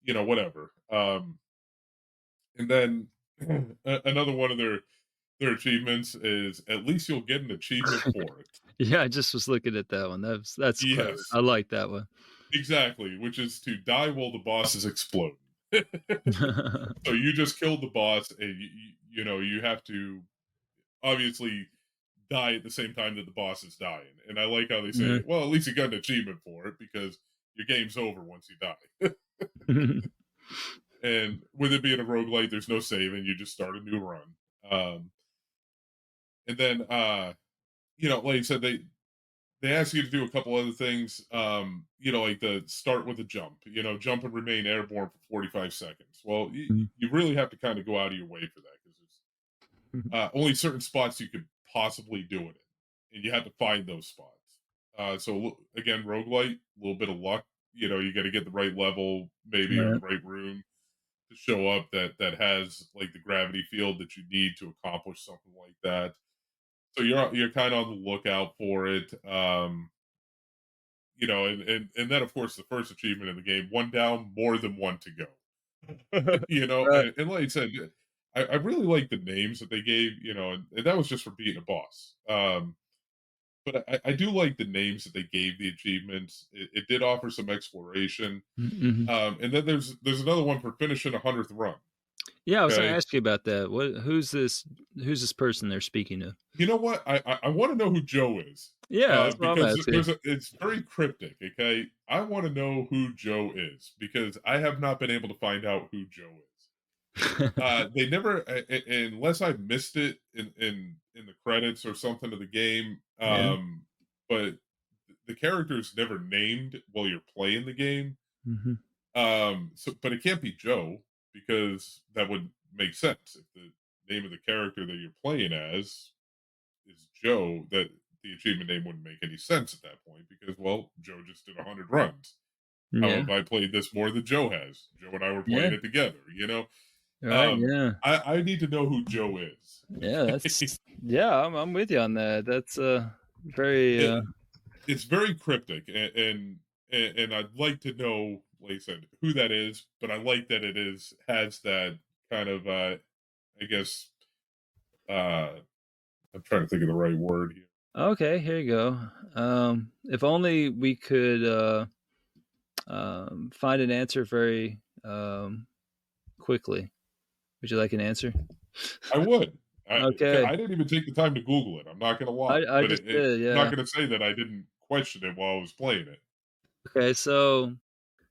whatever. And then another one of their achievements is at least you'll get an achievement for it. Yeah, I just was looking at that one. That's clever. Yes, I like that one. exactly. Which is to die while the boss is exploding. So you just killed the boss, and you have to obviously die at the same time that the boss is dying. And I like how they Yeah. say, well, at least you got an achievement for it because your game's over once you die. And with it being a roguelite, there's no saving. You just start a new run. Um, and then, like you said, they ask you to do a couple other things. Like the start with a jump. Jump and remain airborne for 45 seconds. Well, Mhm. you really have to kind of go out of your way for that because there's only certain spots you could possibly do it in, and you have to find those spots. So again, roguelite, a little bit of luck. You got to get the right level, maybe, or the Right. right room to show up that has like the gravity field that you need to accomplish something like that. So you're kind of on the lookout for it. And then of course the first achievement in the game, one down, more than one to go. Right. And like I said, I really like the names that they gave, and that was just for beating a boss. But I do like the names that they gave the achievements. It did offer some exploration. Mhm. And then there's another one for finishing 100th run. Yeah, I was gonna Okay. ask you about that. Who's this person they're speaking of? You know what? I want to know who Joe is. Yeah, that's what I'm Because asking. it's very cryptic. Okay. I want to know who Joe is because I have not been able to find out who Joe is. They never, unless I missed it in the credits or something of the game. Yeah. But the character is never named while you're playing the game. Mhm. But it can't be Joe because that would make sense if the name of the character that you're playing as is Joe. That the achievement name wouldn't make any sense at that point because, well, Joe just did 100 runs. How Yeah. have I played this more than Joe has? Joe and I were Yeah. playing it together. Right, yeah. I need to know who Joe is. Yeah, I'm with you on that. That's very it, it's very cryptic, and I'd like to know, like I said, who that is. But I like that has that kind of, I guess, I'm trying to think of the right word here. Okay, here you go. If only we could find an answer very quickly. Would you like an answer? I would. Okay. I didn't even take the time to Google it. I'm not going to lie, I but just did, I'm not yeah. going to say that I didn't question it while I was playing it. Okay, so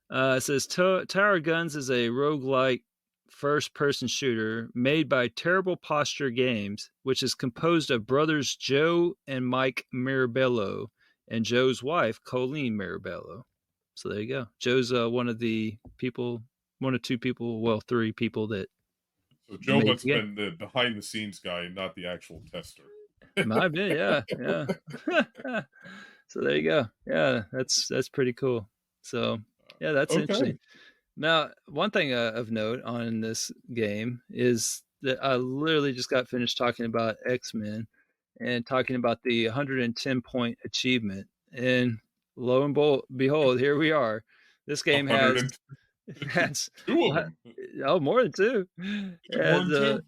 it says Tower Guns is a roguelike first-person shooter made by Terrible Posture Games, which is composed of brothers Joe and Mike Mirabello and Joe's wife, Colleen Mirabello. So there you go. Joe's one of two people, well, three people that So Joe made must the have game. been the behind the scenes guy and not the actual tester. Might have been, yeah. So there you go. Yeah, that's pretty cool. So yeah, that's interesting. Okay. Now, one thing of note on this game is that I literally just got finished talking about X-Men and talking about the 110 point achievement, and lo and behold, here we are. This game has 2 of them. more than two. Is it more than 2?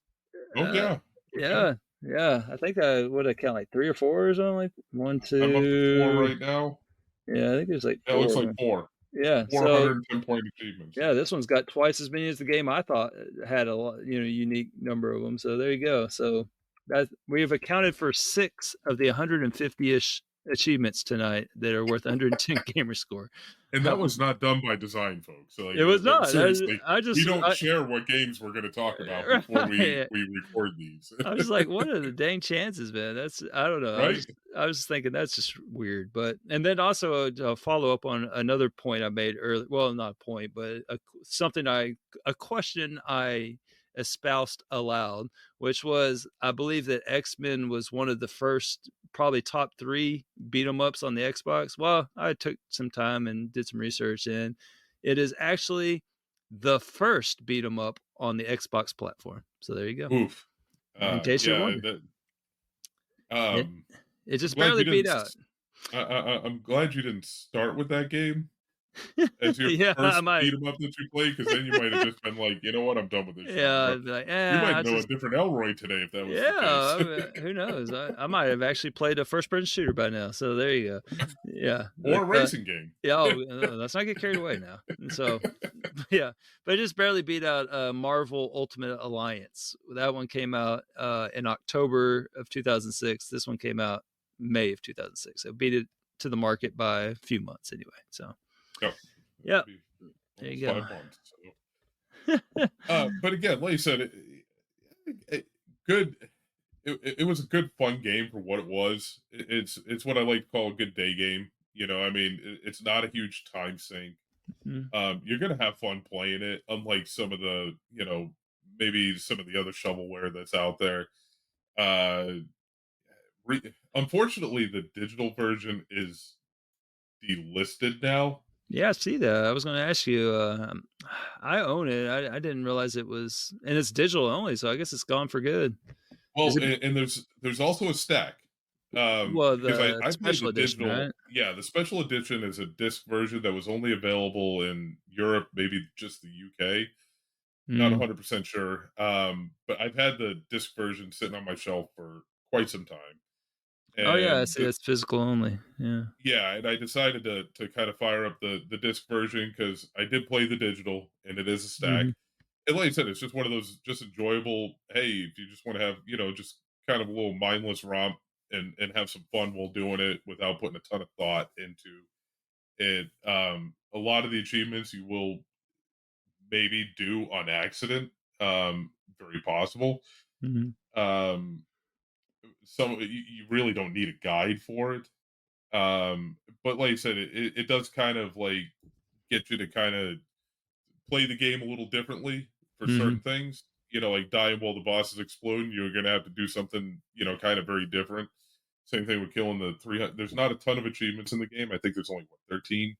Oh Uh, yeah. Okay. yeah. I think I would have count like 3 or 4 or something like 1, I'm up to 4 2. right now. Yeah, I think there's like Yeah, it 4 looks of like them. 4. Yeah, 410 point achievements. yeah, this one's got twice as many as the game I thought had a lot, unique number of them. So there you go. So that we have accounted for 6 of the 150-ish achievements tonight that are worth 110 gamer score. And that was not done by design, folks. So, like, It was not. seriously, I we just don't share what games we're going to talk about before we record these. I was like, what are the dang chances, man? That's I don't know. Right? I was thinking that's just weird. But and then also a follow up on another point I made earlier. Well, not a point, but a question I espoused aloud, which was I believe that X-Men was one of the first, probably top 3 beat 'em ups on the Xbox. Well, I took some time and did some research, and it is actually the first beat 'em up on the Xbox platform. So there you go. Oof. In case you're Yeah. wondering. That, It just glad barely you beat didn't. out. I'm glad you didn't start with that game as your Yeah, I first might. beat 'em up that you played, because then you might have just been like, you know what, I'm done with this. Yeah, I'd be like, We might I know just, a different Elroy today if that was yeah, I the mean, case. who knows? I might have actually played a first-person shooter by now. So there you go. Yeah, Or but a racing game. yeah, let's not get carried away now. And so, yeah, but it just barely beat out Marvel Ultimate Alliance. That one came out in October of 2006. This one came out May of 2006. So beat it to the market by a few months anyway. So, Yep. yeah, there Almost you go. 5 months. So. But again, like you said, good. It was a good, fun game for what it was. It's what I like to call a good day game. I mean, it's not a huge time sink. You're gonna have fun playing it, unlike some of the, maybe some of the other shovelware that's out there. Unfortunately, the digital version is delisted now. Yeah, I see that. I was going to ask you. I own it. I didn't realize it was, and it's digital only, so I guess it's gone for good. Well, Is it, and there's also a stack. well, Because the I played special the edition, digital. right? Yeah, the special edition is a disc version that was only available in Europe, maybe just the UK. Not Mm. 100% sure. But I've had the disc version sitting on my shelf for quite some time. Oh yeah, I And see. It's physical only. Yeah. yeah, and I decided to kind of fire up the disc version because I did play the digital, and it is a stack. Mhm. And like I said, it's just one of those just enjoyable. Hey, if you just want to have just kind of a little mindless romp and have some fun while doing it without putting a ton of thought into it. A lot of the achievements you will maybe do on accident. Very possible. Mhm. Um, some you really don't need a guide for it. But like I said, it does kind of like get you to kind of play the game a little differently for certain Mhm. things. Like dying while the boss is exploding, you're gonna have to do something, kind of very different. Same thing with killing the 300. There's not a ton of achievements in the game. I think there's only 13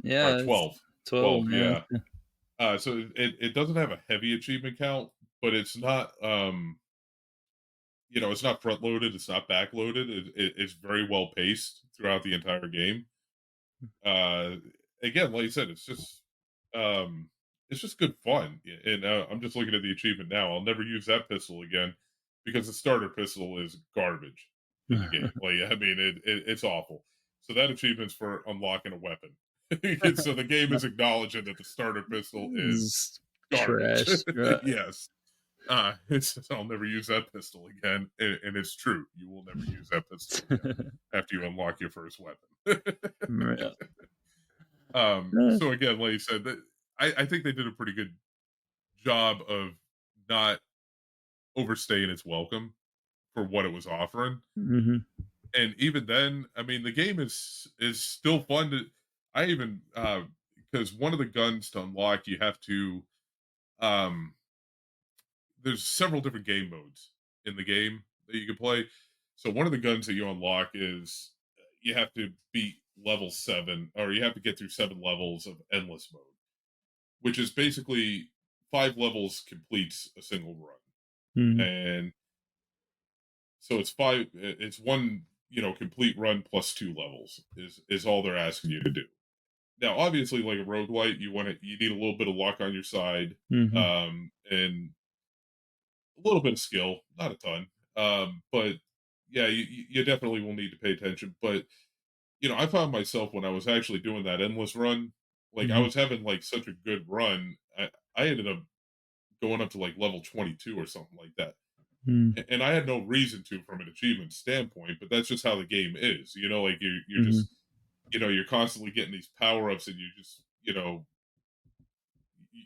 or Yeah, it's 12. 12. 12, Yeah. yeah. So it doesn't have a heavy achievement count, but it's not it's not front loaded, it's not back loaded. It's very well paced throughout the entire game. Uh, Again, like I said, it's just good fun. And I'm just looking at the achievement now. I'll never use that pistol again because the starter pistol is garbage. in the game. Like, I mean, it's awful. So that achievement's for unlocking a weapon. So the game is acknowledging that the starter pistol is garbage. Trash. Right. Yes. I'll never use that pistol again, and it's true. You will never use that pistol again after you unlock your first weapon. Right. So again, like you said, I think they did a pretty good job of not overstaying its welcome for what it was offering. Mm-hmm. And even then, I mean, the game is still fun to. I even because one of the guns to unlock, you have to. There's several different game modes in the game that you can play. So one of the guns that you unlock is you have to beat level 7, or you have to get through 7 levels of endless mode, which is basically 5 levels completes a single run. Mm-hmm. And so it's one, complete run plus 2 levels is all they're asking you to do. Now, obviously, like a roguelite, you need a little bit of luck on your side, Mm-hmm. and a little bit of skill, not a ton. But yeah, you definitely will need to pay attention. But I found myself when I was actually doing that endless run, like I was having like such a good run, I ended up going up to like level 22 or something like that. And I had no reason to from an achievement standpoint, but that's just how the game is. Like you're just you're constantly getting these power-ups, and you just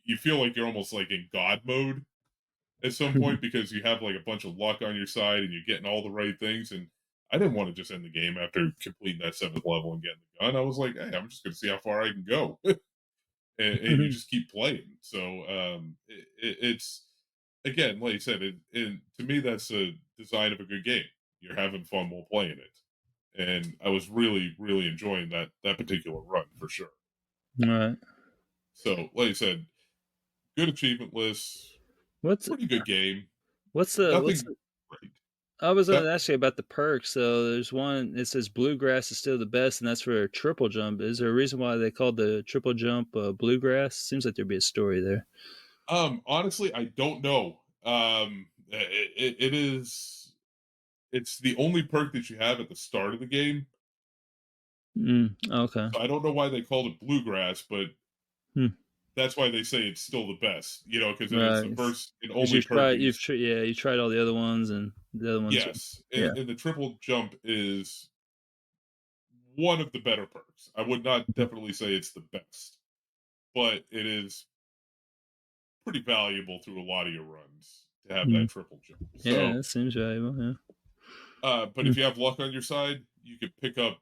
you feel like you're almost like in God mode at some point, because you have like a bunch of luck on your side and you're getting all the right things. And I didn't want to just end the game after completing that 7th level and getting the gun. I was like, hey, I'm just going to see how far I can go. and you just keep playing. So it's, again, like you said, to me, that's a design of a good game. You're having fun while playing it. And I was really, really enjoying that particular run for sure. All right. So, like I said, good achievement list. Pretty good game. Nothing great. I was going to ask you about the perks. So there's one, it says bluegrass is still the best, and that's for a triple jump. Is there a reason why they called the triple jump bluegrass? Seems like there'd be a story there. Honestly, I don't know. It's the only perk that you have at the start of the game. Okay. So I don't know why they called it bluegrass, but that's why they say it's still the best, because it's the first and only perk. You tried all the other ones, and the other ones. Yes, and the triple jump is one of the better perks. I would not definitely say it's the best, but it is pretty valuable through a lot of your runs to have that triple jump. So, yeah, it seems valuable. Yeah. But if you have luck on your side, you can pick up,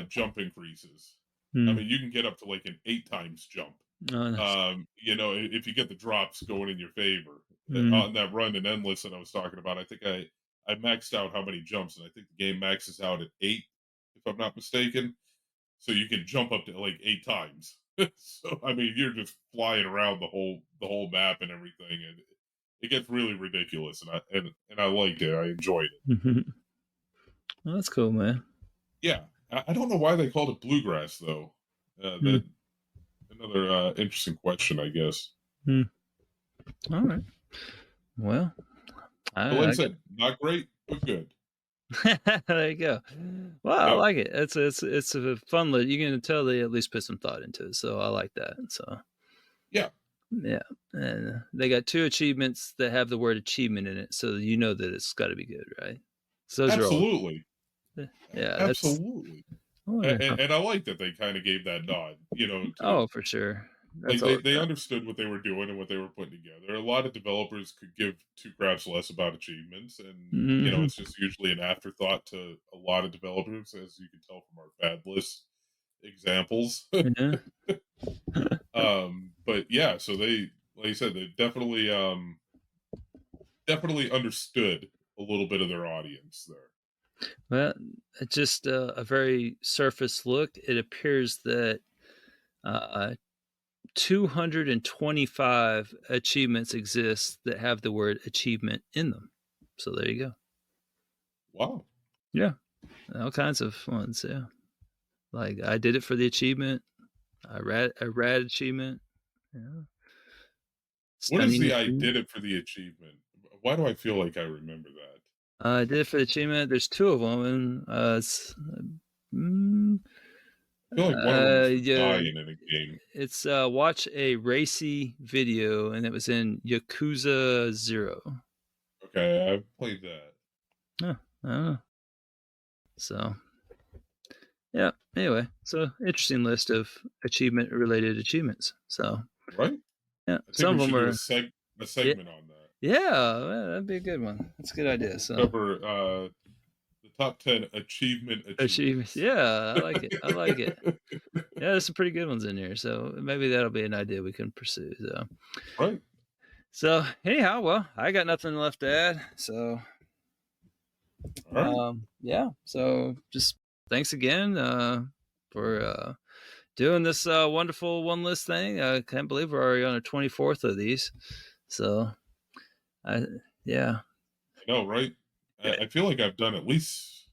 jump increases. I mean, you can get up to like an 8 times jump. Oh, nice. If you get the drops going in your favor on that run in endless that I was talking about. I think I maxed out how many jumps, and I think the game maxes out at 8, if I'm not mistaken. So you can jump up to like 8 times. So I mean, you're just flying around the whole map and everything, and it gets really ridiculous. And I liked it. I enjoyed it. Well, that's cool, man. Yeah, I don't know why they called it bluegrass though. That another interesting question, I guess. All right. Well, like I said, not great, but good. There you go. Well, I like it. It's a fun lit. You can tell they at least put some thought into it. So I like that. So yeah, and they got 2 achievements that have the word achievement in it, so you know that it's got to be good, right? So absolutely. Yeah, absolutely. And I like that they kind of gave that nod. For sure. Like they understood what they were doing and what they were putting together. A lot of developers could give 2 craps less about achievements, and it's just usually an afterthought to a lot of developers, as you can tell from our bad list examples. But yeah, so they, like you said, they definitely understood a little bit of their audience there. Well, it's just a very surface look. It appears that 225 achievements exist that have the word achievement in them. So there you go. Wow. Yeah. All kinds of ones. Yeah. Like I did it for the achievement. I read achievement. Yeah. What is the I did it for the achievement? Why do I feel like I remember that? I did it for the achievement. There's 2 of them, and it's mm, I feel like one of them is yeah, dying in a game. it's watch a racy video, and it was in Yakuza 0. Okay, I've played that. I don't know. So, yeah. Anyway, so interesting list of achievement-related achievements. So, Right? yeah, I think some we of should them do are. a segment on that. Yeah, that'd be a good one. That's a good idea. So, Cover the top 10 achievements. achievements. Yeah, I like it. I like it. Yeah, there's some pretty good ones in here. So maybe that'll be an idea we can pursue. So, Right. so anyhow, well, I got nothing left to add. So, All right. yeah. So just thanks again for doing this wonderful one list thing. I can't believe we're already on the 24th of these. So, yeah. I know, right? I feel like I've done at least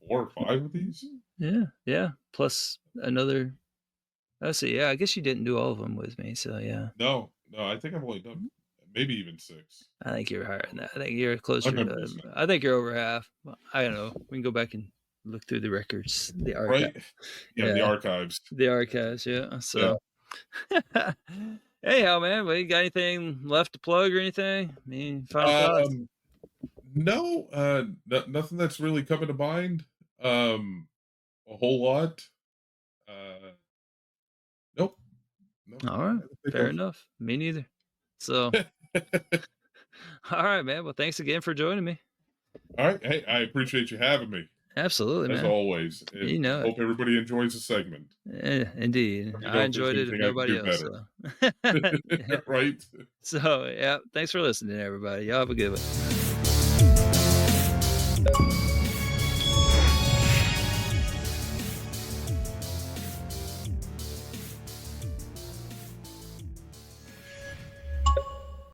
4 or 5 of these. Yeah. Plus another. Let's see. Yeah, I guess you didn't do all of them with me. So yeah. No, I think I've only done maybe even 6. I think you're higher than that. I think you're closer I'm to. listening. I think you're over half. I don't know. We can go back and look through the records, the archive, Right? Yeah, the archives. the archives. Yeah. So. Anyhow, man, well, you got anything left to plug or anything? I mean, final thoughts? No, nothing that's really coming to mind. A whole lot. Nope. All right, fair enough. Me neither. So, all right, man. Well, thanks again for joining me. All right. Hey, I appreciate you having me. Absolutely, as man. always. And You know it. hope everybody enjoys the segment. Indeed. Let me know I if enjoyed there's it if anything I can nobody do else. better. So. Yeah. Right? So, yeah. Thanks for listening, everybody. Y'all have a good one.